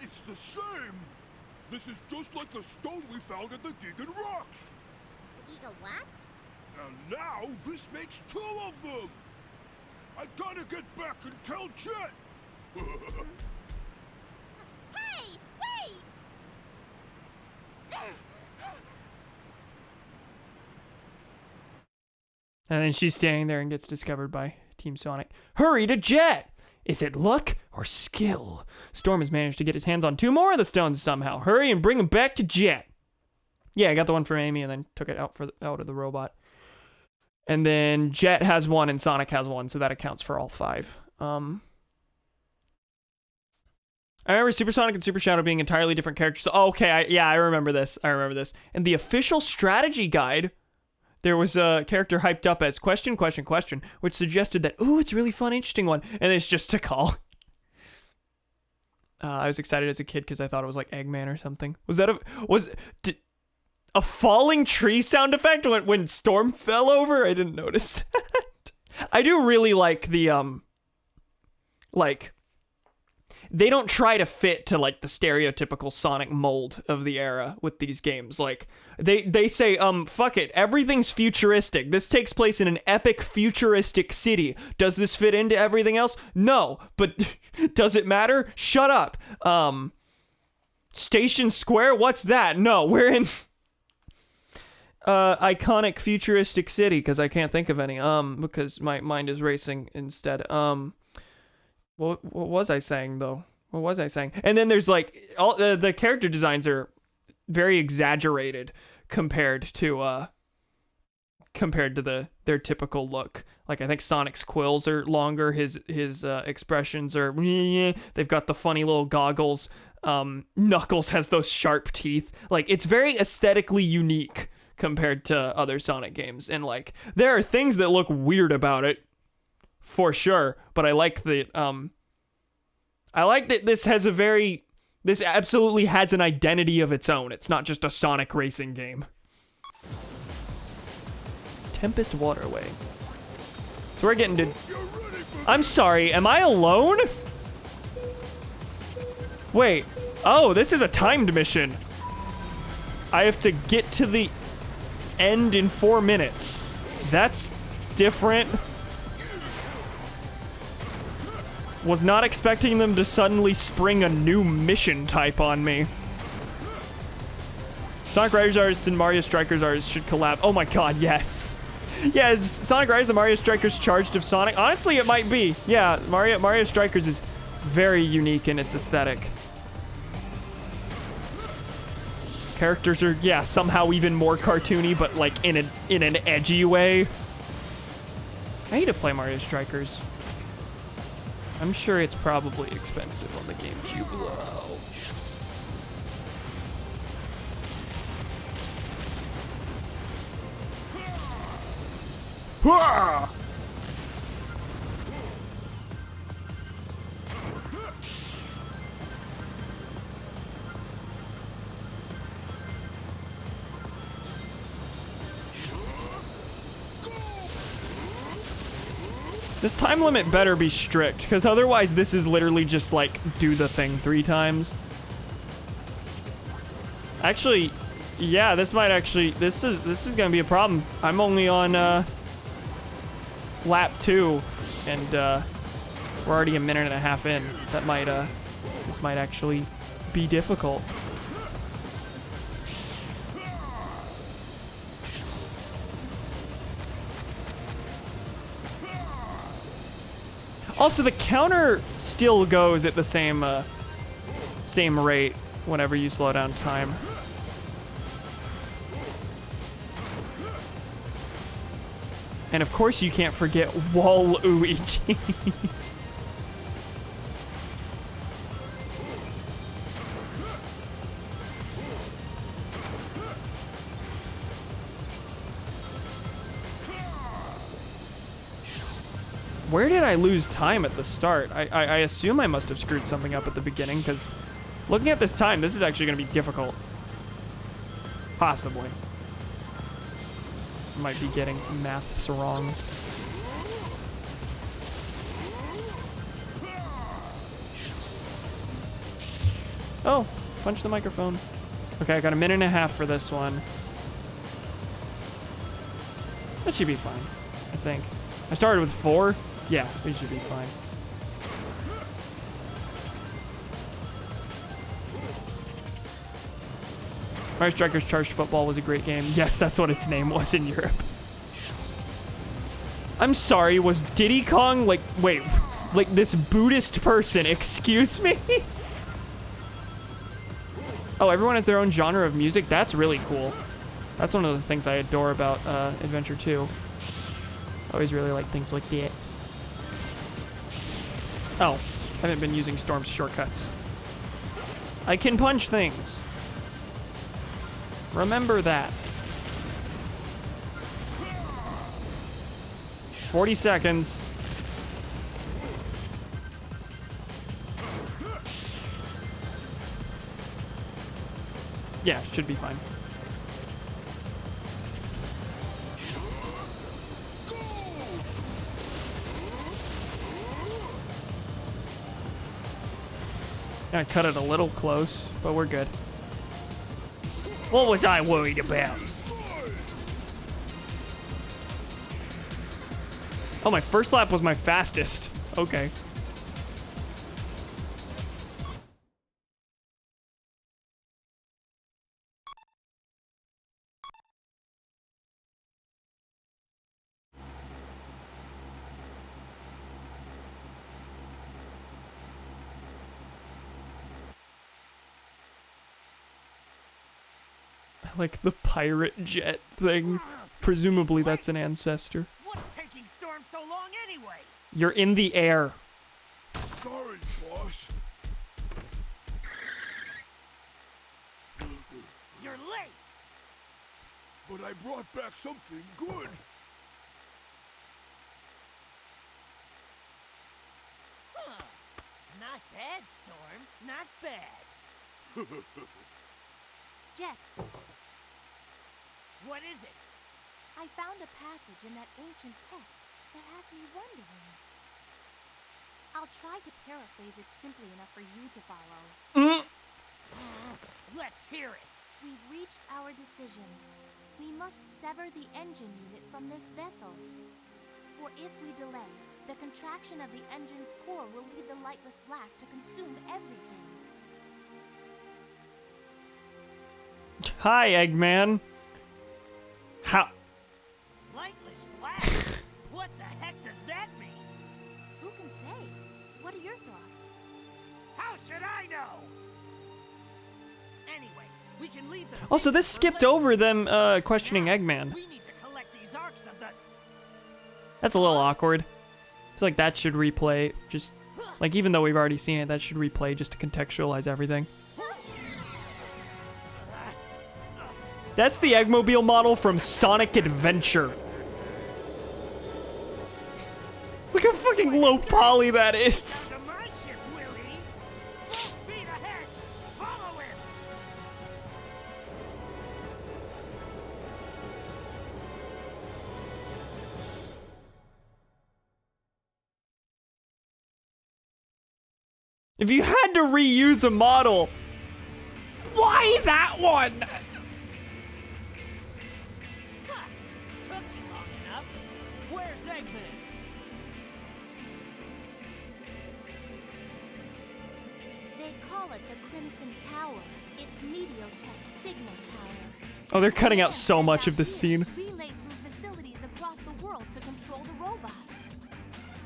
It's the same! This is just like the stone we found at the Gigan Rocks! Giga what? And now this makes 2 of them! I gotta get back and tell Jet! Hey, wait! And then she's standing there and gets discovered by Team Sonic. Hurry to Jet! Is it luck or skill? Storm has managed to get his hands on 2 more of the stones somehow. Hurry and bring them back to Jet. Yeah, I got the one for Amy and then took it out of the robot. And then Jet has 1 and Sonic has 1, so that accounts for all 5. I remember Super Sonic and Super Shadow being entirely different characters. Oh, okay, I remember this. In the official strategy guide, there was a character hyped up as question, which suggested that, ooh, it's a really fun, interesting one. And it's just Tikal. I was excited as a kid because I thought it was like Eggman or something. Was that a falling tree sound effect when Storm fell over? I didn't notice that. I do really like the, they don't try to fit to like the stereotypical Sonic mold of the era with these games. Like they say, fuck it, everything's futuristic. This takes place in an epic futuristic city. Does this fit into everything else? No, but does it matter? Shut up. Station Square? What's that? No, we're in iconic futuristic city because I can't think of any. Because my mind is racing instead. What was I saying though? What was I saying? And then there's like all the character designs are very exaggerated compared to their typical look. Like I think Sonic's quills are longer. His expressions are they've got the funny little goggles. Knuckles has those sharp teeth. Like it's very aesthetically unique compared to other Sonic games. And like there are things that look weird about it. For sure, but I like that this absolutely has an identity of its own. It's not just a Sonic racing game. Tempest Waterway. So we're getting to... I'm sorry, am I alone? Wait. Oh, this is a timed mission. I have to get to the end in 4 minutes. That's different. Was not expecting them to suddenly spring a new mission type on me. Sonic Riders artists and Mario Strikers artists should collab. Oh my god, yes. Yeah, is Sonic Riders the Mario Strikers charged of Sonic? Honestly, it might be. Yeah, Mario Strikers is very unique in its aesthetic. Characters are, yeah, somehow even more cartoony, but like in an edgy way. I need to play Mario Strikers. I'm sure it's probably expensive on the GameCube. Whoa. This time limit better be strict, because otherwise this is literally just like do the thing 3 times. Actually, yeah, this is gonna be a problem. I'm only on lap 2, and we're already a minute and a half in. That might this might actually be difficult. Also, the counter still goes at the same rate whenever you slow down time. And of course you can't forget Waluigi. Where did I lose time at the start? I assume I must have screwed something up at the beginning, because looking at this time, this is actually going to be difficult. Possibly. Might be getting maths wrong. Oh, punch the microphone. Okay, I got a minute and a half for this one. That should be fine, I think. I started with 4. Yeah, we should be fine. Mario Strikers Charged Football was a great game. Yes, that's what its name was in Europe. I'm sorry, was Diddy Kong like, wait, like this Buddhist person, excuse me? Oh, everyone has their own genre of music? That's really cool. That's one of the things I adore about Adventure 2. I always really like things like that. Oh, I haven't been using Storm's shortcuts. I can punch things. Remember that. 40 seconds. Yeah, should be fine. Gonna cut it a little close, but we're good. What was I worried about? Oh, my first lap was my fastest. Okay. I like the pirate jet thing. Presumably that's an ancestor. What's taking Storm so long anyway? You're in the air. Sorry, boss. You're late. But I brought back something good. Huh. Not bad, Storm. Not bad. Jet, What is it? I found a passage in that ancient text that has me wondering. I'll try to paraphrase it simply enough for you to follow. Let's hear it. We've reached our decision. We must sever the engine unit from this vessel. For if we delay, the contraction of the engine's core will lead the lightless black to consume everything. Hi, Eggman. How? Lightless black? What the heck does that mean? Who can say? What are your thoughts? How should I know? Anyway, we can leave the Oh, so this for skipped later. over them questioning Now, Eggman. We need to collect these arcs of the... That's a little awkward. I feel like that should replay. Just like, even though we've already seen it, that should replay just to contextualize everything. That's the Eggmobile model from Sonic Adventure. Look how fucking low poly that is. To my ship, Willie! Full speed ahead! Follow him! If you had to reuse a model, why that one? Ha! Took you long enough. Where's Eggman? They call it the Crimson Tower. It's Mediotech's signal tower. Oh, they're cutting out so much of this scene. Relay through facilities across the world to control the robots.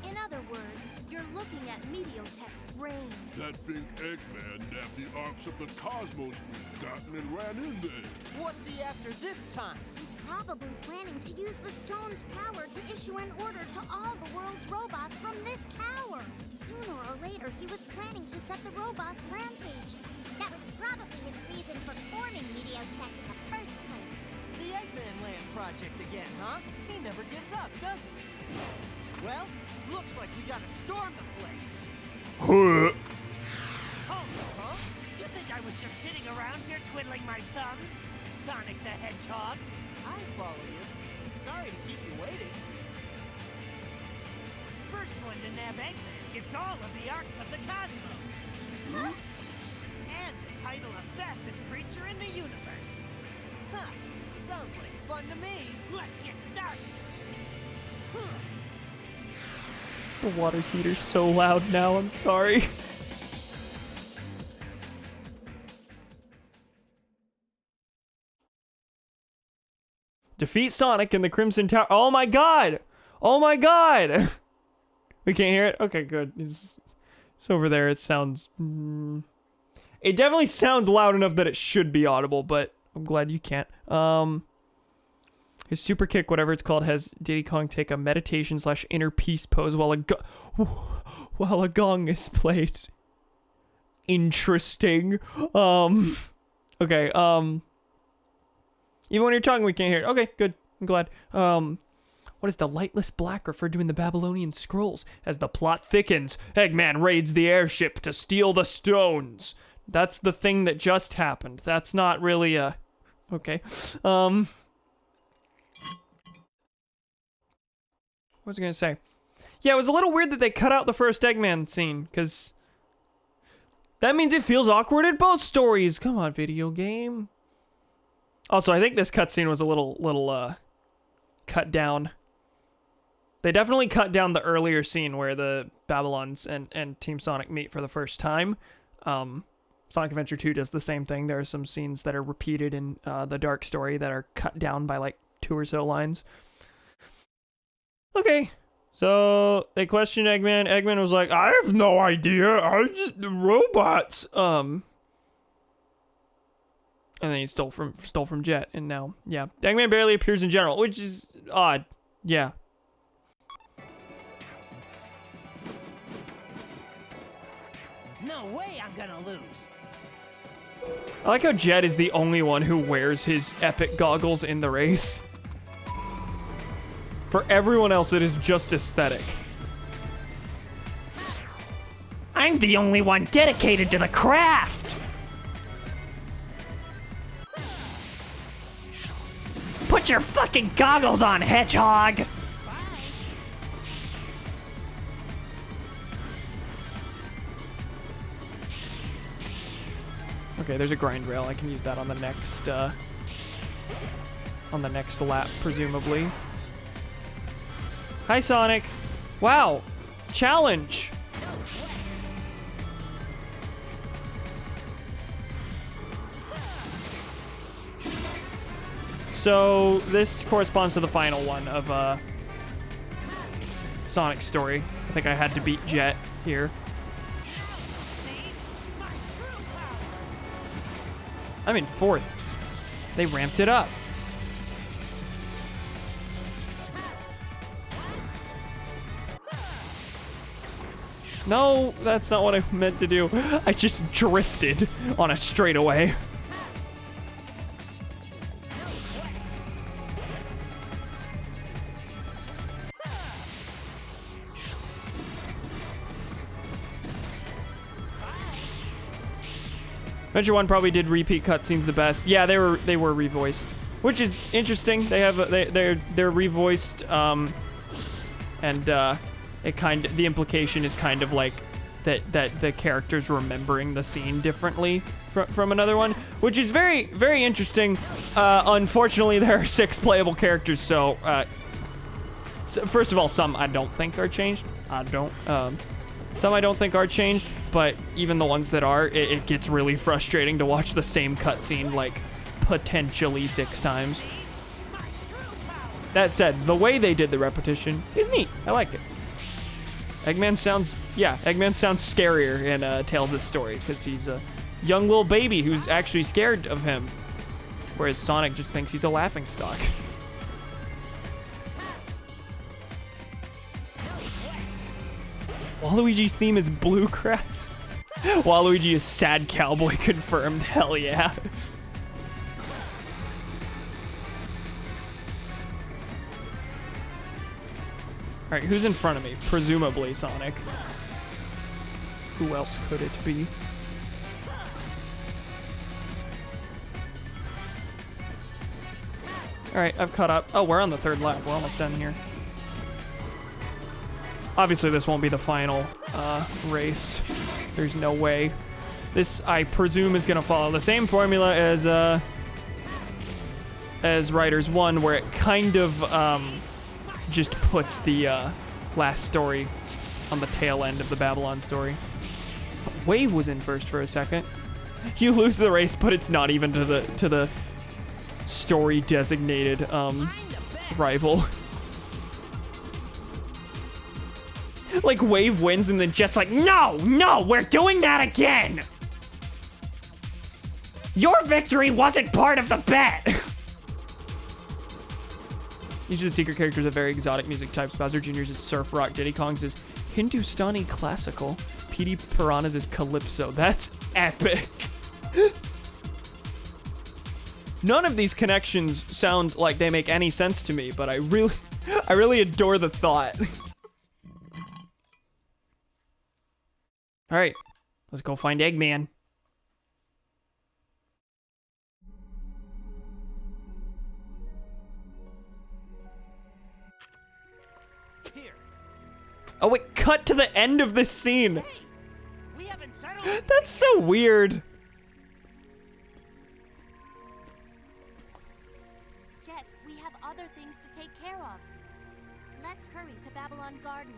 In other words, you're looking at Mediotech's brain. That big Eggman nabbed the arcs of the cosmos we've gotten and ran in there. What's he after this time? He's probably planning to use the stone's power to issue an order to all the world's robots from this tower. Sooner or later, he was planning to set the robots rampaging. That was probably his reason for forming Mediotech in the first place. The Eggman Land project again, huh? He never gives up, does he? Well, looks like we gotta storm the place. Huh? Huh? You think I was just sitting around here twiddling my thumbs? Sonic the Hedgehog? I follow you. Sorry to keep you waiting. First one to nab Eggman gets all of the Arcs of the Cosmos. Huh? And the title of fastest creature in the universe. Huh. Sounds like fun to me. Let's get started. The water heater's so loud now, I'm sorry. Defeat Sonic in the Crimson Tower. Oh my god! Oh my god! We can't hear it? Okay, good. It's over there. It sounds... It definitely sounds loud enough that it should be audible, but I'm glad you can't. His super kick, whatever it's called, has Diddy Kong take a meditation / inner peace pose while a gong is played. Interesting. Okay, even when you're talking, we can't hear it. Okay, good. I'm glad. What is the lightless black referred to in the Babylonian scrolls? As the plot thickens, Eggman raids the airship to steal the stones. That's the thing that just happened. That's not really a... Okay. What was I gonna say? Yeah, it was a little weird that they cut out the first Eggman scene, because... that means it feels awkward at both stories. Come on, video game. Also, I think this cutscene was a little cut down. They definitely cut down the earlier scene where the Babylons and Team Sonic meet for the first time. Sonic Adventure 2 does the same thing. There are some scenes that are repeated in the Dark Story that are cut down by like 2 or so lines. Okay, so they questioned Eggman. Eggman was like, I have no idea. I just robots. And then he stole from Jet, and now, yeah. Eggman barely appears in general, which is odd. Yeah. No way I'm gonna lose. I like how Jet is the only one who wears his epic goggles in the race. For everyone else, it is just aesthetic. I'm the only one dedicated to the craft. Put your fucking goggles on, Hedgehog. Okay, there's a grind rail. I can use that on the next lap, presumably. Hi, Sonic. Wow. Challenge. So, this corresponds to the final one of Sonic's story. I think I had to beat Jet here. I'm in 4th. They ramped it up. No, that's not what I meant to do. I just drifted on a straightaway. Adventure 1 probably did repeat cutscenes the best. Yeah, they were revoiced, which is interesting. They're revoiced, and the implication is kind of like that the characters remembering the scene differently from another one, which is very, very interesting. Unfortunately, there are 6 playable characters, so first of all, some I don't think are changed. Some I don't think are changed, but even the ones that are, it gets really frustrating to watch the same cutscene like potentially 6 times. That said, the way they did the repetition is neat. I like it. Eggman sounds scarier in Tails' story because he's a young little baby who's actually scared of him, whereas Sonic just thinks he's a laughingstock. Waluigi's theme is bluegrass. Waluigi is sad cowboy confirmed. Hell yeah. Alright, who's in front of me? Presumably Sonic. Who else could it be? Alright, I've caught up. Oh, we're on the third lap. We're almost done here. Obviously, this won't be the final race. There's no way. This, I presume, is going to follow the same formula as Riders 1, where it kind of just puts the last story on the tail end of the Babylon story. Wave was in first for a second. You lose the race, but it's not even to the story designated rival. Like, Wave wins and then Jet's like, no, we're doing that again! Your victory wasn't part of the bet! Each of the secret characters have very exotic music types. Bowser Jr.'s is surf rock, Diddy Kong's is Hindustani classical, Petey Piranha's is calypso. That's epic! None of these connections sound like they make any sense to me, but I really adore the thought. All right, let's go find Eggman. Here. Oh wait, cut to the end of this scene. Hey, we haven't settled. That's so weird. Jet, we have other things to take care of. Let's hurry to Babylon Garden.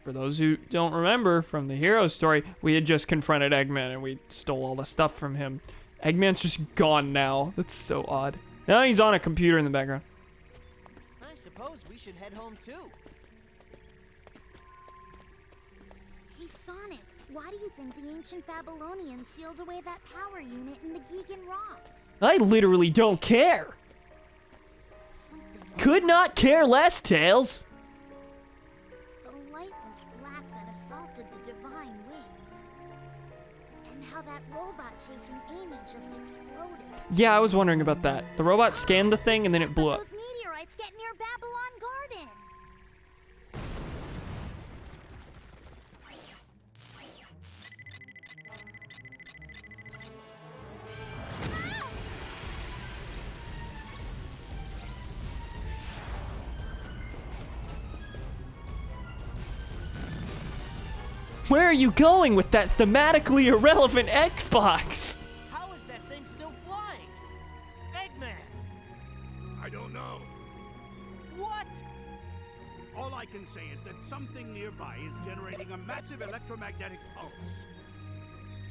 For those who don't remember from the hero story, we had just confronted Eggman and we stole all the stuff from him. Eggman's just gone now. That's so odd. Now he's on a computer in the background. I suppose we should head home too. Hey, Sonic, why do you think the ancient Babylonians sealed away that power unit in the Gigan Rocks? I literally don't care. Something Could not care less, Tails. the lightless black that assaulted the divine wings. And how that robot chasing Amy just exploded. Yeah, I was wondering about that. The robot scanned the thing and then it blew up. Those meteorites get near Babylon Garden. Where are you going with that thematically irrelevant Xbox? How is that thing still flying? Eggman! I don't know. What? All I can say is that something nearby is generating a massive electromagnetic pulse.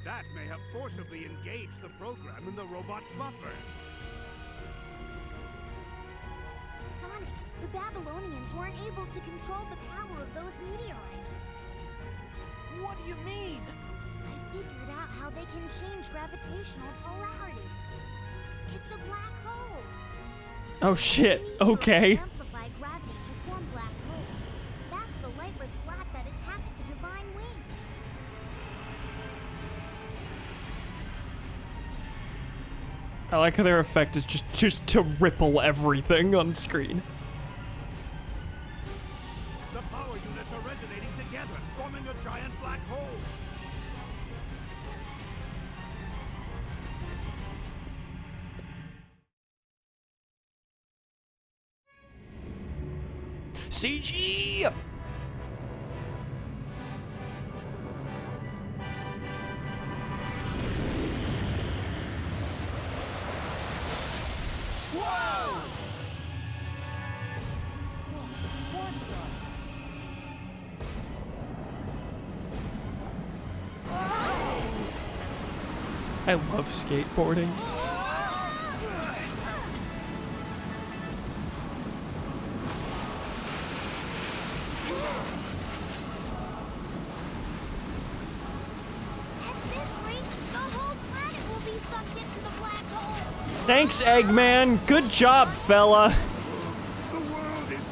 That may have forcibly engaged the program in the robot's buffer. Sonic, the Babylonians weren't able to control the power of those meteorites. What do you mean? I figured out how they can change gravitational polarity. It's a black hole. Oh shit, Meteorites okay. amplify gravity to form black holes. That's the lightless black that attacked the divine wings. I like how their effect is just to ripple everything on screen. The power units are resonating together, forming a giant black hole. CG! What the? I love skateboarding. At this rate, the whole planet will be sucked into the black hole. Thanks, Eggman. Good job, fella. The world is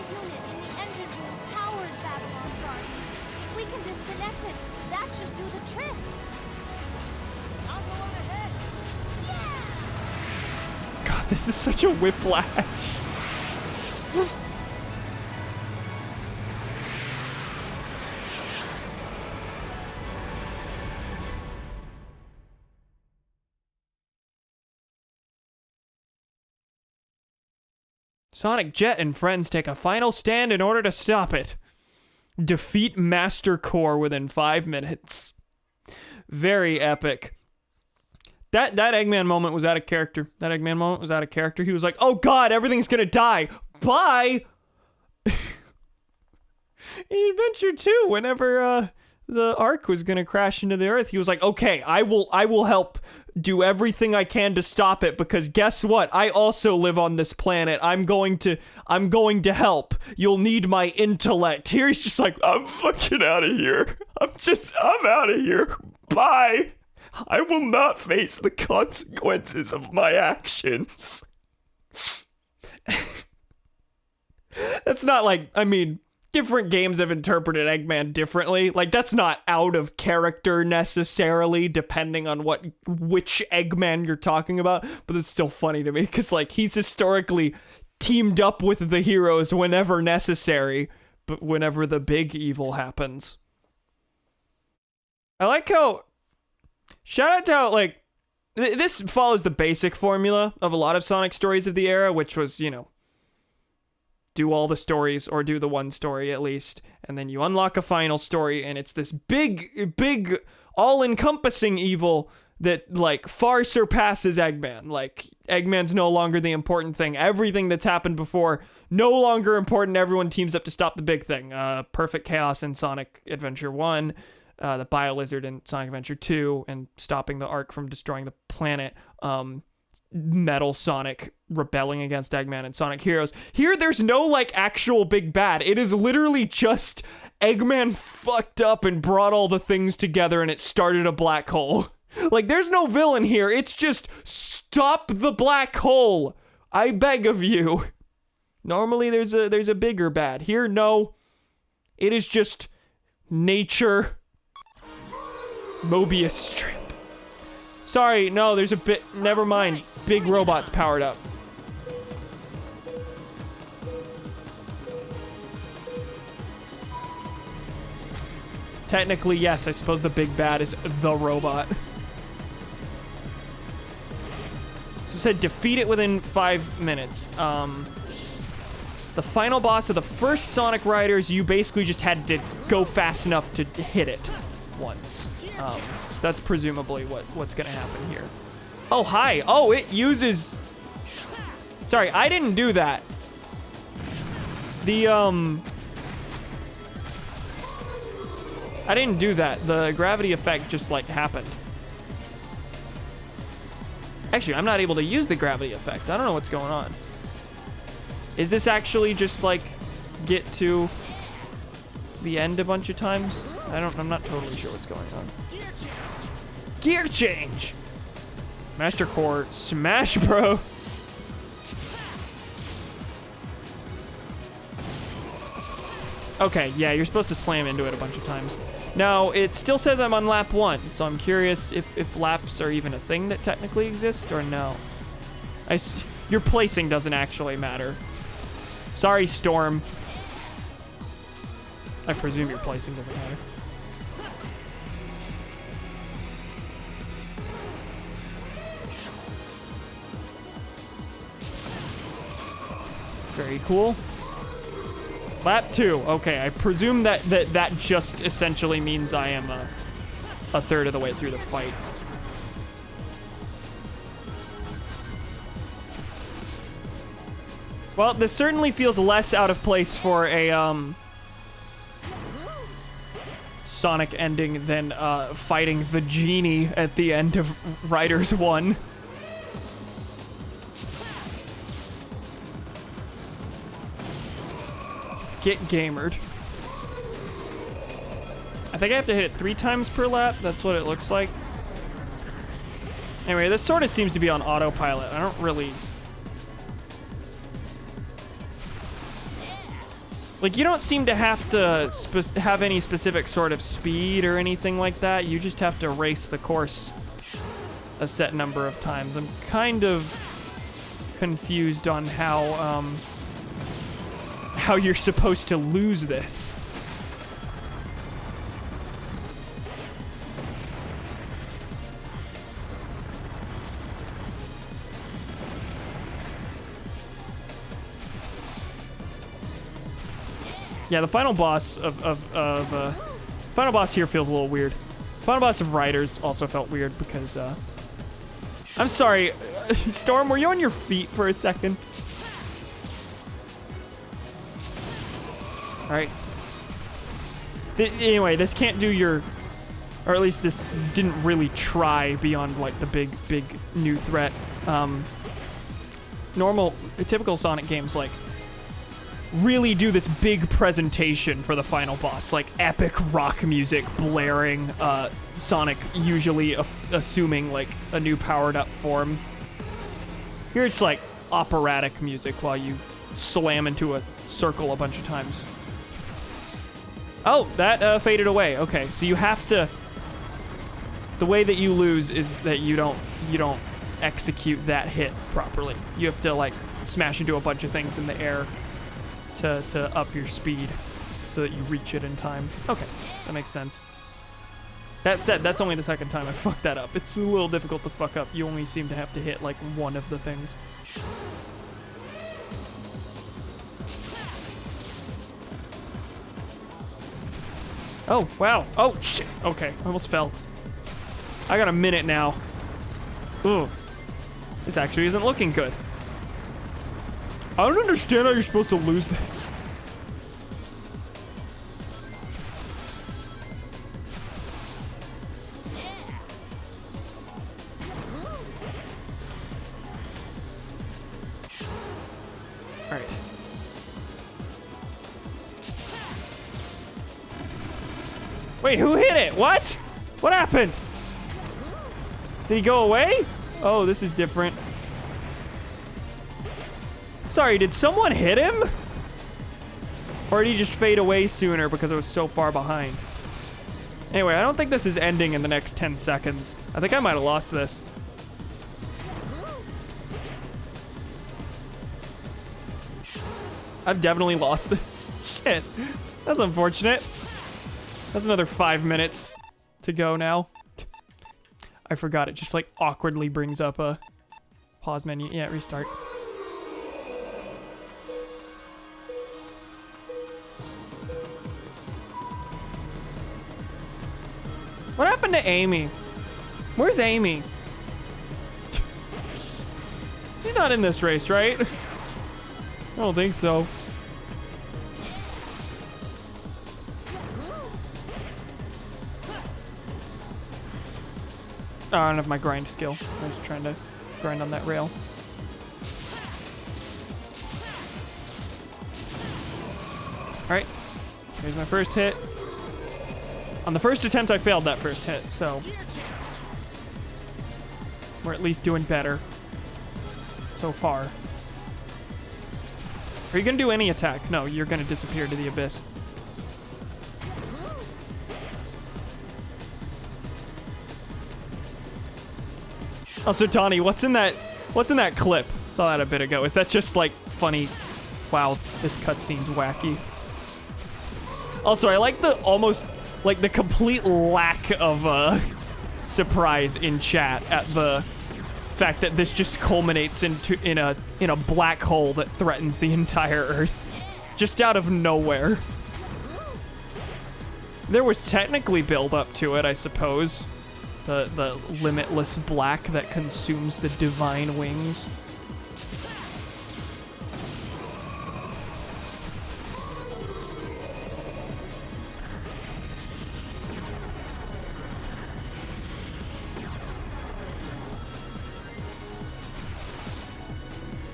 unit in the engine room powers Babylon Garden. We can disconnect it. That should do the trick. I'll go on ahead. God, this is such a whiplash. Sonic Jet and friends take a final stand in order to stop it. Defeat Master Core within 5 minutes. Very epic. That Eggman moment was out of character. He was like, oh god, everything's gonna die. Bye! In Adventure 2, whenever the Ark was gonna crash into the Earth, he was like, okay, I will help do everything I can to stop it, because guess what? I also live on this planet. I'm going to help. You'll need my intellect. Here he's just like, I'm fucking out of here. I'm out of here. Bye. I will not face the consequences of my actions. That's not like, I mean, different games have interpreted Eggman differently. Like, that's not out of character necessarily, depending on which Eggman you're talking about, but it's still funny to me, because, like, he's historically teamed up with the heroes whenever necessary, but whenever the big evil happens. I like how... Shout out to how, like... This follows the basic formula of a lot of Sonic stories of the era, which was, you know, do all the stories, or do the one story at least, and then you unlock a final story, and it's this big, all-encompassing evil that, like, far surpasses Eggman. Like, Eggman's no longer the important thing. Everything that's happened before, no longer important. Everyone teams up to stop the big thing. Perfect Chaos in Sonic Adventure 1, the Bio-Lizard in Sonic Adventure 2, and stopping the Ark from destroying the planet. Metal Sonic rebelling against Eggman and Sonic Heroes. Here, there's no, like, actual big bad. It is literally just Eggman fucked up and brought all the things together, and it started a black hole. Like, there's no villain here. It's just, stop the black hole. I beg of you. Normally, there's a bigger bad. Here, no. It is just nature. Mobius strip. Sorry, no, there's a bit... Never mind. Big robots powered up. Technically, yes, I suppose the big bad is the robot. So it said defeat it within 5 minutes. The final boss of the first Sonic Riders, you basically just had to go fast enough to hit it once. So that's presumably what's gonna happen here. Oh, hi. Oh, it uses... Sorry, I didn't do that. I didn't do that. The gravity effect just, like, happened. Actually, I'm not able to use the gravity effect. I don't know what's going on. Is this actually just, like, get to the end a bunch of times? I'm not totally sure what's going on. Gear change! Master Core Smash Bros. Okay, yeah, you're supposed to slam into it a bunch of times. Now, it still says I'm on lap 1, so I'm curious if laps are even a thing that technically exist, or no. Your placing doesn't actually matter. Sorry, Storm. I presume your placing doesn't matter. Very cool. Lap 2. Okay, I presume that just essentially means I am a third of the way through the fight. Well, this certainly feels less out of place for a Sonic ending than fighting the genie at the end of Riders 1. Get gamered. I think I have to hit it 3 times per lap. That's what it looks like. Anyway, this sort of seems to be on autopilot. I don't really... Like, you don't seem to have to have any specific sort of speed or anything like that. You just have to race the course a set number of times. I'm kind of confused on how you're supposed to lose this. Yeah, the final boss final boss here feels a little weird. Final boss of Riders also felt weird because, I'm sorry, Storm, were you on your feet for a second? Alright. Anyway, this can't do your, or at least this didn't really try beyond, like, the big new threat. Typical Sonic games, like, really do this big presentation for the final boss, like epic rock music blaring, Sonic usually assuming like a new powered up form. Here it's like operatic music while you slam into a circle a bunch of times. Oh, that faded away. Okay, so you have to, the way that you lose is that you don't execute that hit properly. You have to like smash into a bunch of things in the air to up your speed so that you reach it in time. Okay, that makes sense. That said, that's only the second time I fucked that up. It's a little difficult to fuck up. You only seem to have to hit like one of the things. Oh, wow. Oh, shit. Okay, I almost fell. I got a minute now. Ooh. This actually isn't looking good. I don't understand how you're supposed to lose this. All right. Wait, who hit it? What? What happened? Did he go away? Oh, this is different. Sorry, did someone hit him? Or did he just fade away sooner because it was so far behind? Anyway, I don't think this is ending in the next 10 seconds. I think I might have lost this. I've definitely lost this. Shit. That's unfortunate. That's another 5 minutes to go now. I forgot it just like awkwardly brings up a pause menu. Yeah, restart. What happened to Amy? Where's Amy? She's not in this race, right? I don't think so. Oh, I don't have my grind skill. I was trying to grind on that rail. Alright. Here's my first hit. On the first attempt, I failed that first hit, so we're at least doing better so far. Are you gonna do any attack? No, you're gonna disappear to the abyss. Also, Donnie, what's in that clip? Saw that a bit ago. Is that just like funny? Wow, this cutscene's wacky. Also, I like the almost like the complete lack of surprise in chat at the fact that this just culminates in a black hole that threatens the entire Earth, just out of nowhere. There was technically build up to it, I suppose. The limitless black that consumes the divine wings.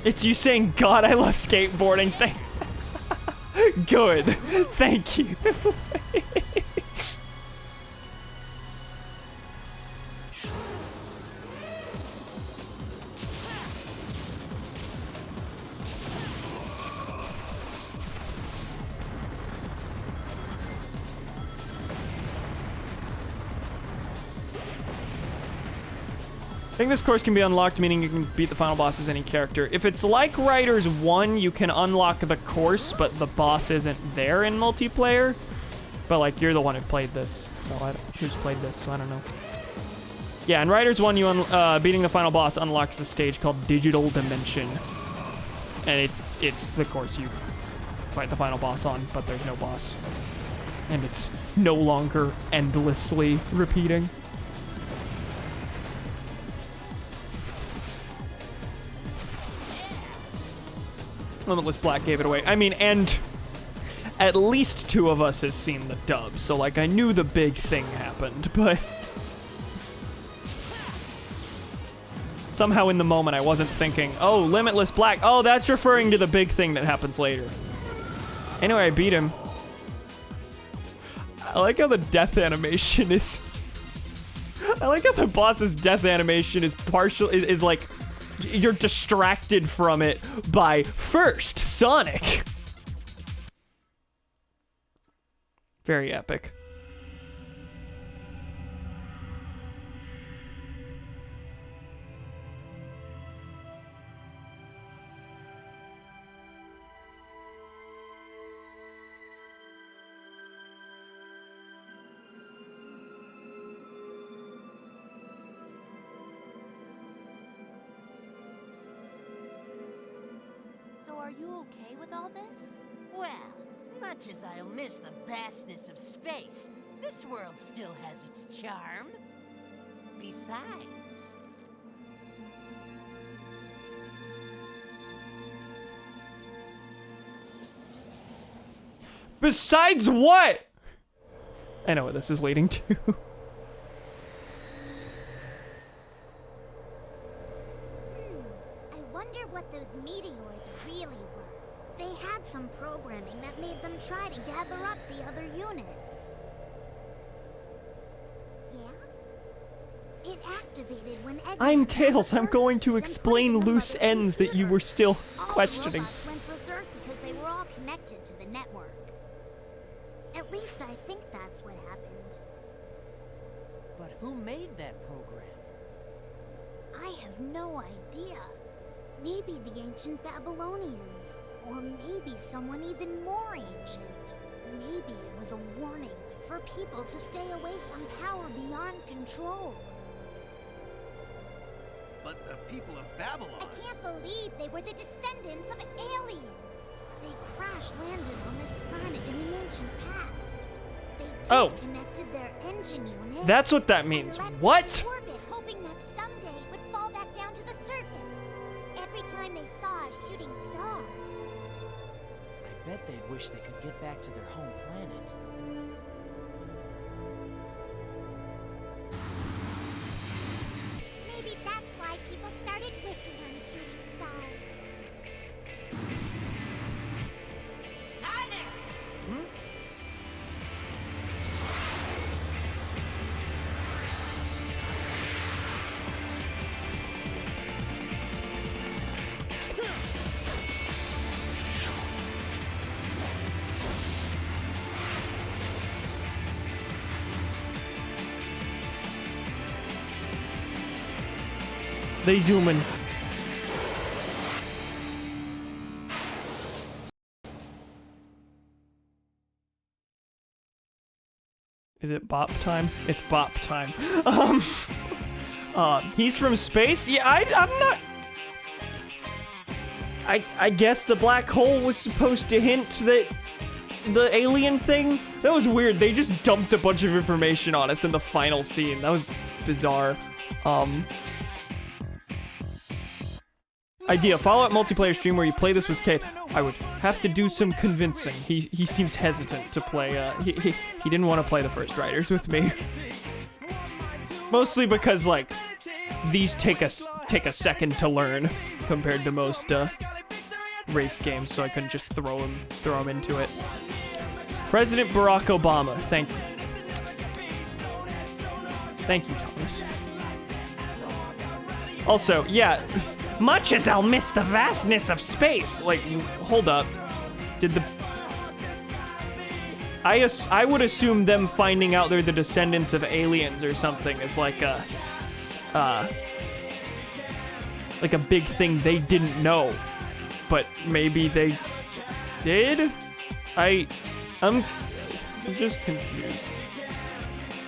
It's you saying, God, I love skateboarding. Good. Thank you. I think this course can be unlocked, meaning you can beat the final boss as any character. If it's like Riders 1, you can unlock the course, but the boss isn't there in multiplayer. But, like, you're the one who played this, so who's played this, so I don't know. Yeah, in Riders 1, beating the final boss unlocks a stage called Digital Dimension. And it's the course you fight the final boss on, but there's no boss. And it's no longer endlessly repeating. Limitless Black gave it away. I mean, and at least 2 of us has seen the dub, so, like, I knew the big thing happened, but somehow in the moment I wasn't thinking, oh, Limitless Black, oh, that's referring to the big thing that happens later. Anyway, I beat him. I like how the death animation is... I like how the boss's death animation is is like... You're distracted from it by, first, Sonic. Very epic. So are you okay with all this? Well, much as I'll miss the vastness of space, this world still has its charm. Besides... Besides what? I know what this is leading to. I wonder what those meteors really were. They had some programming that made them try to gather up the other units. Yeah? It activated when Eggman I'm Tails. I'm going to explain loose ends that you were still questioning. All the robots went berserk because they were all connected to the network. At least I think that's what happened. But who made that program? I have no idea. Maybe the ancient Babylonians. Or maybe someone even more ancient. Maybe it was a warning for people to stay away from power beyond control. But the people of Babylon... I can't believe they were the descendants of aliens. They crash-landed on this planet in the ancient past. They Oh. disconnected their engine unit. That's what that and means. left it What? in orbit, hoping that someday it would fall back down to the surface. Every time they saw a shooting star. I bet they'd wish they could get back to their home planet. Maybe that's why people started wishing on shooting stars. Sonic! They zoom in. Is it bop time? It's bop time. He's from space? Yeah, I'm not... I guess the black hole was supposed to hint that the alien thing? That was weird. They just dumped a bunch of information on us in the final scene. That was bizarre. Idea, Fallout multiplayer stream where you play this with Kate. I would have to do some convincing. He seems hesitant to play, he didn't want to play the first Riders with me. Mostly because, like, these take a second to learn compared to most, race games, so I couldn't just throw him into it. President Barack Obama, thank you. Thank you, Thomas. Also, yeah, much as I'll miss the vastness of space, like, hold up. Did the... I would assume them finding out they're the descendants of aliens or something is like a, like a big thing they didn't know, but maybe they did. I'm just confused.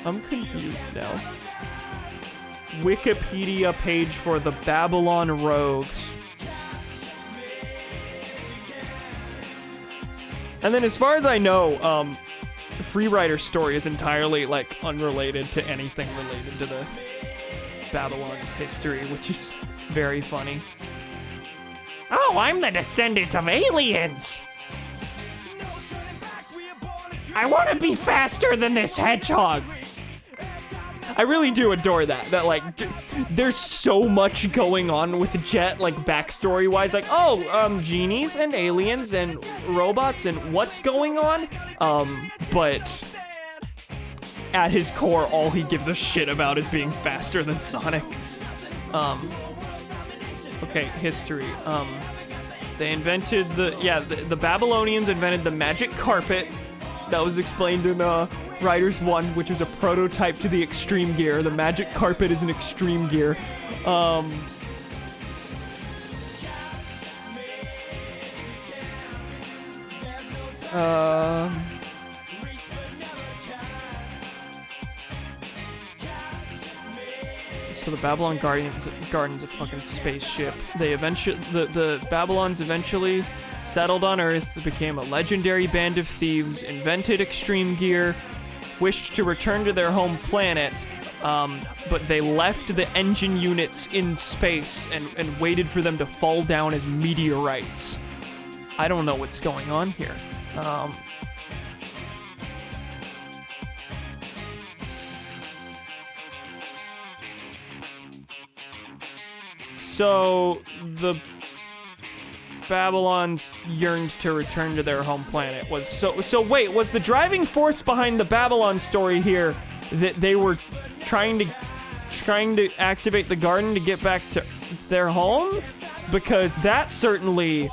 I'm confused now. Wikipedia page for the Babylon Rogues. And then as far as I know, Freerider's story is entirely, like, unrelated to anything related to the Babylon's history, which is very funny. Oh, I'm the descendant of aliens! I want to be faster than this hedgehog! I really do adore that. That, like, there's so much going on with Jet, like, backstory-wise. Like, oh, genies and aliens and robots and what's going on? But at his core, all he gives a shit about is being faster than Sonic. Okay, history. They invented the Babylonians invented the magic carpet. That was explained in, Riders 1, which is a prototype to the Extreme Gear. The magic carpet is an Extreme Gear. So the Babylon Garden's a fucking spaceship. They eventually, the Babylons eventually settled on Earth, became a legendary band of thieves, invented Extreme Gear, wished to return to their home planet, but they left the engine units in space and waited for them to fall down as meteorites. I don't know what's going on here. So the Babylons yearned to return to their home planet. So wait, was the driving force behind the Babylon story here that they were trying to activate the garden to get back to their home? Because that certainly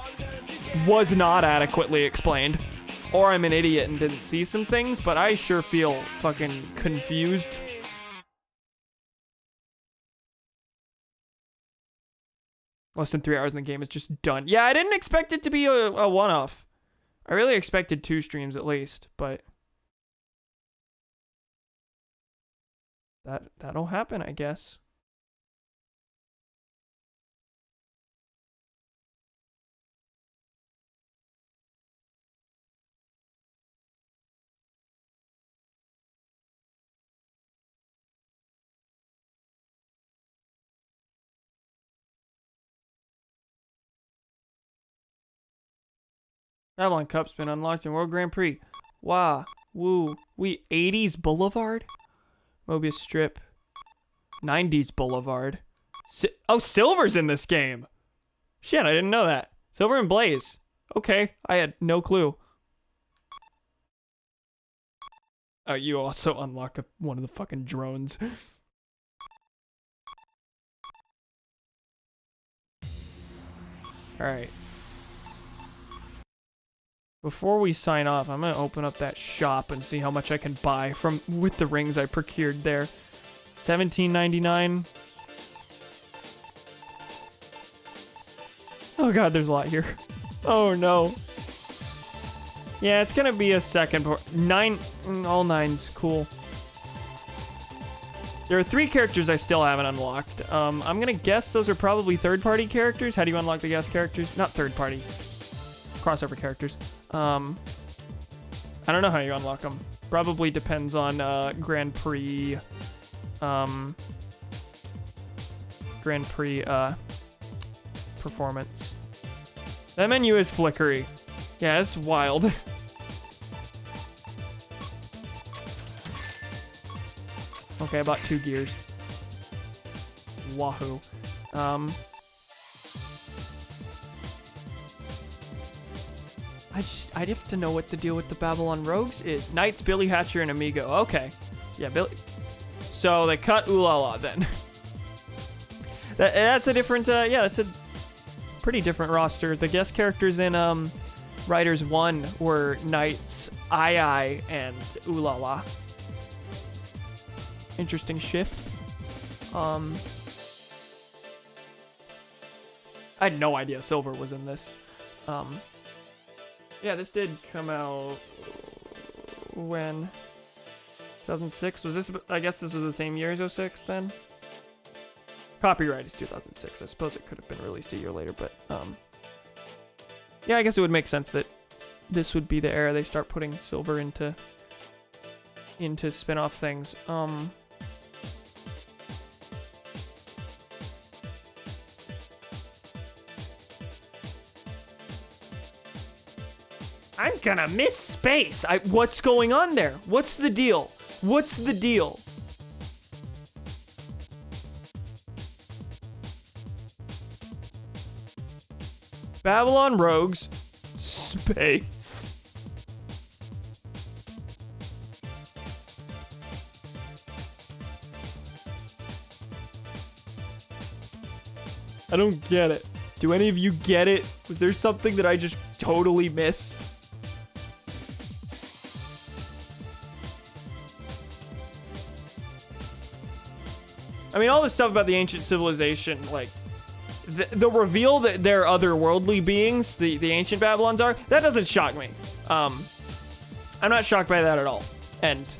was not adequately explained. Or I'm an idiot and didn't see some things, but I sure feel fucking confused. Less than 3 hours in the game is just done. Yeah, I didn't expect it to be a one-off. I really expected 2 streams at least, but that'll happen, I guess. Avalon Cup's been unlocked in World Grand Prix. Wow. Woo. 80s Boulevard? Mobius Strip. 90s Boulevard. Oh, Silver's in this game. Shit, I didn't know that. Silver and Blaze. Okay, I had no clue. Oh, you also unlock one of the fucking drones. Alright. Before we sign off, I'm gonna open up that shop and see how much I can buy with the rings I procured there. $17.99. Oh god, there's a lot here. Oh no. Yeah, it's gonna be a second. 9, all 9s, cool. There are 3 characters I still haven't unlocked. I'm gonna guess those are probably third-party characters. How do you unlock the guest characters? Not third-party. Crossover characters. I don't know how you unlock them. Probably depends on Grand Prix performance. That menu is flickery. Yeah, it's wild. Okay, I bought 2 gears. Wahoo. I'd have to know what the deal with the Babylon Rogues is. Knights, Billy Hatcher, and Amigo. Okay. Yeah, Billy. So they cut Ooh La La then. That's a different, yeah, that's a pretty different roster. The guest characters in Riders 1 were Knights, Ai, and Ooh La La. Interesting shift. I had no idea Silver was in this. Yeah, this did come out when 2006. Was this? I guess this was the same year as 06 then. Copyright is 2006. I suppose it could have been released a year later, but yeah, I guess it would make sense that this would be the era they start putting Silver into spin-off things. I'm gonna miss space. What's going on there? What's the deal? What's the deal? Babylon Rogues, space. I don't get it. Do any of you get it? Was there something that I just totally missed? I mean, all this stuff about the ancient civilization, like, the reveal that they're otherworldly beings, the ancient Babylons are, that doesn't shock me. I'm not shocked by that at all. And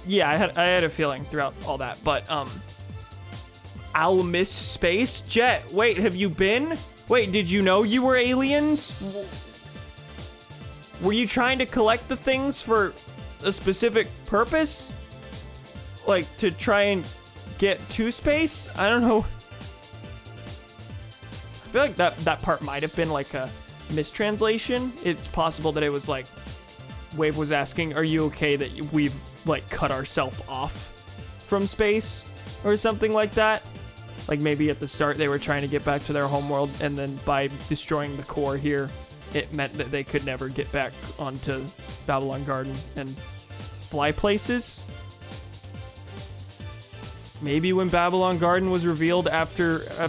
yeah, I had a feeling throughout all that, but I'll miss space. Jet, wait, have you been? Wait, did you know you were aliens? Were you trying to collect the things for a specific purpose? Like, to try and get to space? I don't know. I feel like that part might have been like a mistranslation. It's possible that it was like, Wave was asking, are you okay that we've like cut ourselves off from space or something like that? Like maybe at the start they were trying to get back to their homeworld, and then by destroying the core here, it meant that they could never get back onto Babylon Garden and fly places. Maybe when Babylon Garden was revealed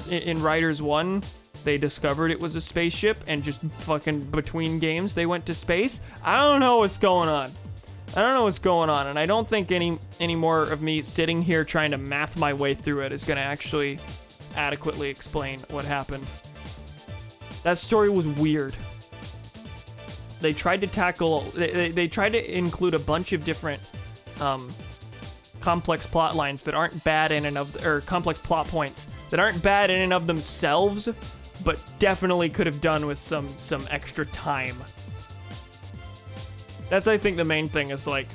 in Riders 1, they discovered it was a spaceship, and just fucking between games they went to space. I don't know what's going on. And I don't think any more of me sitting here trying to math my way through it is going to actually adequately explain what happened. That story was weird. They tried to tackle... They tried to include a bunch of different complex plot lines that aren't bad in and of... Or complex plot points that aren't bad in and of themselves, but definitely could have done with some extra time. That's, I think, the main thing is, like,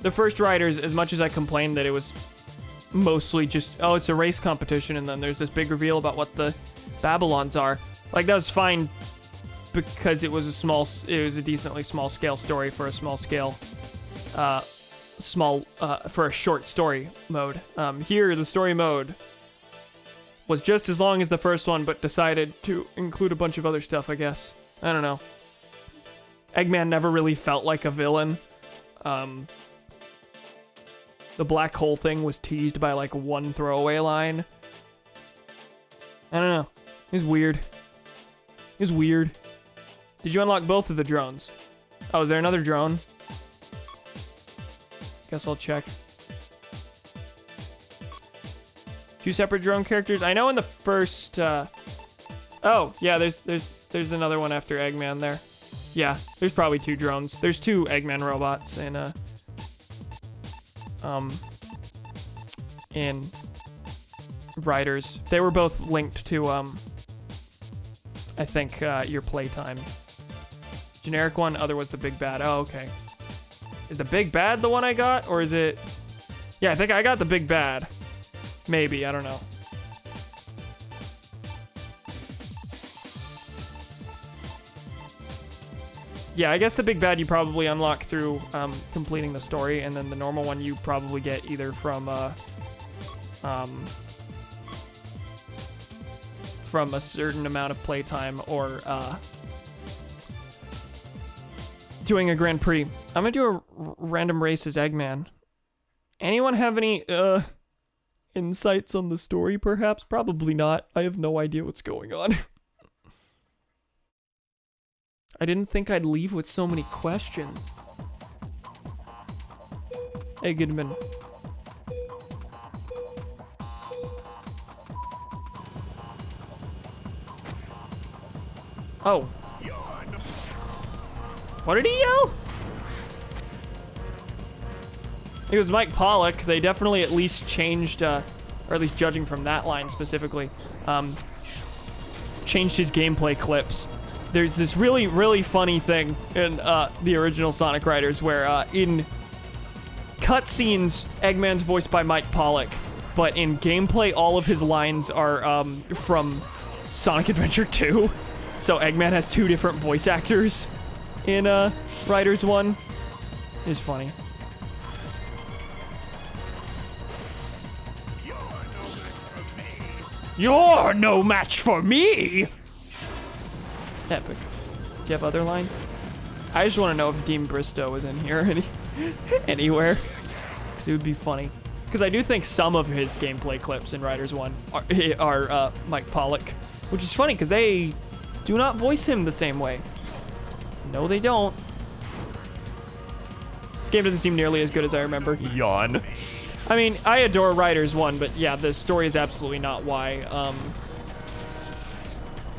the first Riders, as much as I complained that it was mostly just, oh, it's a race competition, and then there's this big reveal about what the Babylons are. Like, that was fine because it was a decently small scale story for a for a short story mode. Here, the story mode was just as long as the first one, but decided to include a bunch of other stuff, I guess. I don't know. Eggman never really felt like a villain. The black hole thing was teased by like one throwaway line. I don't know. It was weird. Did you unlock both of the drones? Oh, is there another drone? Guess I'll check. 2 separate drone characters. I know in the first. Oh yeah, there's another one after Eggman there. Yeah, there's probably 2 drones. There's 2 Eggman robots in Riders. They were both linked to I think your playtime. Generic one, other was the big bad. Oh, okay. Is the big bad the one I got, or is it? Yeah, I think I got the big bad. Maybe, I don't know. Yeah, I guess the big bad you probably unlock through completing the story, and then the normal one you probably get either from a certain amount of playtime or doing a Grand Prix. I'm gonna do a random race as Eggman. Anyone have any insights on the story, perhaps? Probably not. I have no idea what's going on. I didn't think I'd leave with so many questions. Eggman. Oh. What did he yell? It was Mike Pollock. They definitely at least changed, or at least judging from that line specifically, changed his gameplay clips. There's this really, really funny thing in the original Sonic Riders where in cutscenes, Eggman's voiced by Mike Pollock, but in gameplay, all of his lines are from Sonic Adventure 2. So Eggman has 2 different voice actors in Riders 1. It's funny. You're no match for me! Epic. Do you have other lines? I just want to know if Dean Bristow is in here anywhere. Because it would be funny. Because I do think some of his gameplay clips in Riders 1 are Mike Pollock. Which is funny because they do not voice him the same way. No, they don't. This game doesn't seem nearly as good as I remember. Yawn. I mean, I adore Riders 1, but yeah, the story is absolutely not why.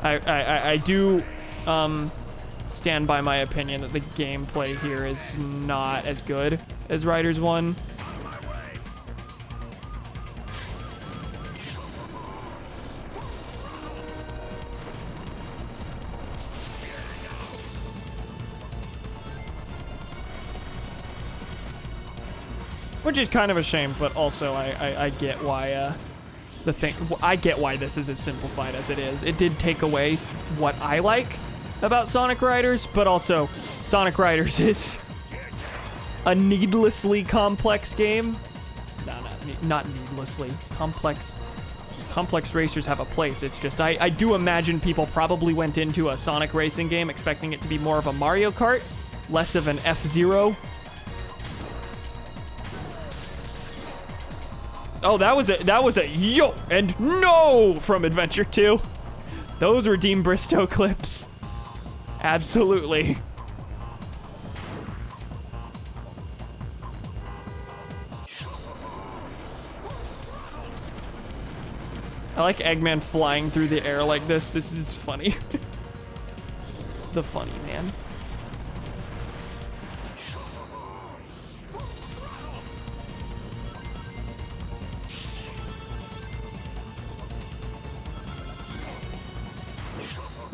I do stand by my opinion that the gameplay here is not as good as Riders 1. Which is kind of a shame, but also I get why I get why this is as simplified as it is. It did take away what I like about Sonic Riders, but also Sonic Riders is a needlessly complex game. No, not needlessly complex. Complex racers have a place. It's just I do imagine people probably went into a Sonic racing game expecting it to be more of a Mario Kart, less of an F-Zero. Oh, that was a yo and no from Adventure 2. Those were Dean Bristow clips. Absolutely. I like Eggman flying through the air like this. This is funny. The funny man.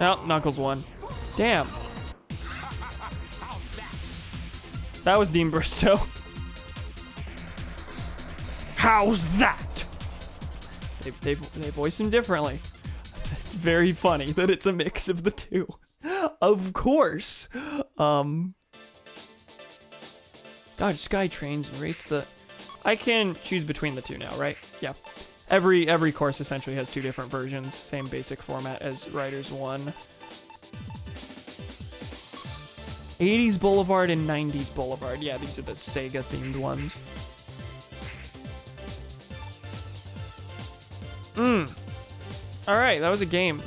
Oh, Knuckles won. Damn. That was Dean Bristow. How's that? They voice him differently. It's very funny that it's a mix of the two. Of course. Dodge sky trains and race the... I can choose between the two now, right? Yeah. Every course essentially has 2 different versions. Same basic format as Riders 1. 80s Boulevard and 90s Boulevard. Yeah, these are the Sega-themed ones. Alright, that was a game.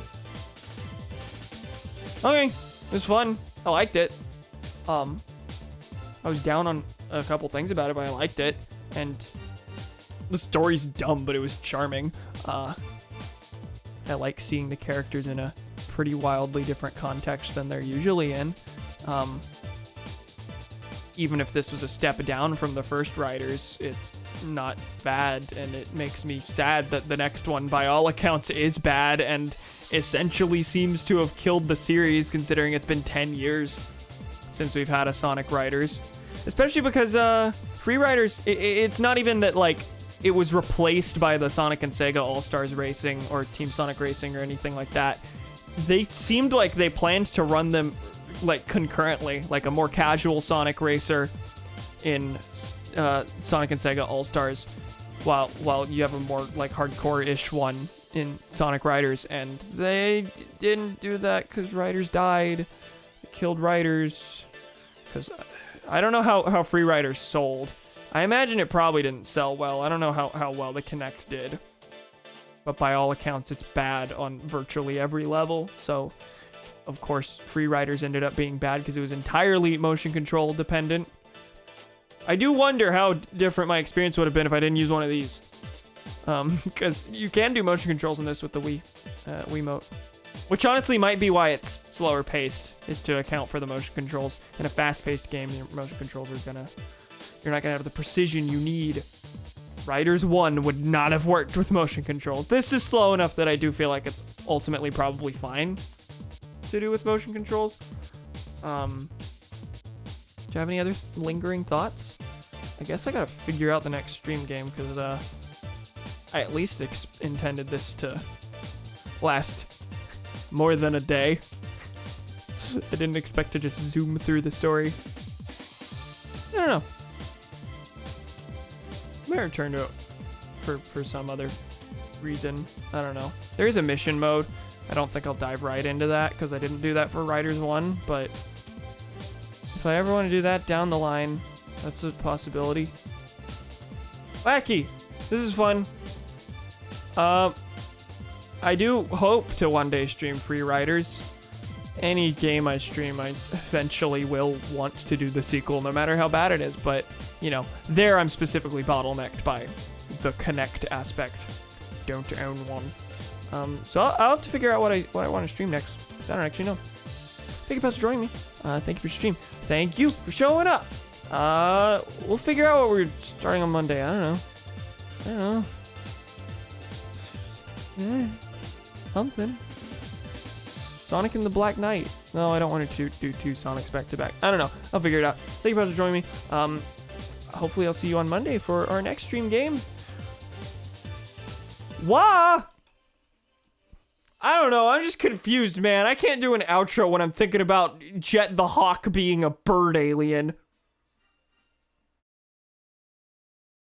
Okay, it was fun. I liked it. I was down on a couple things about it, but I liked it. And the story's dumb, but it was charming. I like seeing the characters in a pretty wildly different context than they're usually in. Even if this was a step down from the first Riders, it's not bad, and it makes me sad that the next one, by all accounts, is bad and essentially seems to have killed the series, considering it's been 10 years since we've had a Sonic Riders. Especially because Free Riders, it's not even that, like, it was replaced by the Sonic and Sega All-Stars Racing or Team Sonic Racing or anything like that. They seemed like they planned to run them like concurrently, like a more casual Sonic racer in Sonic and Sega All-Stars, while you have a more like hardcore-ish one in Sonic Riders, and they didn't do that because Riders died. They killed Riders because I don't know how Free Riders sold. I imagine it probably didn't sell well. I don't know how well the Kinect did. But by all accounts, it's bad on virtually every level. So, of course, Free Riders ended up being bad because it was entirely motion control dependent. I do wonder how different my experience would have been if I didn't use one of these. Because you can do motion controls in this with the Wiimote. Which honestly might be why it's slower paced, is to account for the motion controls. In a fast-paced game, your motion controls are you're not gonna have the precision you need. Riders 1 would not have worked with motion controls. This is slow enough that I do feel like it's ultimately probably fine to do with motion controls. Do you have any other lingering thoughts? I guess I gotta figure out the next stream game, because I at least intended this to last more than a day. I didn't expect to just zoom through the story. I don't know. May return to it for some other reason. I don't know. There is a mission mode. I don't think I'll dive right into that because I didn't do that for Riders 1, but if I ever want to do that down the line, that's a possibility. Wacky! This is fun. I do hope to one day stream Free Riders. Any game I stream, I eventually will want to do the sequel, no matter how bad it is, but, you know, there I'm specifically bottlenecked by the Connect aspect. Don't own one. So I'll have to figure out what I want to stream next, because I don't actually know. Thank you, Pastor, for joining me. Thank you for stream. Thank you for showing up. We'll figure out what we're starting on Monday. I don't know. Yeah, something. Sonic and the Black Knight. No, I don't want to do two Sonics back to back. I don't know. I'll figure it out. Thank you guys for joining me. Hopefully I'll see you on Monday for our next stream game. Wah! I don't know. I'm just confused, man. I can't do an outro when I'm thinking about Jet the Hawk being a bird alien.